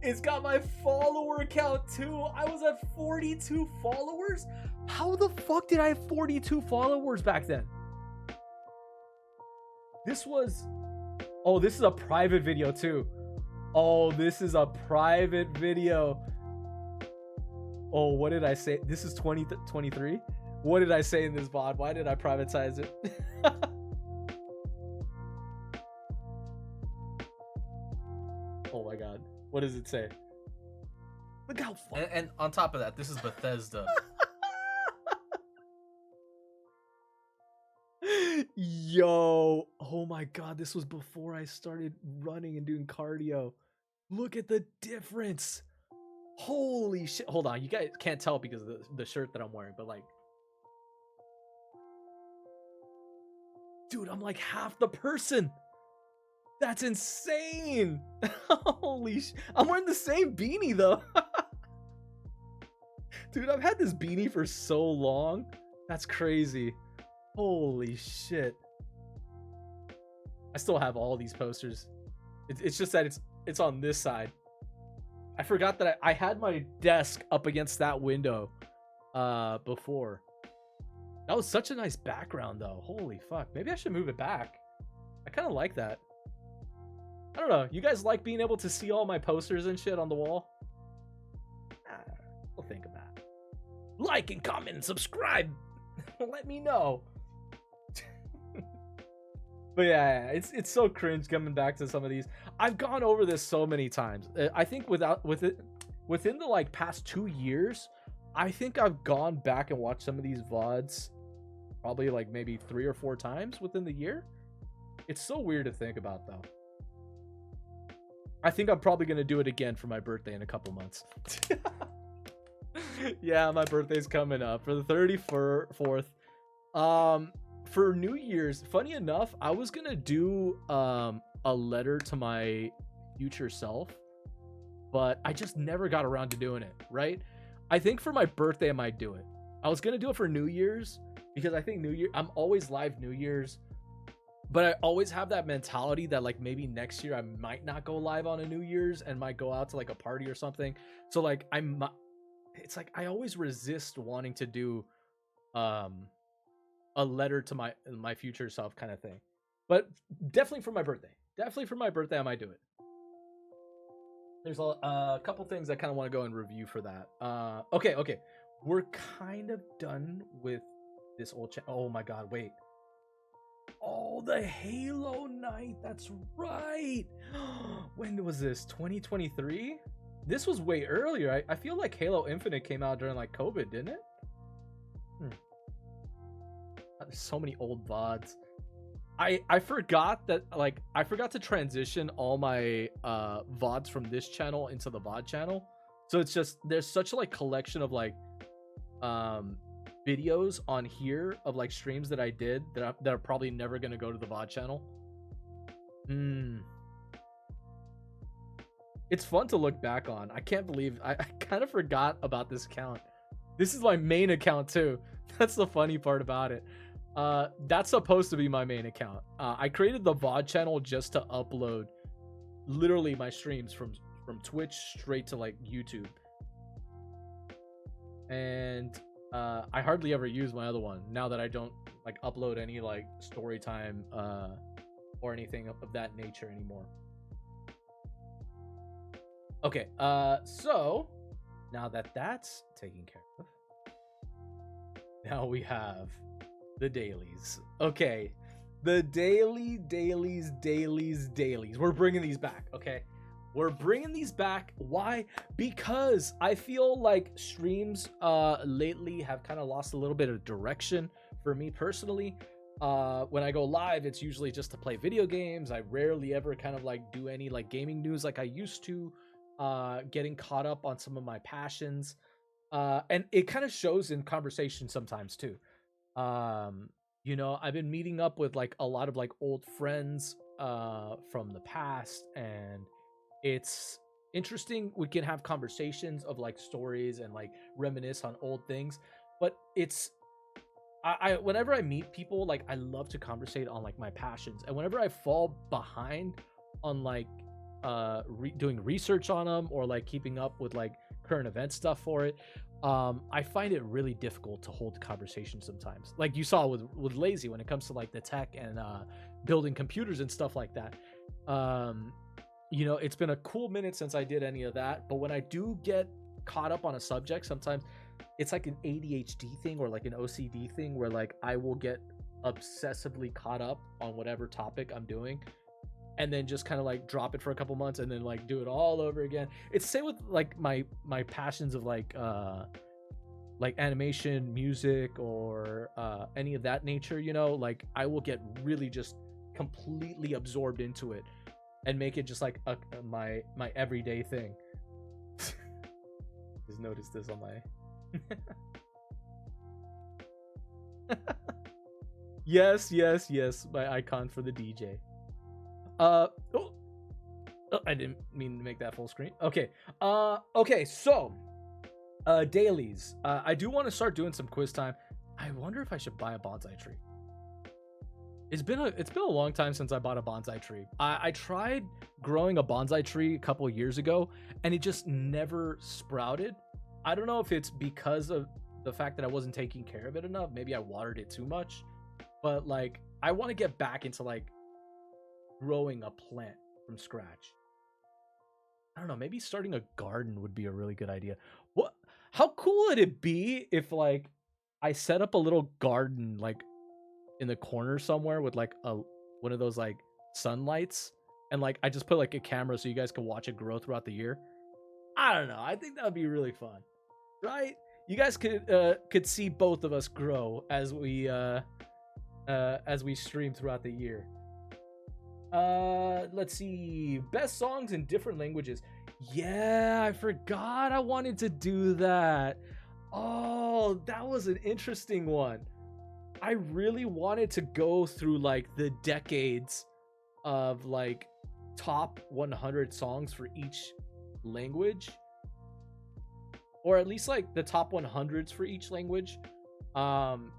It's got my follower count too. I was at 42 followers? How the fuck did I have 42 followers back then? This was... Oh, this is a private video too. Oh, this is a private video. Oh, what did I say? This is 2023? What did I say in this VOD? Why did I privatize it? Oh my god. What does it say? Look how fun. And on top of that, this is Bethesda. Yo, oh my god, this was before I started running and doing cardio. Look at the difference. Holy shit. Hold on, you guys can't tell because of the shirt that I'm wearing, but like, dude, I'm like half the person. That's insane. Holy shit. I'm wearing the same beanie though. Dude, I've had this beanie for so long. That's crazy. Holy shit. I still have all these posters. It's just that it's on this side. I forgot that I had my desk up against that window before. That was such a nice background though. Holy fuck. Maybe I should move it back. I kind of like that. I don't know. You guys like being able to see all my posters and shit on the wall? We'll think of that. Like and comment and subscribe. Let me know. But yeah, it's so cringe coming back to some of these. I've gone over this so many times. I think within the like past 2 years, I think I've gone back and watched some of these VODs probably like maybe 3 or 4 times within the year. It's so weird to think about though. I think I'm probably going to do it again for my birthday in a couple months. Yeah, my birthday's coming up for the 34th. For New Year's, funny enough, I was gonna do a letter to my future self, but I just never got around to doing it, right? I think for my birthday I might do it. I was gonna do it for New Year's because I think I'm always live New Year's, but I always have that mentality that like maybe next year I might not go live on a New Year's and might go out to like a party or something. So like it's like I always resist wanting to do a letter to my future self kind of thing. But definitely for my birthday. I might do it. There's a couple things I kind of want to go and review for that. Okay. We're kind of done with this old chat. Oh my god, wait. Oh, the Halo night. That's right. When was this? 2023? This was way earlier. I feel like Halo Infinite came out during like COVID, didn't it? There's so many old VODs. I forgot that, like, I forgot to transition all my VODs from this channel into the VOD channel. So it's just, there's such a like collection of like videos on here of like streams that I did that are probably never gonna go to the VOD channel. It's fun to look back on. I can't believe I kind of forgot about this account. This is my main account too. That's the funny part about it. That's supposed to be my main account. I created the VOD channel just to upload literally my streams from Twitch straight to like YouTube. And I hardly ever use my other one now that I don't like upload any like story time or anything of that nature anymore. Okay, so now that that's taken care of, now we have the dailies. Okay, the dailies. We're bringing these back, okay? We're bringing these back. Why? Because I feel like streams lately have kind of lost a little bit of direction for me personally. When I go live, it's usually just to play video games. I rarely ever kind of like do any like gaming news like I used to. Getting caught up on some of my passions. And it kind of shows in conversation sometimes too. You know, I've been meeting up with like a lot of like old friends from the past, and it's interesting. We can have conversations of like stories and like reminisce on old things, but it's I whenever I meet people, like I love to conversate on like my passions, and whenever I fall behind on like doing research on them or like keeping up with like current event stuff for it, I find it really difficult to hold conversation sometimes. Like you saw with Lazy when it comes to like the tech and building computers and stuff like that. You know, it's been a cool minute since I did any of that, but when I do get caught up on a subject, sometimes it's like an ADHD thing or like an OCD thing where like I will get obsessively caught up on whatever topic I'm doing, and then just kind of like drop it for a couple months and then like do it all over again. It's the same with like my passions of like animation, music, or any of that nature, you know, like I will get really just completely absorbed into it and make it just like my everyday thing. Just noticed this on my yes, my icon for the DJ. I didn't mean to make that full screen. Okay. Okay, so dailies. I do want to start doing some quiz time. I wonder if I should buy a bonsai tree. It's been a long time since I bought a bonsai tree. I tried growing a bonsai tree a couple of years ago, and it just never sprouted. I don't know if it's because of the fact that I wasn't taking care of it enough. Maybe I watered it too much. But like, I want to get back into like growing a plant from scratch. I don't know, maybe starting a garden would be a really good idea. How cool would it be if like I set up a little garden like in the corner somewhere with like one of those like sunlights, and like I just put like a camera so you guys can watch it grow throughout the year? I don't know. I think that would be really fun, right? You guys could see both of us grow as we stream throughout the year. Let's see. Best songs in different languages. Yeah, I forgot I wanted to do that. Oh, that was an interesting one. I really wanted to go through like the decades of like top 100 songs for each language, or at least like the top 100s for each language, and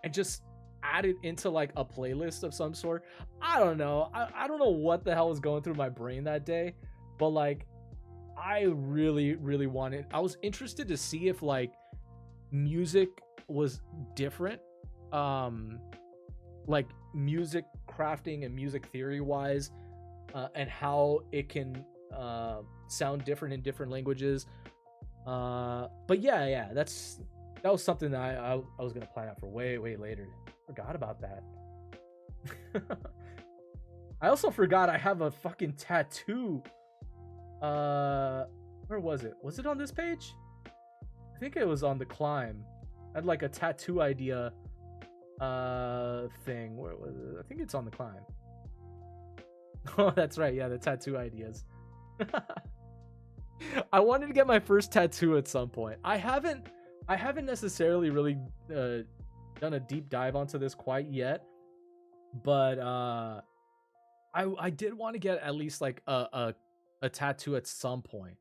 just add it into like a playlist of some sort. I don't know. I don't know what the hell was going through my brain that day, but like I really wanted. I was interested to see if like music was different, like music crafting and music theory wise, and how it can sound different in different languages. But yeah, that was something that I was gonna plan out for way later. Forgot about that. I also forgot I have a fucking tattoo. Where was it? Was it on this page? I think it was on the climb. I had like a tattoo idea thing. Where was it? I think it's on the climb. Oh, that's right. Yeah, the tattoo ideas. I wanted to get my first tattoo at some point. I haven't necessarily really done a deep dive onto this quite yet, but I did want to get at least like a tattoo at some point.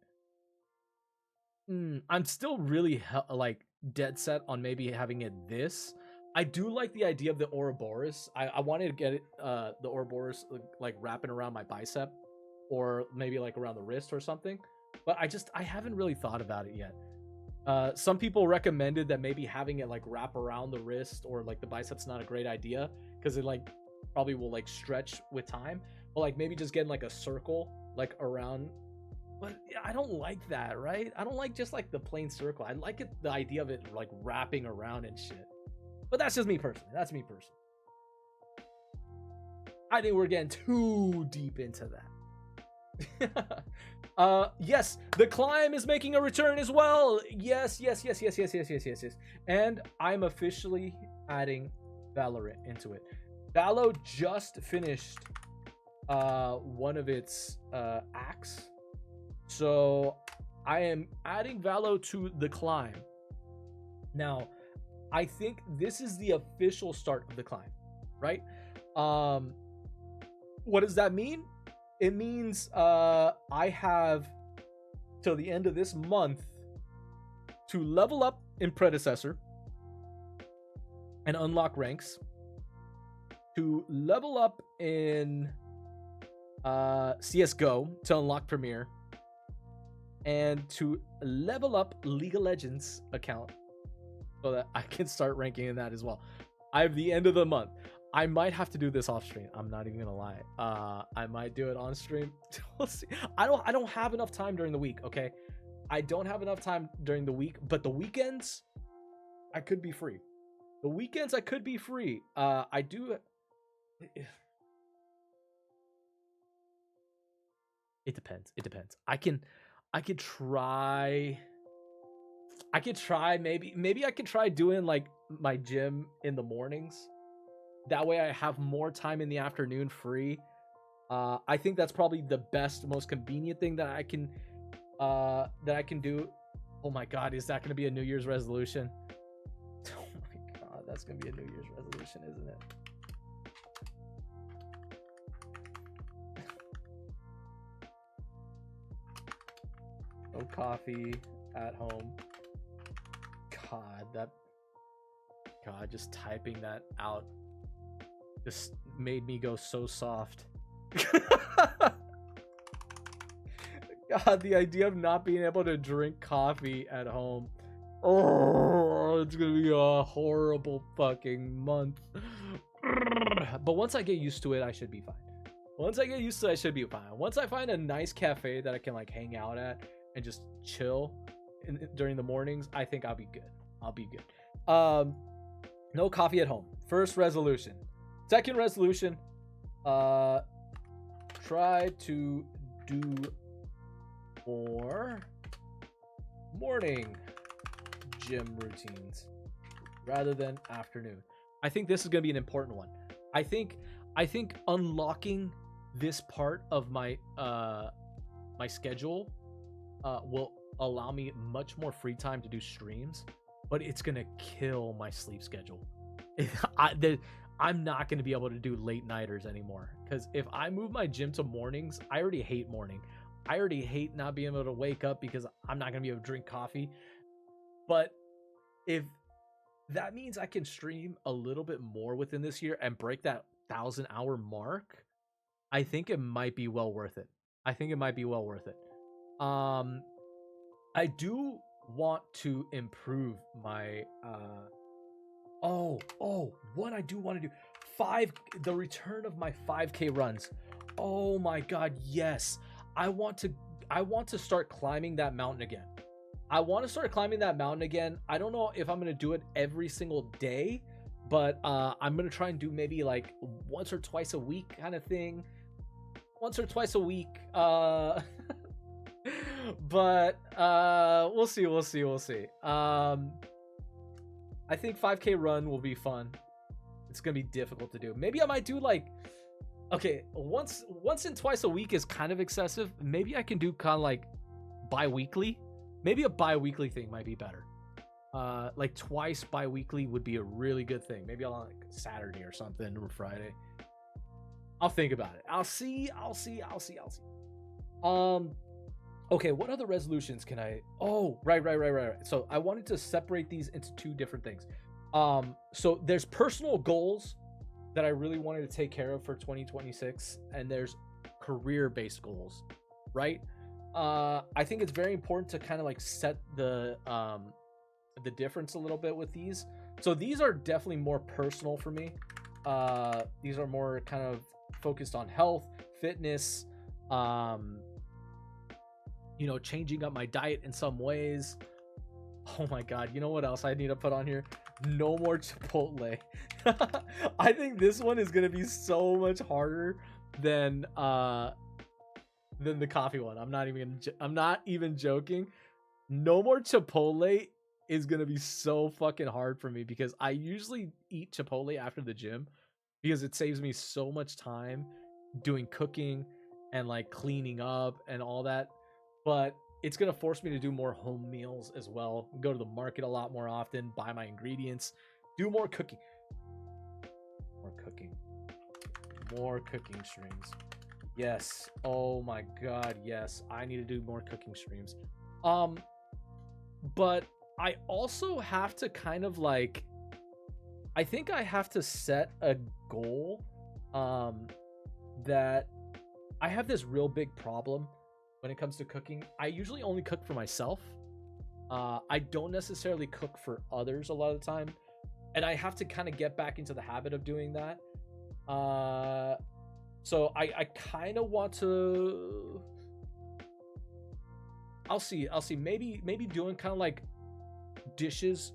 I'm still really like dead set on maybe having it this. I do like the idea of the Ouroboros. I wanted to get it the Ouroboros like wrapping around my bicep, or maybe like around the wrist or something. But I haven't really thought about it yet. Some people recommended that maybe having it like wrap around the wrist or like the bicep's not a great idea because it like probably will like stretch with time. But like maybe just getting like a circle like around. But I don't like that, right? I don't like just like the plain circle. I like it, the idea of it like wrapping around and shit. But that's just me personally. That's me personally. I think we're getting too deep into that. Yes, the climb is making a return as well. Yes. And I'm officially adding Valorant into it. Valo just finished one of its acts. So I am adding Valo to the climb. Now, I think this is the official start of the climb, right? What does that mean? It means I have till the end of this month to level up in Predecessor and unlock ranks, to level up in CSGO to unlock Premier, and to level up League of Legends account so that I can start ranking in that as well. I have the end of the month. I might have to do this off stream. I'm not even gonna lie. I might do it on stream. We'll see. I don't have enough time during the week. Okay, I don't have enough time during the week, but the weekends I could be free. The weekends I could be free. I do. It depends. It depends. I could try. Maybe I could try doing like my gym in the mornings. That way I have more time in the afternoon free. I think that's probably the best, most convenient thing that I can do. Oh my god, is that going to be a New Year's resolution? Oh my god, that's going to be a New Year's resolution, isn't it? No coffee at home. God, just typing that out just made me go so soft. God, the idea of not being able to drink coffee at home. Oh, it's gonna be a horrible fucking month. But once I get used to it, I should be fine. Once I get used to it, I should be fine. Once I find a nice cafe that I can like hang out at and just chill during the mornings, I think I'll be good. I'll be good. No coffee at home. First resolution. Second resolution, try to do more morning gym routines rather than afternoon. I think this is going to be an important one. I think unlocking this part of my my schedule will allow me much more free time to do streams, but it's going to kill my sleep schedule. I'm not going to be able to do late nighters anymore, because if I move my gym to mornings, I already hate morning. I already hate not being able to wake up because I'm not going to be able to drink coffee. But if that means I can stream a little bit more within this year and break that 1,000-hour mark, I think it might be well worth it. I do want to improve my what I do want to do, the return of my 5K runs. Oh my god, yes. I want to start climbing that mountain again. I don't know if I'm going to do it every single day, but I'm gonna try and do maybe like once or twice a week kind of thing. Once or twice a week. But we'll see. I think 5K run will be fun. It's gonna be difficult to do. Maybe I might do like, okay, once and twice a week is kind of excessive. Maybe I can do kind of like bi-weekly. Maybe a bi-weekly thing might be better. Like twice bi-weekly would be a really good thing. Maybe on like Saturday or something, or Friday. I'll think about it. I'll see. Okay, what other resolutions can I... Oh, right. So I wanted to separate these into two different things. So there's personal goals that I really wanted to take care of for 2026, and there's career-based goals, right? I think it's very important to kind of like set the difference a little bit with these. So these are definitely more personal for me. These are more kind of focused on health, fitness, you know, changing up my diet in some ways. Oh my god, you know what else I need to put on here? No more Chipotle. I think this one is gonna be so much harder than the coffee one. I'm not even joking. No more Chipotle is gonna be so fucking hard for me, because I usually eat Chipotle after the gym because it saves me so much time doing cooking and like cleaning up and all that. But it's going to force me to do more home meals as well. Go to the market a lot more often, buy my ingredients, do more cooking. More cooking streams. Yes. Oh my god, yes. I need to do more cooking streams. But I also have to kind of like, I think I have to set a goal that I have this real big problem when it comes to cooking. I usually only cook for myself. I don't necessarily cook for others a lot of the time, and I have to kind of get back into the habit of doing that. So I kind of want to. I'll see. Maybe doing kind of like dishes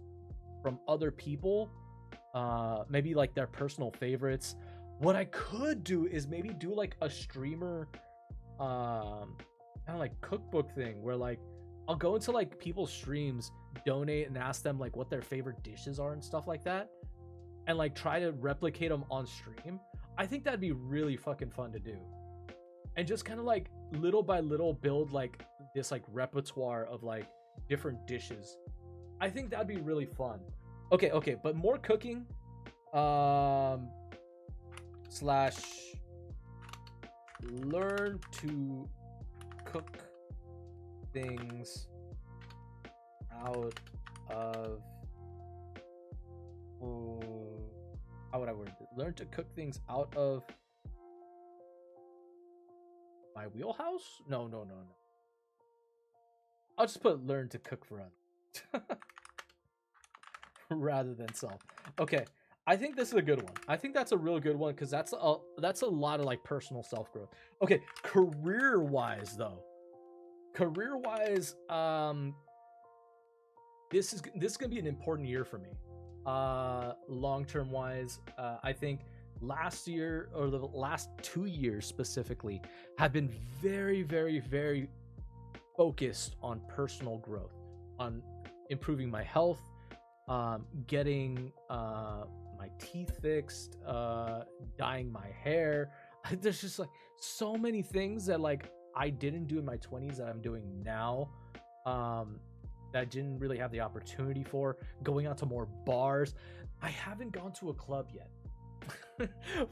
from other people. Maybe like their personal favorites. What I could do is maybe do like a streamer, kind of like cookbook thing where like I'll go into like people's streams, donate, and ask them like what their favorite dishes are and stuff like that, and like try to replicate them on stream. I think that'd be really fucking fun to do, and just kind of like little by little build like this like repertoire of like different dishes. I think that'd be really fun. Okay, but more cooking, slash learn to cook things out of, how would I word it? Learn to cook things out of my wheelhouse? No. I'll just put learn to cook for others rather than self. Okay, I think this is a good one. I think that's a real good one, because that's a lot of like personal self growth. Okay, career wise, this is gonna be an important year for me. Long term wise, I think last year, or the last 2 years specifically, have been very, very, very focused on personal growth, on improving my health, getting my teeth fixed, dyeing my hair. There's just like so many things that like I didn't do in my 20s that I'm doing now, that I didn't really have the opportunity for. Going out to more bars. I haven't gone to a club yet.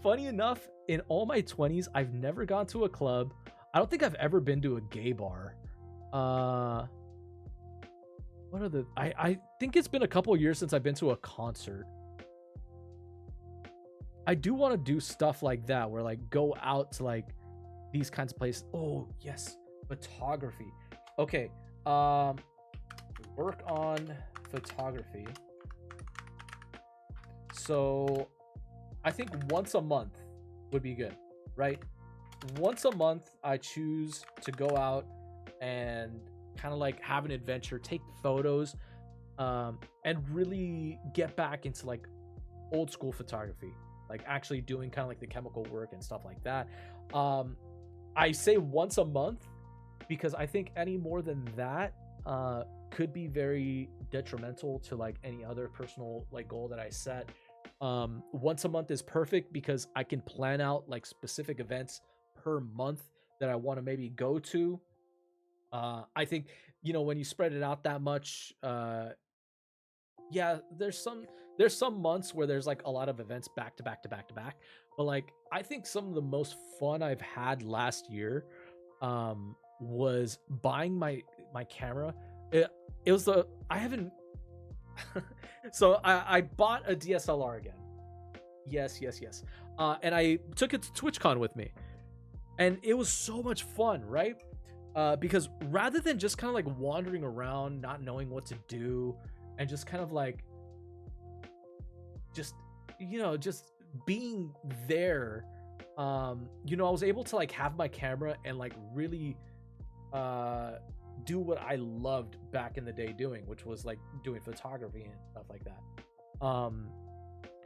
Funny enough, in all my 20s, I've never gone to a club. I don't think I've ever been to a gay bar. What are the... I think it's been a couple years since I've been to a concert. I do want to do stuff like that, where like go out to like these kinds of places. Oh yes, photography. Okay, work on photography. So I think once a month would be good, right? Once a month, I choose to go out and kind of like have an adventure, take photos, and really get back into like old school photography, like actually doing kind of like the chemical work and stuff like that. I say once a month because I think any more than that could be very detrimental to like any other personal like goal that I set. Once a month is perfect because I can plan out like specific events per month that I want to maybe go to. I think, you know, when you spread it out that much, yeah, there's some months where there's like a lot of events back to back to back to back, but like I think some of the most fun I've had last year was buying my camera. It was the I haven't so I bought a DSLR again. Yes. And I took it to TwitchCon with me. And it was so much fun, right? Because rather than just kind of like wandering around, not knowing what to do, and just kind of like just being there, I was able to like have my camera and like really do what I loved back in the day doing, which was like doing photography and stuff like that.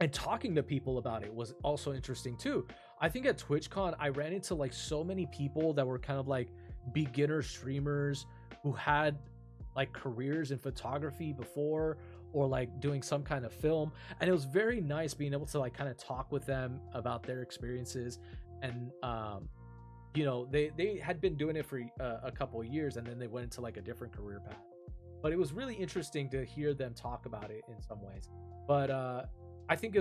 And talking to people about it was also interesting too. I think at TwitchCon I ran into like so many people that were kind of like beginner streamers who had like careers in photography before, or like doing some kind of film, and it was very nice being able to like kind of talk with them about their experiences. And they had been doing it for a couple of years, and then they went into like a different career path, but it was really interesting to hear them talk about it in some ways. But I think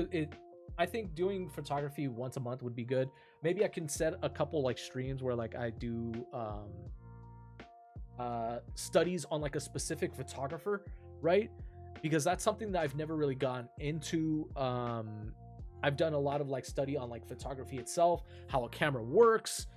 I think doing photography once a month would be good. Maybe I can set a couple like streams where like I do studies on like a specific photographer, right? Because that's something that I've never really gone into. I've done a lot of like study on like photography itself, how a camera works,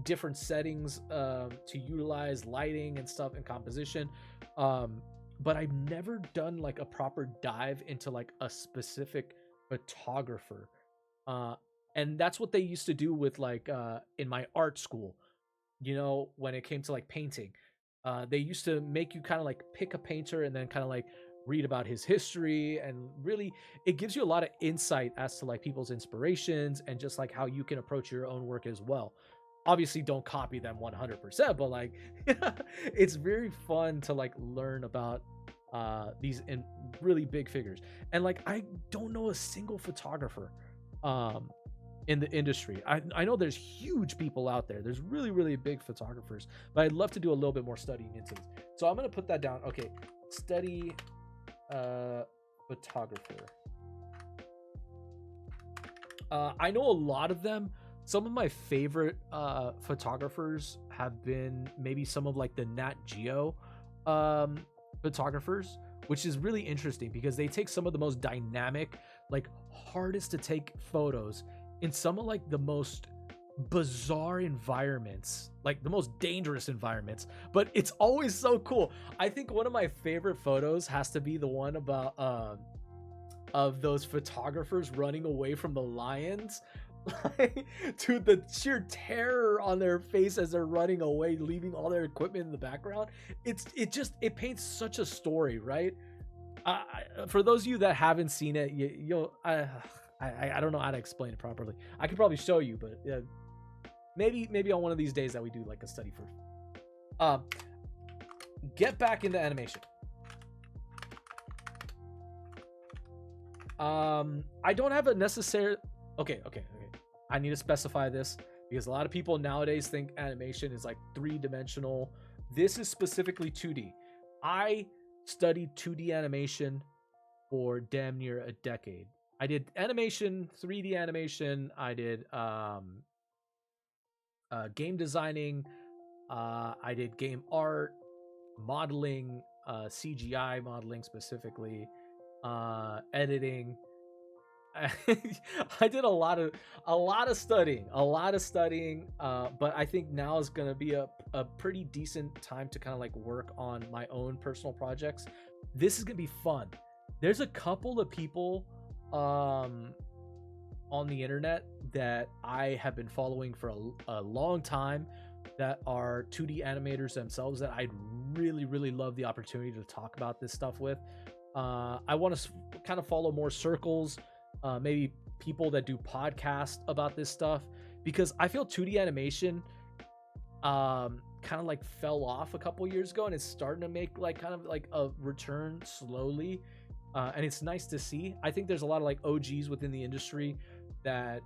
different settings to utilize, lighting and stuff, and composition. But I've never done like a proper dive into like a specific photographer. And that's what they used to do with like in my art school, when it came to like painting. They used to make you kind of like pick a painter and then kind of like read about his history, and really it gives you a lot of insight as to like people's inspirations and just like how you can approach your own work as well. Obviously don't copy them 100%, but like it's very fun to like learn about these in really big figures. And like I don't know a single photographer in the industry. I know there's huge people out there, there's really really big photographers, but I'd love to do a little bit more studying into this. So I'm gonna put that down. Okay, study photographer. I know a lot of them. Some of my favorite photographers have been maybe some of like the Nat Geo photographers, which is really interesting because they take some of the most dynamic, like hardest to take photos in some of like the most bizarre environments, like the most dangerous environments, but it's always so cool. I think one of my favorite photos has to be the one about of those photographers running away from the lions. To the sheer terror on their face as they're running away, leaving all their equipment in the background. It paints such a story, right? For those of you that haven't seen it, I don't know how to explain it properly. I could probably show you, but maybe on one of these days that we do like a study first. Get back into animation. I don't have a necessary. Okay. I need to specify this because a lot of people nowadays think animation is like 3-dimensional. This is specifically 2D. I studied 2D animation for damn near a decade. I did animation, 3D animation. I did game designing. I did game art, modeling, CGI modeling specifically, editing. I did a lot of studying, but I think now is gonna be a pretty decent time to kind of like work on my own personal projects. This is gonna be fun. There's a couple of people on the internet that I have been following for a long time that are 2D animators themselves that I'd really love the opportunity to talk about this stuff with. I want to kind of follow more circles, maybe people that do podcasts about this stuff, because I feel 2D animation kind of like fell off a couple years ago, and it's starting to make like kind of like a return slowly, and it's nice to see. I think there's a lot of like OGs within the industry that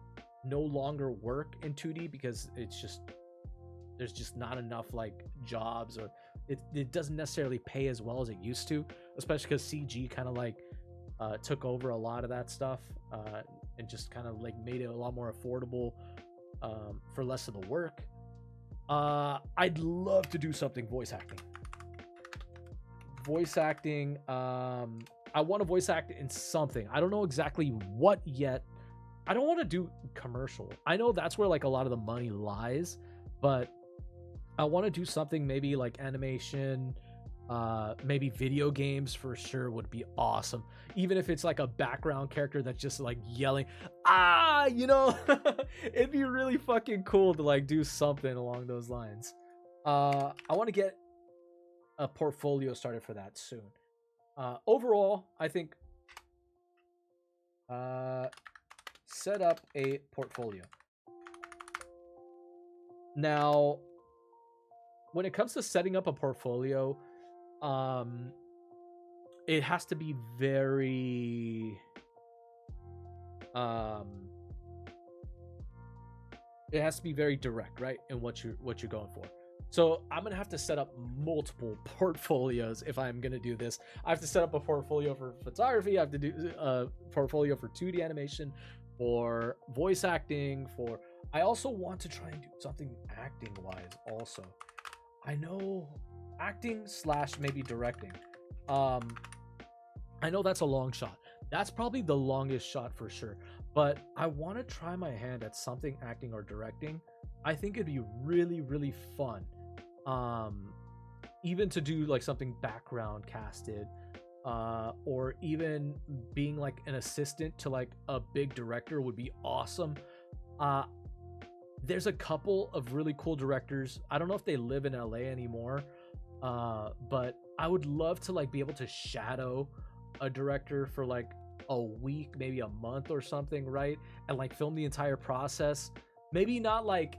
no longer work in 2D because there's just not enough like jobs, or it doesn't necessarily pay as well as it used to, especially because CG kind of like took over a lot of that stuff, and just kind of like made it a lot more affordable for less of the work. I'd love to do something voice acting. I want to voice act in something. I don't know exactly what yet. I don't want to do commercial. I know that's where like a lot of the money lies, but I want to do something maybe like animation, maybe video games for sure would be awesome. Even if it's like a background character that's just like yelling, it'd be really fucking cool to like do something along those lines. I want to get a portfolio started for that soon. Overall, I think set up a portfolio. Now, when it comes to setting up a portfolio, it has to be very direct, right? In what you're going for. So I'm gonna have to set up multiple portfolios if I'm gonna do this. I have to set up a portfolio for photography. I have to do a portfolio for 2D animation, for voice acting, I also want to try and do something acting wise also. I know acting / maybe directing. I know that's a long shot. That's probably the longest shot for sure. But I want to try my hand at something acting or directing. I think it'd be really, really fun. Even to do like something background casted, or even being like an assistant to like a big director would be awesome. There's a couple of really cool directors. I don't know if they live in LA anymore, but I would love to like be able to shadow a director for like a week, maybe a month or something, right? And like film the entire process. Maybe not like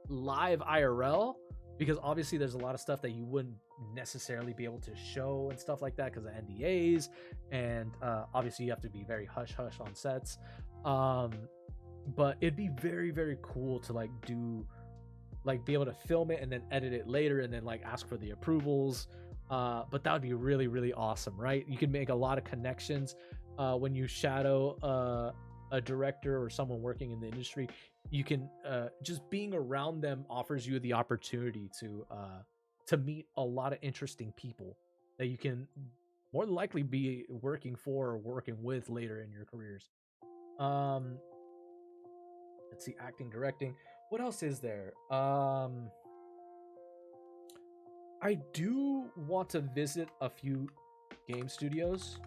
live IRL, because obviously there's a lot of stuff that you wouldn't necessarily be able to show and stuff like that because of NDAs, and obviously you have to be very hush hush on sets. But it'd be very, very cool to like be able to film it and then edit it later and then like ask for the approvals. But that would be really, really awesome, right? You can make a lot of connections when you shadow a director or someone working in the industry. You can just being around them offers you the opportunity to meet a lot of interesting people that you can more than likely be working for or working with later in your careers. Let's see, acting, directing. What else is there? I do want to visit a few game studios.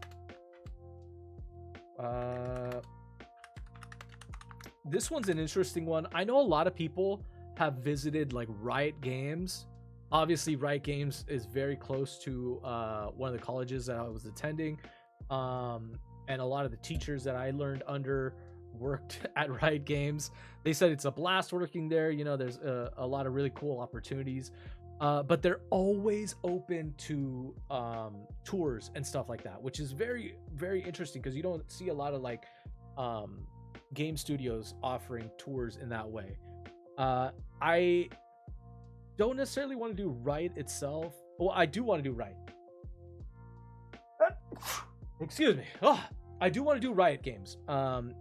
This one's an interesting one. I know a lot of people have visited like Riot Games. Obviously, Riot Games is very close to one of the colleges that I was attending. And a lot of the teachers that I learned under worked at Riot Games. They said it's a blast working there. You know, there's a lot of really cool opportunities. But they're always open to tours and stuff like that, which is very, very interesting because you don't see a lot of like game studios offering tours in that way. I don't necessarily want to do Riot itself. Well, I do want to do Riot. Excuse me. I do want to do Riot Games.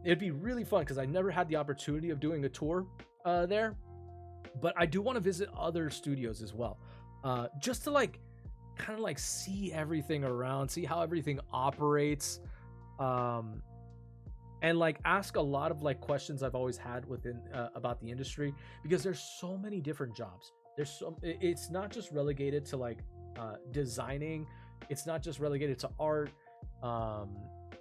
It'd be really fun because I never had the opportunity of doing a tour there. But I do want to visit other studios as well, just to like kind of like see everything around, see how everything operates, and like ask a lot of like questions I've always had within about the industry, because there's so many different jobs. It's not just relegated to like designing. It's not just relegated to art.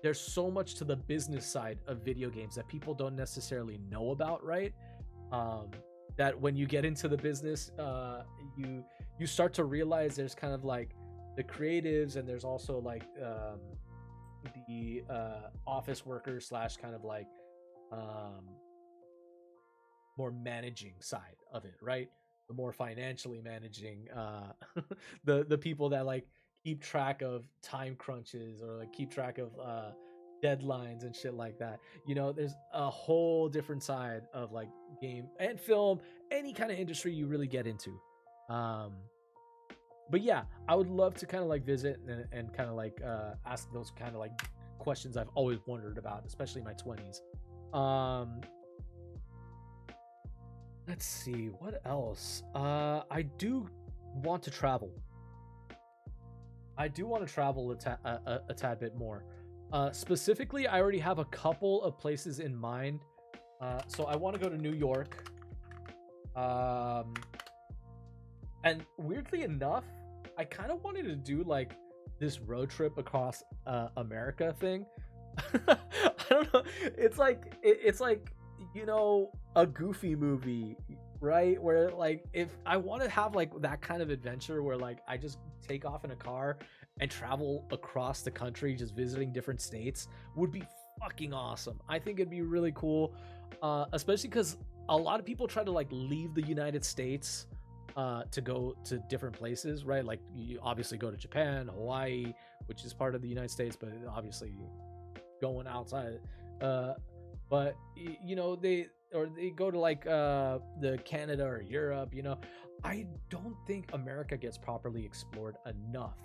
There's so much to the business side of video games that people don't necessarily know about, right? That when you get into the business, you start to realize there's kind of like the creatives, and there's also like the office worker slash kind of like more managing side of it, right? The more financially managing the people that like keep track of time crunches or like keep track of deadlines and shit like that. You know, there's a whole different side of like game and film, any kind of industry you really get into. But yeah, I would love to kind of like visit and kind of like ask those kind of like questions I've always wondered about, especially in my 20s. Let's see what else. I do want to travel. I do want to travel a tad bit more. Specifically, I already have a couple of places in mind. So I want to go to New York. And weirdly enough, I kind of wanted to do like this road trip across America thing. I don't know. It's like it's like, you know, a Goofy movie, right? Where like if I want to have like that kind of adventure where like I just take off in a car and travel across the country just visiting different states would be fucking awesome. I think it'd be really cool, especially because a lot of people try to like leave the United States to go to different places, right? Like you obviously go to Japan, Hawaii, which is part of the United States, but obviously going outside. But you know, they go to like the Canada or Europe. You know, I don't think America gets properly explored enough,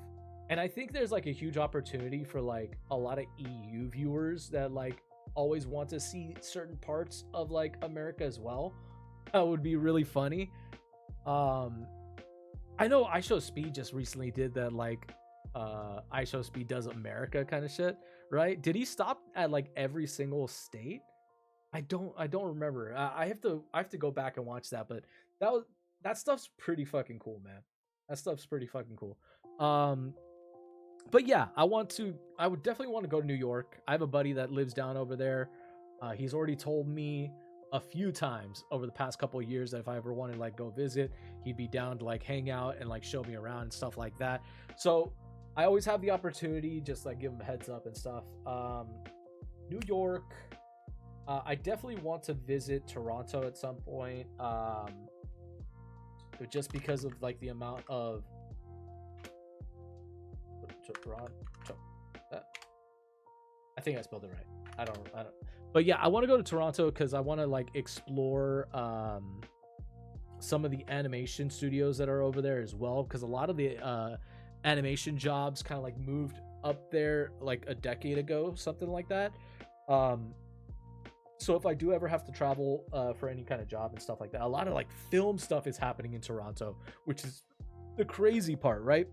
and I think there's like a huge opportunity for like a lot of EU viewers that like always want to see certain parts of like America as well. That would be really funny. I know iShowSpeed just recently did that, like iShowSpeed does America kind of shit, right? Did he stop at like every single state? I don't remember. I have to go back and watch that, but that stuff's pretty fucking cool, man. That stuff's pretty fucking cool. But yeah, I would definitely want to go to New York. I have a buddy that lives down over there. He's already told me a few times over the past couple of years that if I ever wanted to like go visit, he'd be down to like hang out and like show me around and stuff like that. So I always have the opportunity, just like give him a heads up and stuff. New York, I definitely want to visit Toronto at some point, just because of like the amount of Toronto. I think I spelled it right. I don't. But yeah, I want to go to Toronto because I want to like explore some of the animation studios that are over there as well. Because a lot of the animation jobs kind of like moved up there like a decade ago, something like that. So if I do ever have to travel for any kind of job and stuff like that, a lot of like film stuff is happening in Toronto, which is the crazy part, right?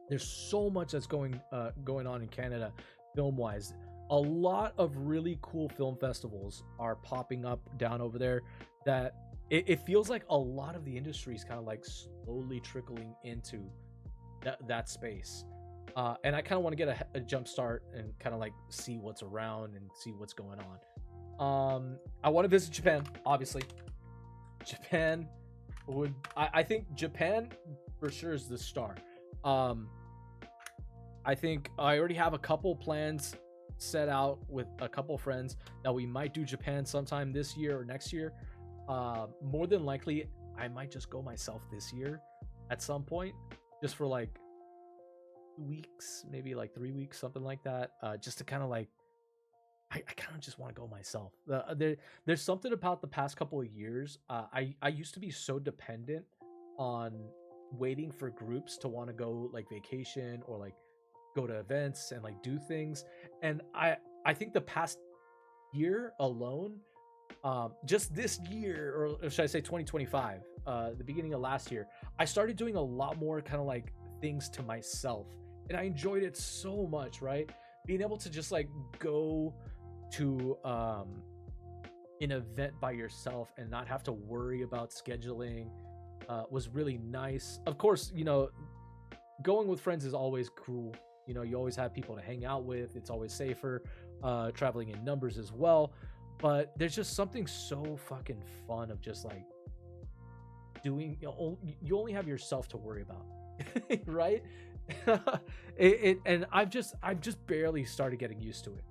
There's so much that's going on in Canada film wise. A lot of really cool film festivals are popping up down over there that it feels like a lot of the industry is kind of like slowly trickling into that space. And I kind of want to get a jump start and kind of like see what's around and see what's going on. I want to visit Japan, obviously. Japan would, I think Japan for sure is the star. I think I already have a couple plans set out with a couple friends that we might do Japan sometime this year or next year. More than likely, I might just go myself this year at some point, just for like 2 weeks, maybe like 3 weeks, something like that. Just to kind of like, I kind of just want to go myself. There's something about the past couple of years. I used to be so dependent on waiting for groups to want to go like vacation or like go to events and like do things, and I think the past year alone, just this year, or should I say 2025, the beginning of last year, I started doing a lot more kind of like things to myself, and I enjoyed it so much, right? Being able to just like go to an event by yourself and not have to worry about scheduling was really nice. Of course, you know, going with friends is always cool. You know, you always have people to hang out with. It's always safer, traveling in numbers as well. But there's just something so fucking fun of just like doing, you only have yourself to worry about, right? And I've just barely started getting used to it.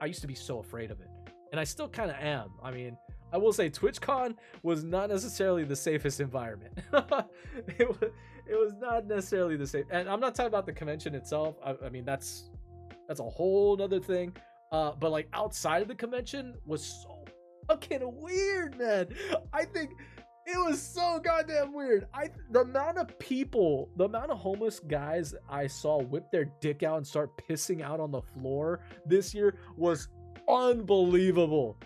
I used to be so afraid of it, and I still kind of am. I mean, I will say TwitchCon was not necessarily the safest environment. It was not necessarily the same, and I'm not talking about the convention itself. I mean, that's a whole nother thing. But like outside of the convention was so fucking weird, man. I think it was so goddamn weird. The amount of homeless guys I saw whip their dick out and start pissing out on the floor this year was unbelievable.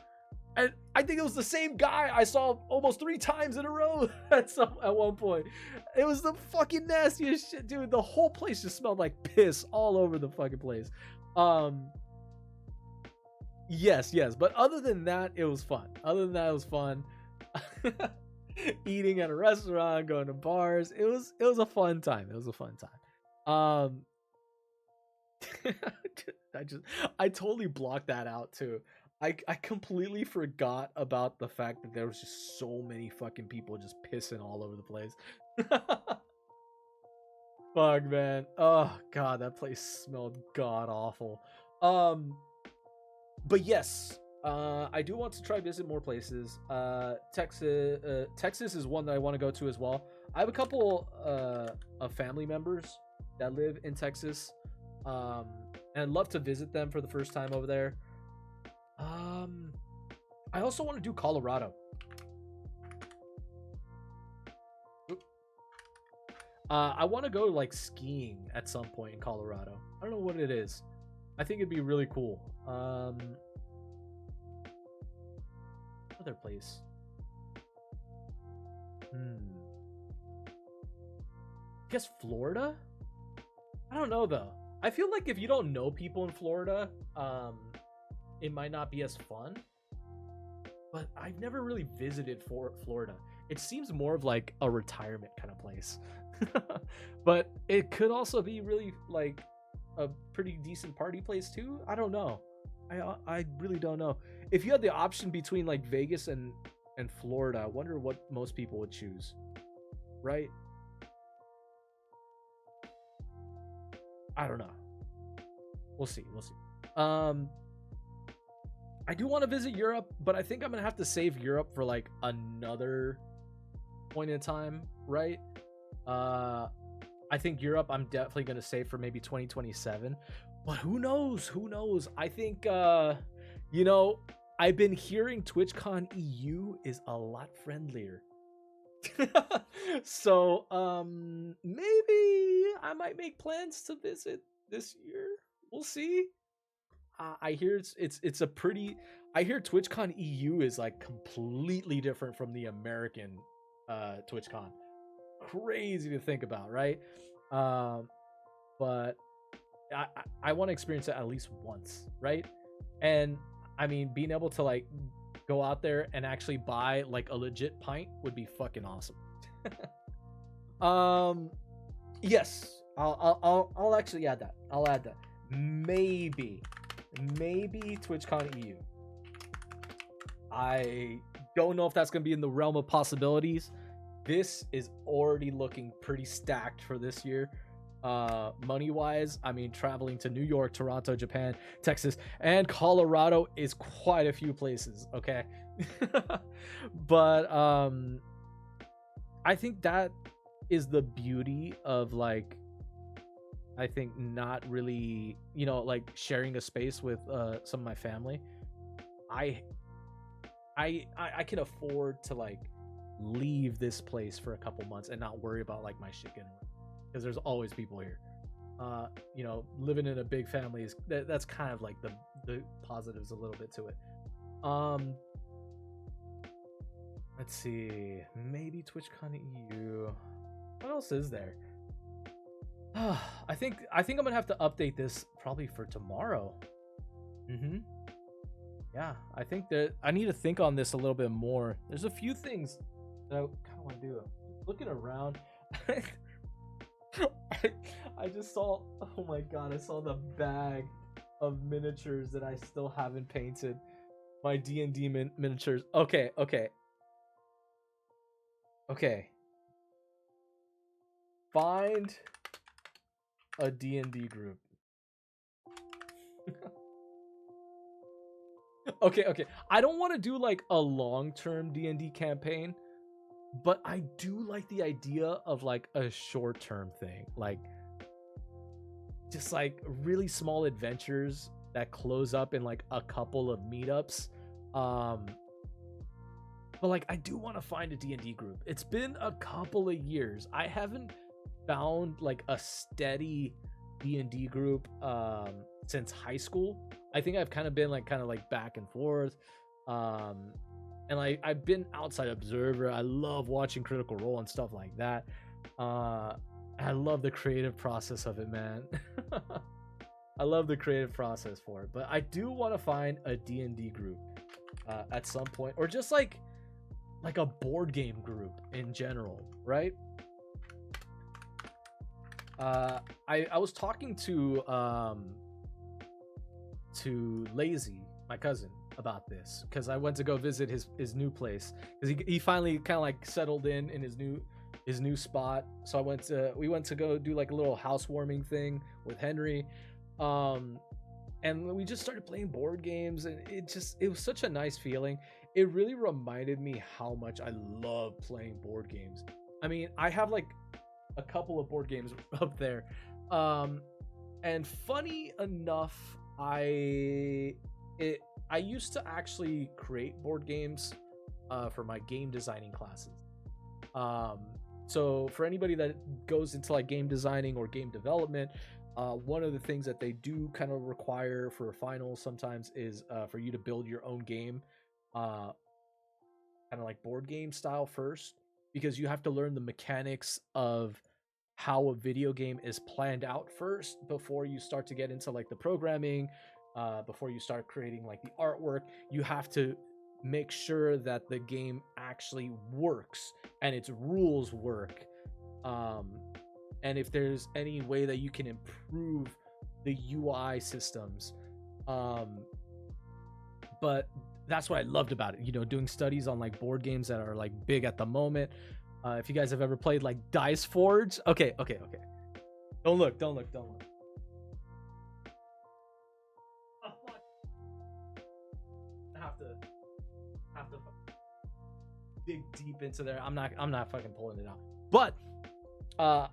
And I think it was the same guy I saw almost 3 times in a row at one point. It was the fucking nastiest shit, dude. The whole place just smelled like piss all over the fucking place. Yes, but other than that, it was fun. Eating at a restaurant, going to bars. It was a fun time. I totally blocked that out too. I completely forgot about the fact that there was just so many fucking people just pissing all over the place. Fuck, man. Oh god, that place smelled god awful. But yes, I do want to try visit more places. Texas is one that I want to go to as well. I have a couple of family members that live in Texas, and I'd love to visit them for the first time over there. I also want to do Colorado. I want to go like skiing at some point in Colorado. I don't know what it is. I think it'd be really cool. Other place. I guess Florida? I don't know though. I feel like if you don't know people in Florida, it might not be as fun. But I've never really visited Florida. It seems more of like a retirement kind of place. But it could also be really like a pretty decent party place too. I don't know. I really don't know. If you had the option between like Vegas and Florida, I wonder what most people would choose. Right? I don't know. We'll see. I do want to visit Europe, but I think I'm gonna have to save Europe for like another point in time, right? I think Europe I'm definitely gonna save for maybe 2027. But who knows? I think I've been hearing TwitchCon EU is a lot friendlier. So maybe I might make plans to visit this year. We'll see. I hear it's a pretty. I hear TwitchCon EU is like completely different from the American TwitchCon. Crazy to think about, right? But I want to experience it at least once, right? And I mean, being able to like go out there and actually buy like a legit pint would be fucking awesome. Yes, I'll actually add that. I'll add that. Maybe TwitchCon EU. I don't know if that's gonna be in the realm of possibilities. This is already looking pretty stacked for this year. Money wise, I mean, traveling to New York, Toronto, Japan, Texas, and Colorado is quite a few places, okay? But I think that is the beauty of like, I think not really, like sharing a space with some of my family. I can afford to like leave this place for a couple months and not worry about like my shit getting ruined, because there's always people here. Living in a big family is that's kind of like the positives a little bit to it. Let's see, maybe TwitchCon EU. What else is there? I think I'm gonna have to update this probably for tomorrow. Yeah, I think that I need to think on this a little bit more. There's a few things that I kind of want to do. Looking around, I just saw. Oh my god! I saw the bag of miniatures that I still haven't painted. My D&D miniatures. Okay. Find a D&D group. Okay. I don't want to do like a long-term D&D campaign, but I do like the idea of like a short-term thing, like just like really small adventures that close up in like a couple of meetups. But like I do want to find a D&D group. It's been a couple of years. I haven't found like a steady D&D group since high school. I think I've kind of been like back and forth. And like I've been outside observer. I love watching Critical Role and stuff like that. I love the creative process of it, man. I love the creative process for it. But I do want to find a D&D group at some point, or just like a board game group in general, right? I was talking to Lazy, my cousin, about this because I went to go visit his new place because he finally kind of like settled in his new spot. So we went to go do like a little housewarming thing with Henry, and we just started playing board games, and it was such a nice feeling. It really reminded me how much I love playing board games. I mean, I have like a couple of board games up there, and funny enough, I used to actually create board games for my game designing classes. So for anybody that goes into like game designing or game development, one of the things that they do kind of require for finals sometimes is for you to build your own game, kind of like board game style first, because you have to learn the mechanics of how a video game is planned out first before you start to get into like the programming, before you start creating like the artwork. You have to make sure that the game actually works and its rules work, and if there's any way that you can improve the UI systems. But that's what I loved about it, doing studies on like board games that are like big at the moment. If you guys have ever played like Dice Forge, okay. Don't look. Oh, fuck. I have to dig deep into there. I'm not fucking pulling it out. But I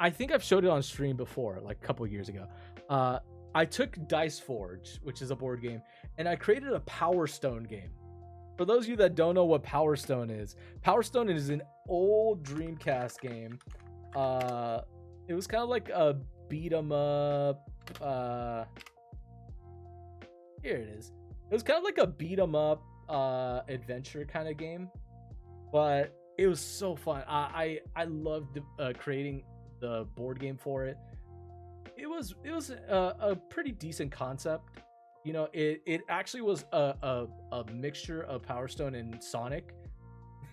think I've showed it on stream before, like a couple years ago. I took Dice Forge, which is a board game, and I created a Power Stone game. For those of you that don't know what Power Stone is an old Dreamcast game. It was kind of like a beat 'em up. Here it is. It was kind of like a beat 'em up adventure kind of game, but it was so fun. I loved creating the board game for it. It was a pretty decent concept. It actually was a mixture of Power Stone and Sonic.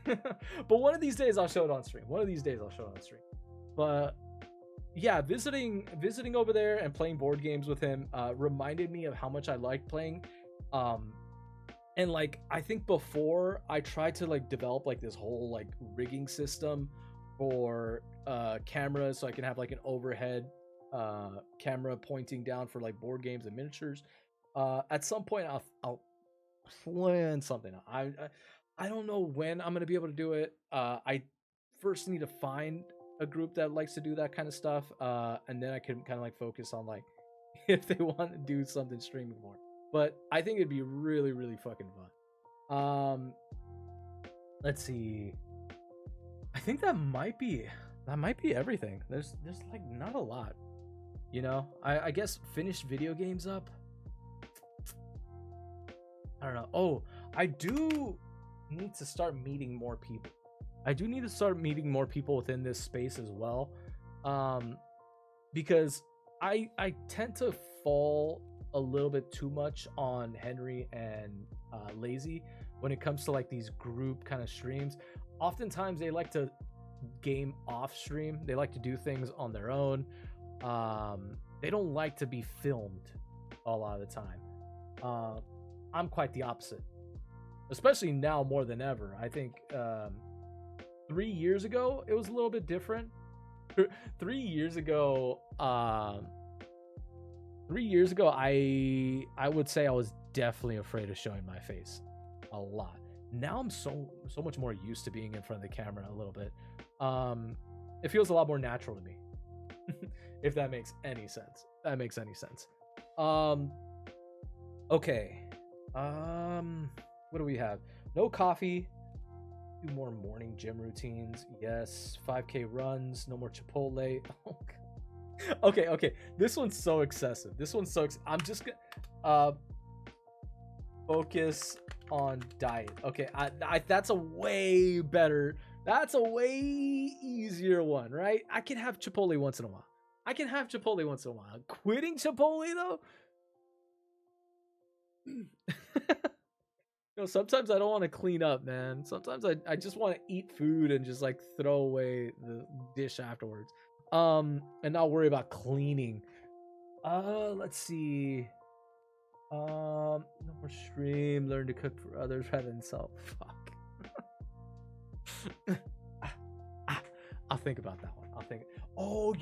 But one of these days I'll show it on stream. But yeah, visiting over there and playing board games with him reminded me of how much I liked playing. And like I think before I tried to like develop like this whole like rigging system for cameras, so I can have like an overhead camera pointing down for like board games and miniatures. At some point I'll plan something. I don't know when I'm gonna be able to do it. I first need to find a group that likes to do that kind of stuff, and then I can kind of like focus on like if they want to do something streaming more. But I think it'd be really, really fucking fun. Let's see. I think that might be everything. There's like not a lot. I guess finished video games up. I don't know. Oh, I do need to start meeting more people. Within this space as well. Because I tend to fall a little bit too much on Henry and Lazy when it comes to like these group kind of streams. Oftentimes they like to game off stream. They like to do things on their own. They don't like to be filmed a lot of the time. I'm quite the opposite, especially now more than ever. I think 3 years ago it was a little bit different. 3 years ago, 3 years ago, I would say I was definitely afraid of showing my face a lot. Now I'm so much more used to being in front of the camera a little bit. It feels a lot more natural to me. If that makes any sense. That makes any sense. Okay. What do we have? No coffee. Do more morning gym routines. Yes. 5K runs. No more Chipotle. Oh, God. Okay. This one's so excessive. I'm just gonna focus on diet. Okay, I that's a way better. That's a way easier one, right? I can have Chipotle once in a while. Quitting Chipotle though. Sometimes I don't want to clean up, man. Sometimes I just want to eat food and just like throw away the dish afterwards. And not worry about cleaning. Let's see. No more stream. Learn to cook for others rather than self. Fuck. I'll think about that one. Oh,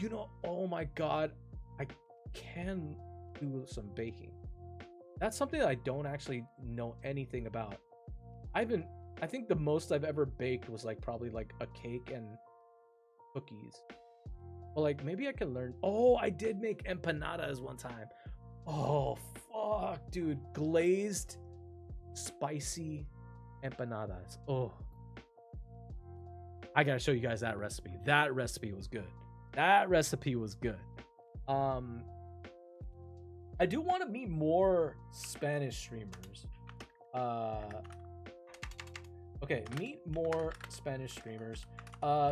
oh my god, I can do some baking. That's something that I don't actually know anything about. I think the most I've ever baked was like probably like a cake and cookies. Well, like maybe I can learn. Oh, I did make empanadas one time. Oh fuck, dude, glazed spicy empanadas. Oh, I gotta show you guys that recipe. That recipe was good. I do want to meet more Spanish streamers. Meet more Spanish streamers.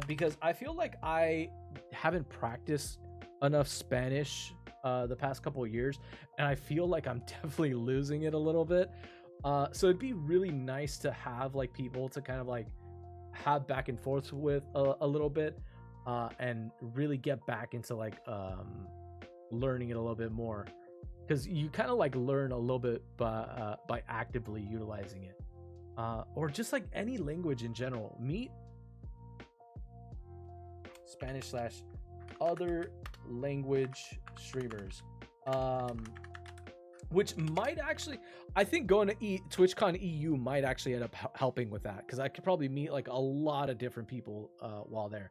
Because I feel like I haven't practiced enough Spanish the past couple of years, and I feel like I'm definitely losing it a little bit. So it'd be really nice to have like people to kind of like have back and forth with a little bit, and really get back into like learning it a little bit more, because you kind of like learn a little bit by actively utilizing it, or just like any language in general. Meet Spanish / other language streamers, which might actually, I think going to TwitchCon EU might actually end up helping with that, because I could probably meet like a lot of different people while there.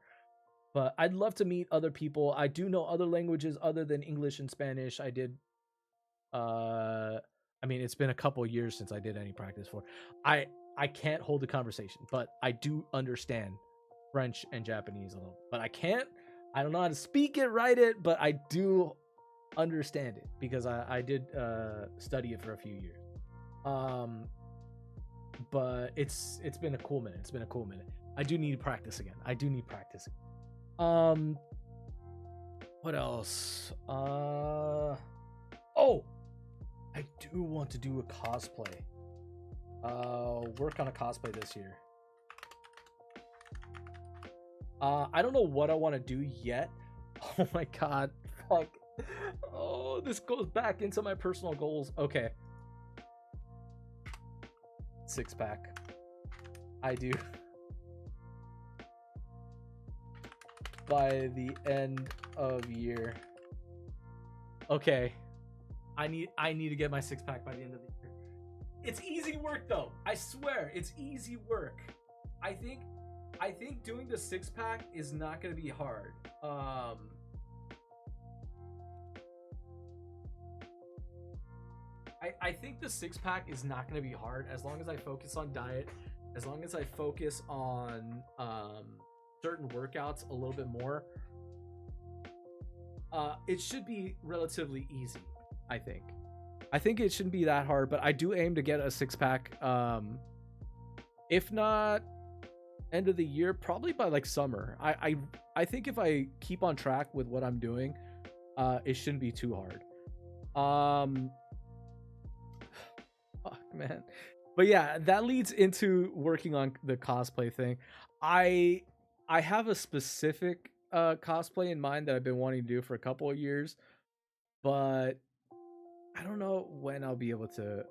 But I'd love to meet other people. I do know other languages other than English and Spanish. I did I mean, it's been a couple years since I did any practice for. I can't hold a conversation, but I do understand French and Japanese a little. But I don't know how to speak it, write it, but I do understand it because I did study it for a few years. But it's been a cool minute. I do need practice again. What else? Oh, I do want to do a cosplay. Work on a cosplay this year. I don't know what I want to do yet. Oh my god, fuck. Oh, this goes back into my personal goals. Okay. 6-pack. I do. By the end of year. Okay. I need to get my 6-pack by the end of the year. It's easy work though. I swear, it's easy work. I think doing the 6-pack is not going to be hard. I think the 6-pack is not going to be hard as long as I focus on diet, as long as I focus on certain workouts a little bit more. It should be relatively easy, I think. I think it shouldn't be that hard, but I do aim to get a 6-pack. If not end of the year, probably by like summer. I think if I keep on track with what I'm doing, it shouldn't be too hard. Fuck, man. But yeah, that leads into working on the cosplay thing. I have a specific cosplay in mind that I've been wanting to do for a couple of years, but I don't know when I'll be able to.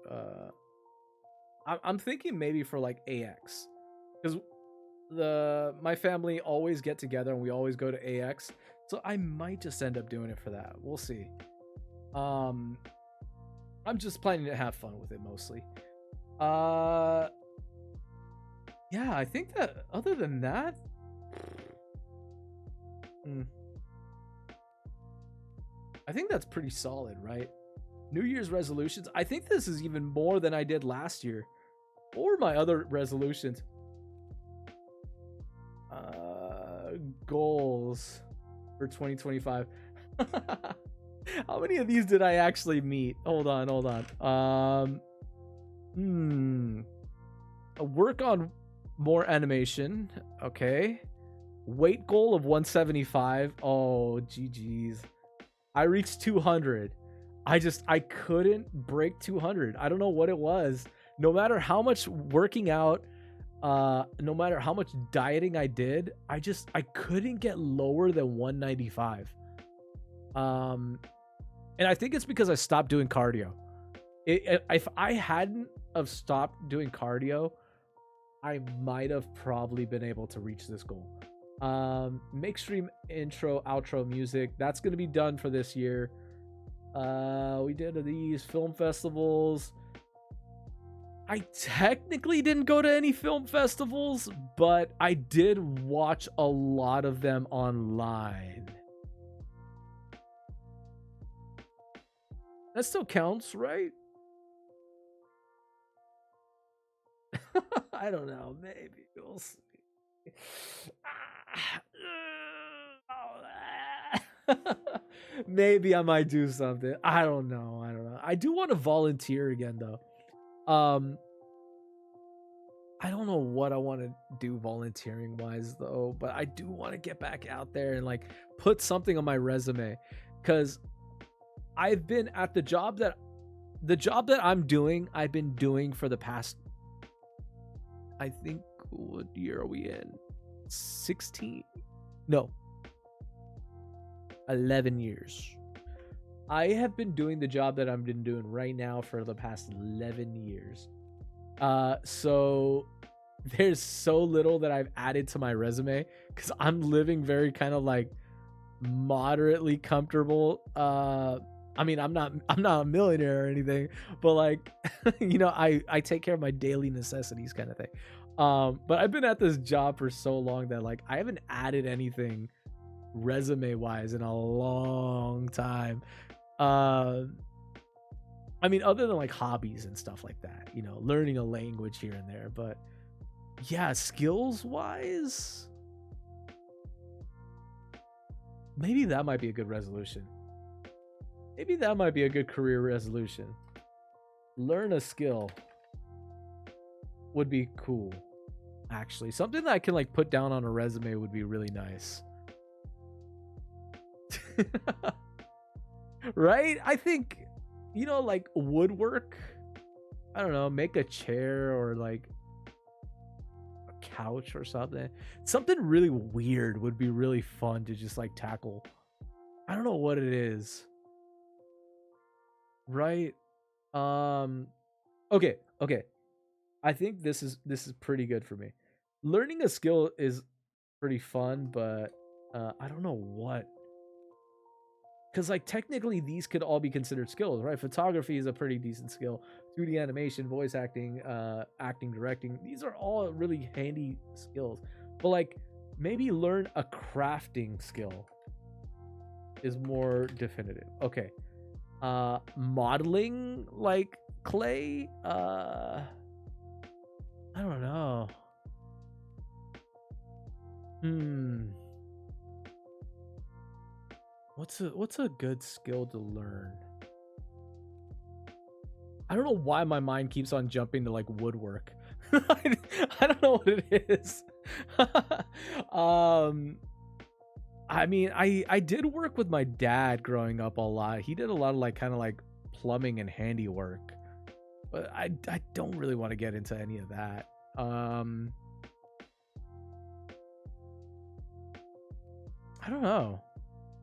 I'm thinking maybe for like AX, because my family always get together and we always go to AX. So I might just end up doing it for that. We'll see. I'm just planning to have fun with it mostly. Yeah, I think that other than that, I think that's pretty solid, right? New Year's resolutions. I think this is even more than I did last year or my other resolutions. Goals for 2025. How many of these did I actually meet? Hold on. Work on more animation. Okay. Weight goal of 175. Oh, GG's. I reached 200. I couldn't break 200. I don't know what it was. No matter how much working out, no matter how much dieting I did, I couldn't get lower than 195. And I think it's because I stopped doing cardio. If I hadn't have stopped doing cardio, I might have probably been able to reach this goal. Make stream intro, outro music. That's going to be done for this year. We did these film festivals. I technically didn't go to any film festivals, but I did watch a lot of them online. That still counts, right? I don't know. Maybe we'll see. Maybe I might do something. I don't know. I do want to volunteer again, though. I don't know what I want to do volunteering wise, though, but I do want to get back out there and like put something on my resume, because I've been at the job that I'm doing, I've been doing for the past, I think, what year are we in? 16? No. 11 years. I have been doing the job that I've been doing right now for the past 11 years. So there's so little that I've added to my resume because I'm living very kind of like moderately comfortable. I mean, I'm not a millionaire or anything, but like, you know, I take care of my daily necessities kind of thing. But I've been at this job for so long that like I haven't added anything resume wise in a long time. I mean, other than like hobbies and stuff like that, you know, learning a language here and there, but yeah, skills wise, maybe that might be a good resolution. Maybe that might be a good career resolution. Learn a skill would be cool. Actually, something that I can like put down on a resume would be really nice. Right? I think, you know, like woodwork. I don't know, make a chair or like a couch or something. Something really weird would be really fun to just like tackle. I don't know what it is. Right? Okay. I think this is pretty good for me. Learning a skill is pretty fun, but I don't know what. Because like technically these could all be considered skills, right? Photography is a pretty decent skill. 2D animation, voice acting, acting, directing. These are all really handy skills. But like maybe learn a crafting skill is more definitive. Okay. Modeling like clay. I don't know. What's a good skill to learn? I don't know why my mind keeps on jumping to like woodwork. I don't know what it is. I mean, I did work with my dad growing up a lot. He did a lot of like kind of like plumbing and handiwork, but I don't really want to get into any of that. I don't know.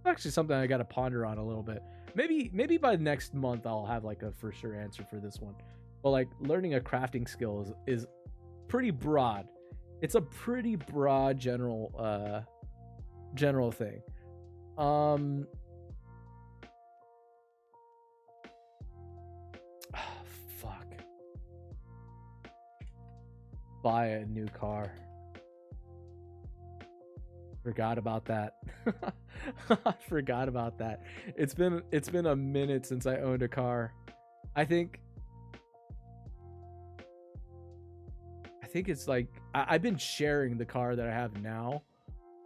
Actually something I got to ponder on a little bit. Maybe by next month I'll have like a for sure answer for this one. But like learning a crafting skill is pretty broad. It's a pretty broad general thing. Fuck. Buy a new car. Forgot about that. I forgot about that. It's been a minute since I owned a car. I think it's like I've been sharing the car that I have now,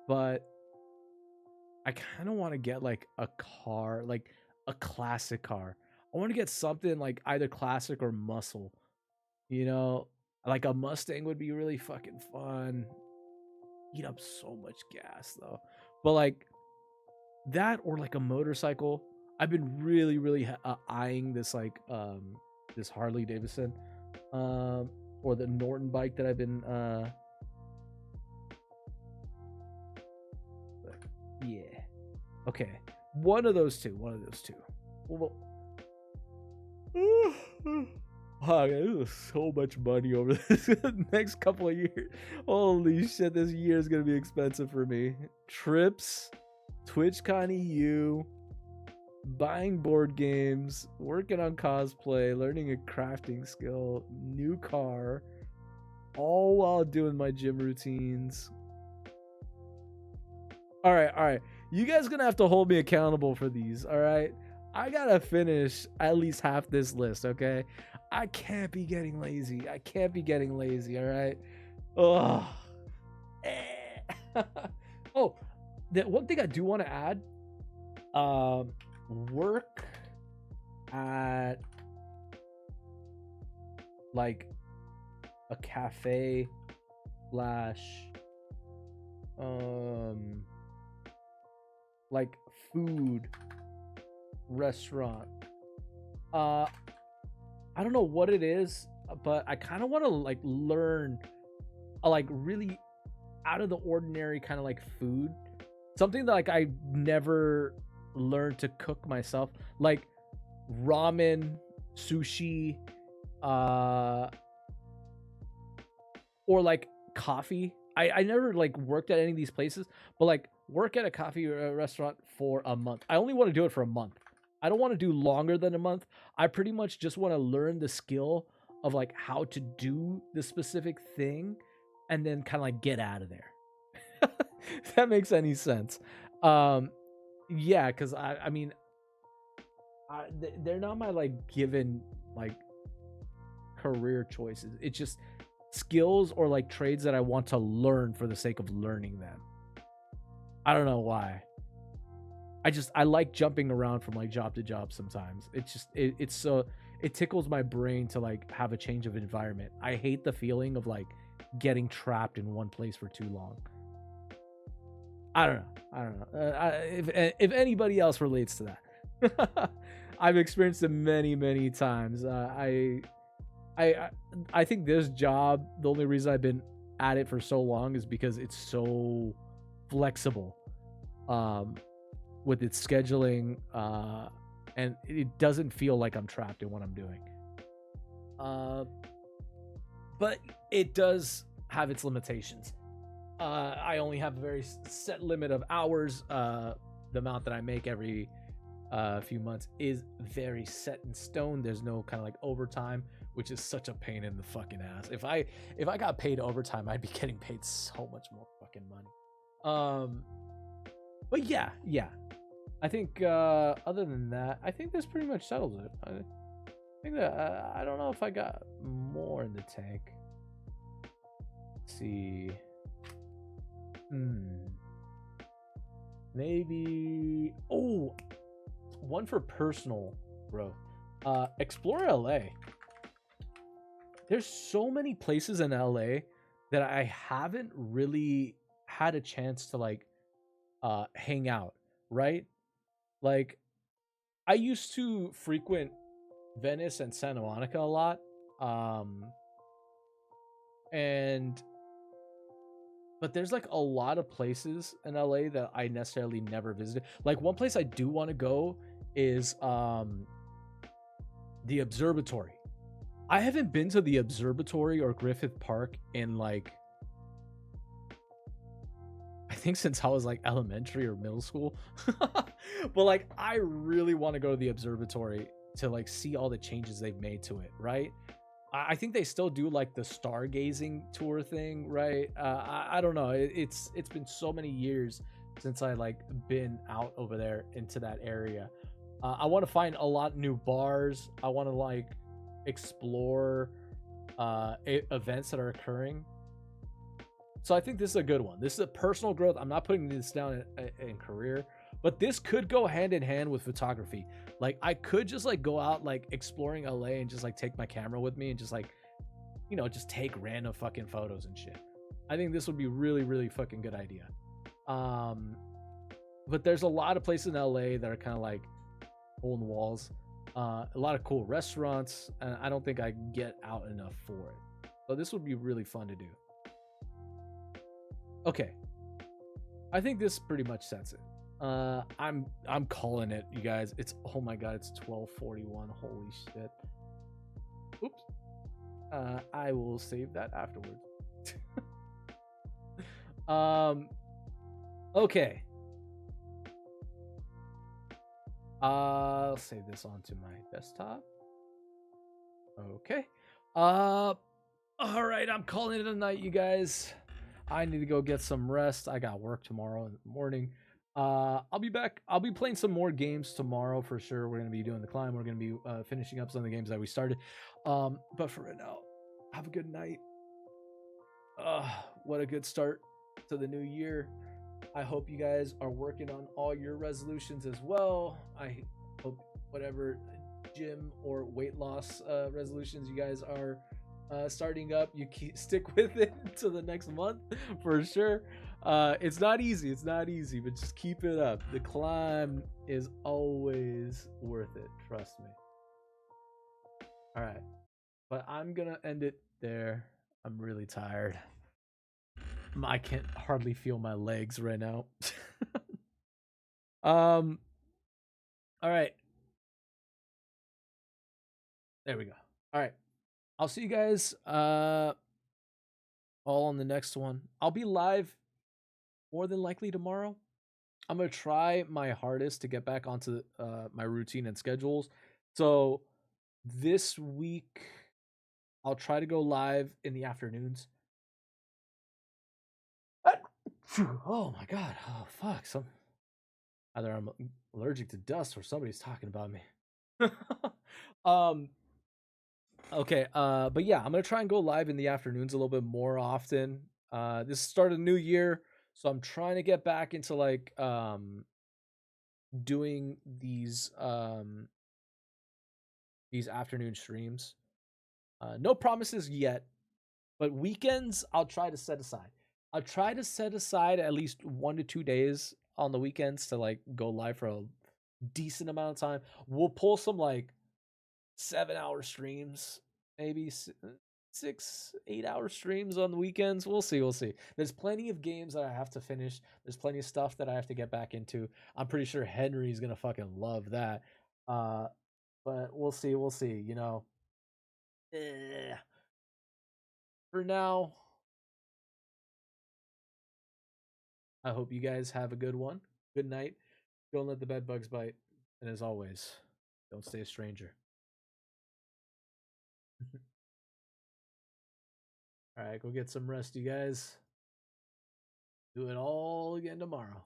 but I kind of want to get like a car, like a classic car. I want to get something like either classic or muscle. You know, like a Mustang would be really fucking fun. Eat up so much gas though. But like that or like a motorcycle. I've been really eyeing this like this Harley Davidson or the Norton bike that I've been yeah. Okay. One of those two. Well, oh, there's so much money over this next couple of years. Holy shit, this year is gonna be expensive for me. Trips, TwitchCon EU, buying board games, working on cosplay, learning a crafting skill, new car, all while doing my gym routines. All right. You guys gonna have to hold me accountable for these, all right? I gotta finish at least half this list, okay? I can't be getting lazy. All right? Oh. Oh, the one thing I do want to add, work at like a cafe slash like food restaurant. I don't know what it is, but I kind of want to like learn a like really out of the ordinary kind of like food, something that like I never learned to cook myself, like ramen, sushi, or like coffee. I never like worked at any of these places, but like work at a coffee restaurant for a month. I only want to do it for a month. I don't want to do longer than a month. I pretty much just want to learn the skill of like how to do the specific thing and then kind of like get out of there. If that makes any sense. Yeah, because I mean, they're not my like given like career choices. It's just skills or like trades that I want to learn for the sake of learning them. I don't know why. I like jumping around from like job to job sometimes. It's just it's so it tickles my brain to like have a change of environment. I hate the feeling of like getting trapped in one place for too long. I don't know. If anybody else relates to that, I've experienced it many times. I think this job, the only reason I've been at it for so long is because it's so flexible. With its scheduling, and it doesn't feel like I'm trapped in what I'm doing. But it does have its limitations. I only have a very set limit of hours. The amount that I make every few months is very set in stone. There's no kind of like overtime, which is such a pain in the fucking ass. If I got paid overtime, I'd be getting paid so much more fucking money. But yeah. I think other than that, I think this pretty much settles it. I think that I don't know if I got more in the tank. Let's see. Maybe. Oh, one for personal growth. Explore LA. There's so many places in LA that I haven't really had a chance to like hang out, right? Like I used to frequent Venice and Santa Monica a lot. But there's like a lot of places in LA that I necessarily never visited. Like one place I do want to go is the observatory. I haven't been to the observatory or Griffith Park in like I think since I was like elementary or middle school. But like I really want to go to the observatory to like see all the changes they've made to it, right? I think they still do like the stargazing tour thing, right? I don't know. It's been so many years since I like been out over there into that area. I want to find a lot new bars. I want to like explore events that are occurring. So I think this is a good one. This is a personal growth. I'm not putting this down in career, but this could go hand in hand with photography. Like I could just like go out like exploring LA and just like take my camera with me and just like, you know, just take random fucking photos and shit. I think this would be really, really fucking good idea. But there's a lot of places in LA that are kind of like hole in the walls. A lot of cool restaurants, and I don't think I get out enough for it. So this would be really fun to do. Okay, I think this pretty much sets it. I'm calling it, you guys. It's oh my god, it's 12:41. Holy shit. Oops. I will save that afterwards. Okay. I'll save this onto my desktop. Okay. All right, I'm calling it a night, you guys. I need to go get some rest. I got work tomorrow in the morning. I'll be back. I'll be playing some more games tomorrow for sure. We're gonna be doing the climb. We're gonna be finishing up some of the games that we started. But for right now, have a good night. What a good start to the new year. I hope you guys are working on all your resolutions as well. I hope whatever gym or weight loss resolutions you guys are starting up, you stick with it to the next month for sure. It's not easy. It's not easy, but just keep it up. The climb is always worth it. Trust me. All right. But I'm going to end it there. I'm really tired. I can't hardly feel my legs right now. All right. There we go. All right. I'll see you guys all on the next one. I'll be live more than likely tomorrow. I'm going to try my hardest to get back onto my routine and schedules. So this week I'll try to go live in the afternoons. Oh my god. Oh fuck. Either I'm allergic to dust or somebody's talking about me. Okay, but yeah, I'm gonna try and go live in the afternoons a little bit more often. This is the start of the new year, so I'm trying to get back into like doing these afternoon streams. No promises yet, but weekends I'll try to set aside. I'll try to set aside at least 1 to 2 days on the weekends to like go live for a decent amount of time. We'll pull some like 7-hour streams, maybe 6-8 hour streams on the weekends. We'll see. We'll see. There's plenty of games that I have to finish. There's plenty of stuff that I have to get back into. I'm pretty sure Henry's gonna fucking love that. But we'll see. We'll see. You know. For now, I hope you guys have a good one. Good night. Don't let the bed bugs bite. And as always, don't stay a stranger. All right, go get some rest, you guys. Do it all again tomorrow.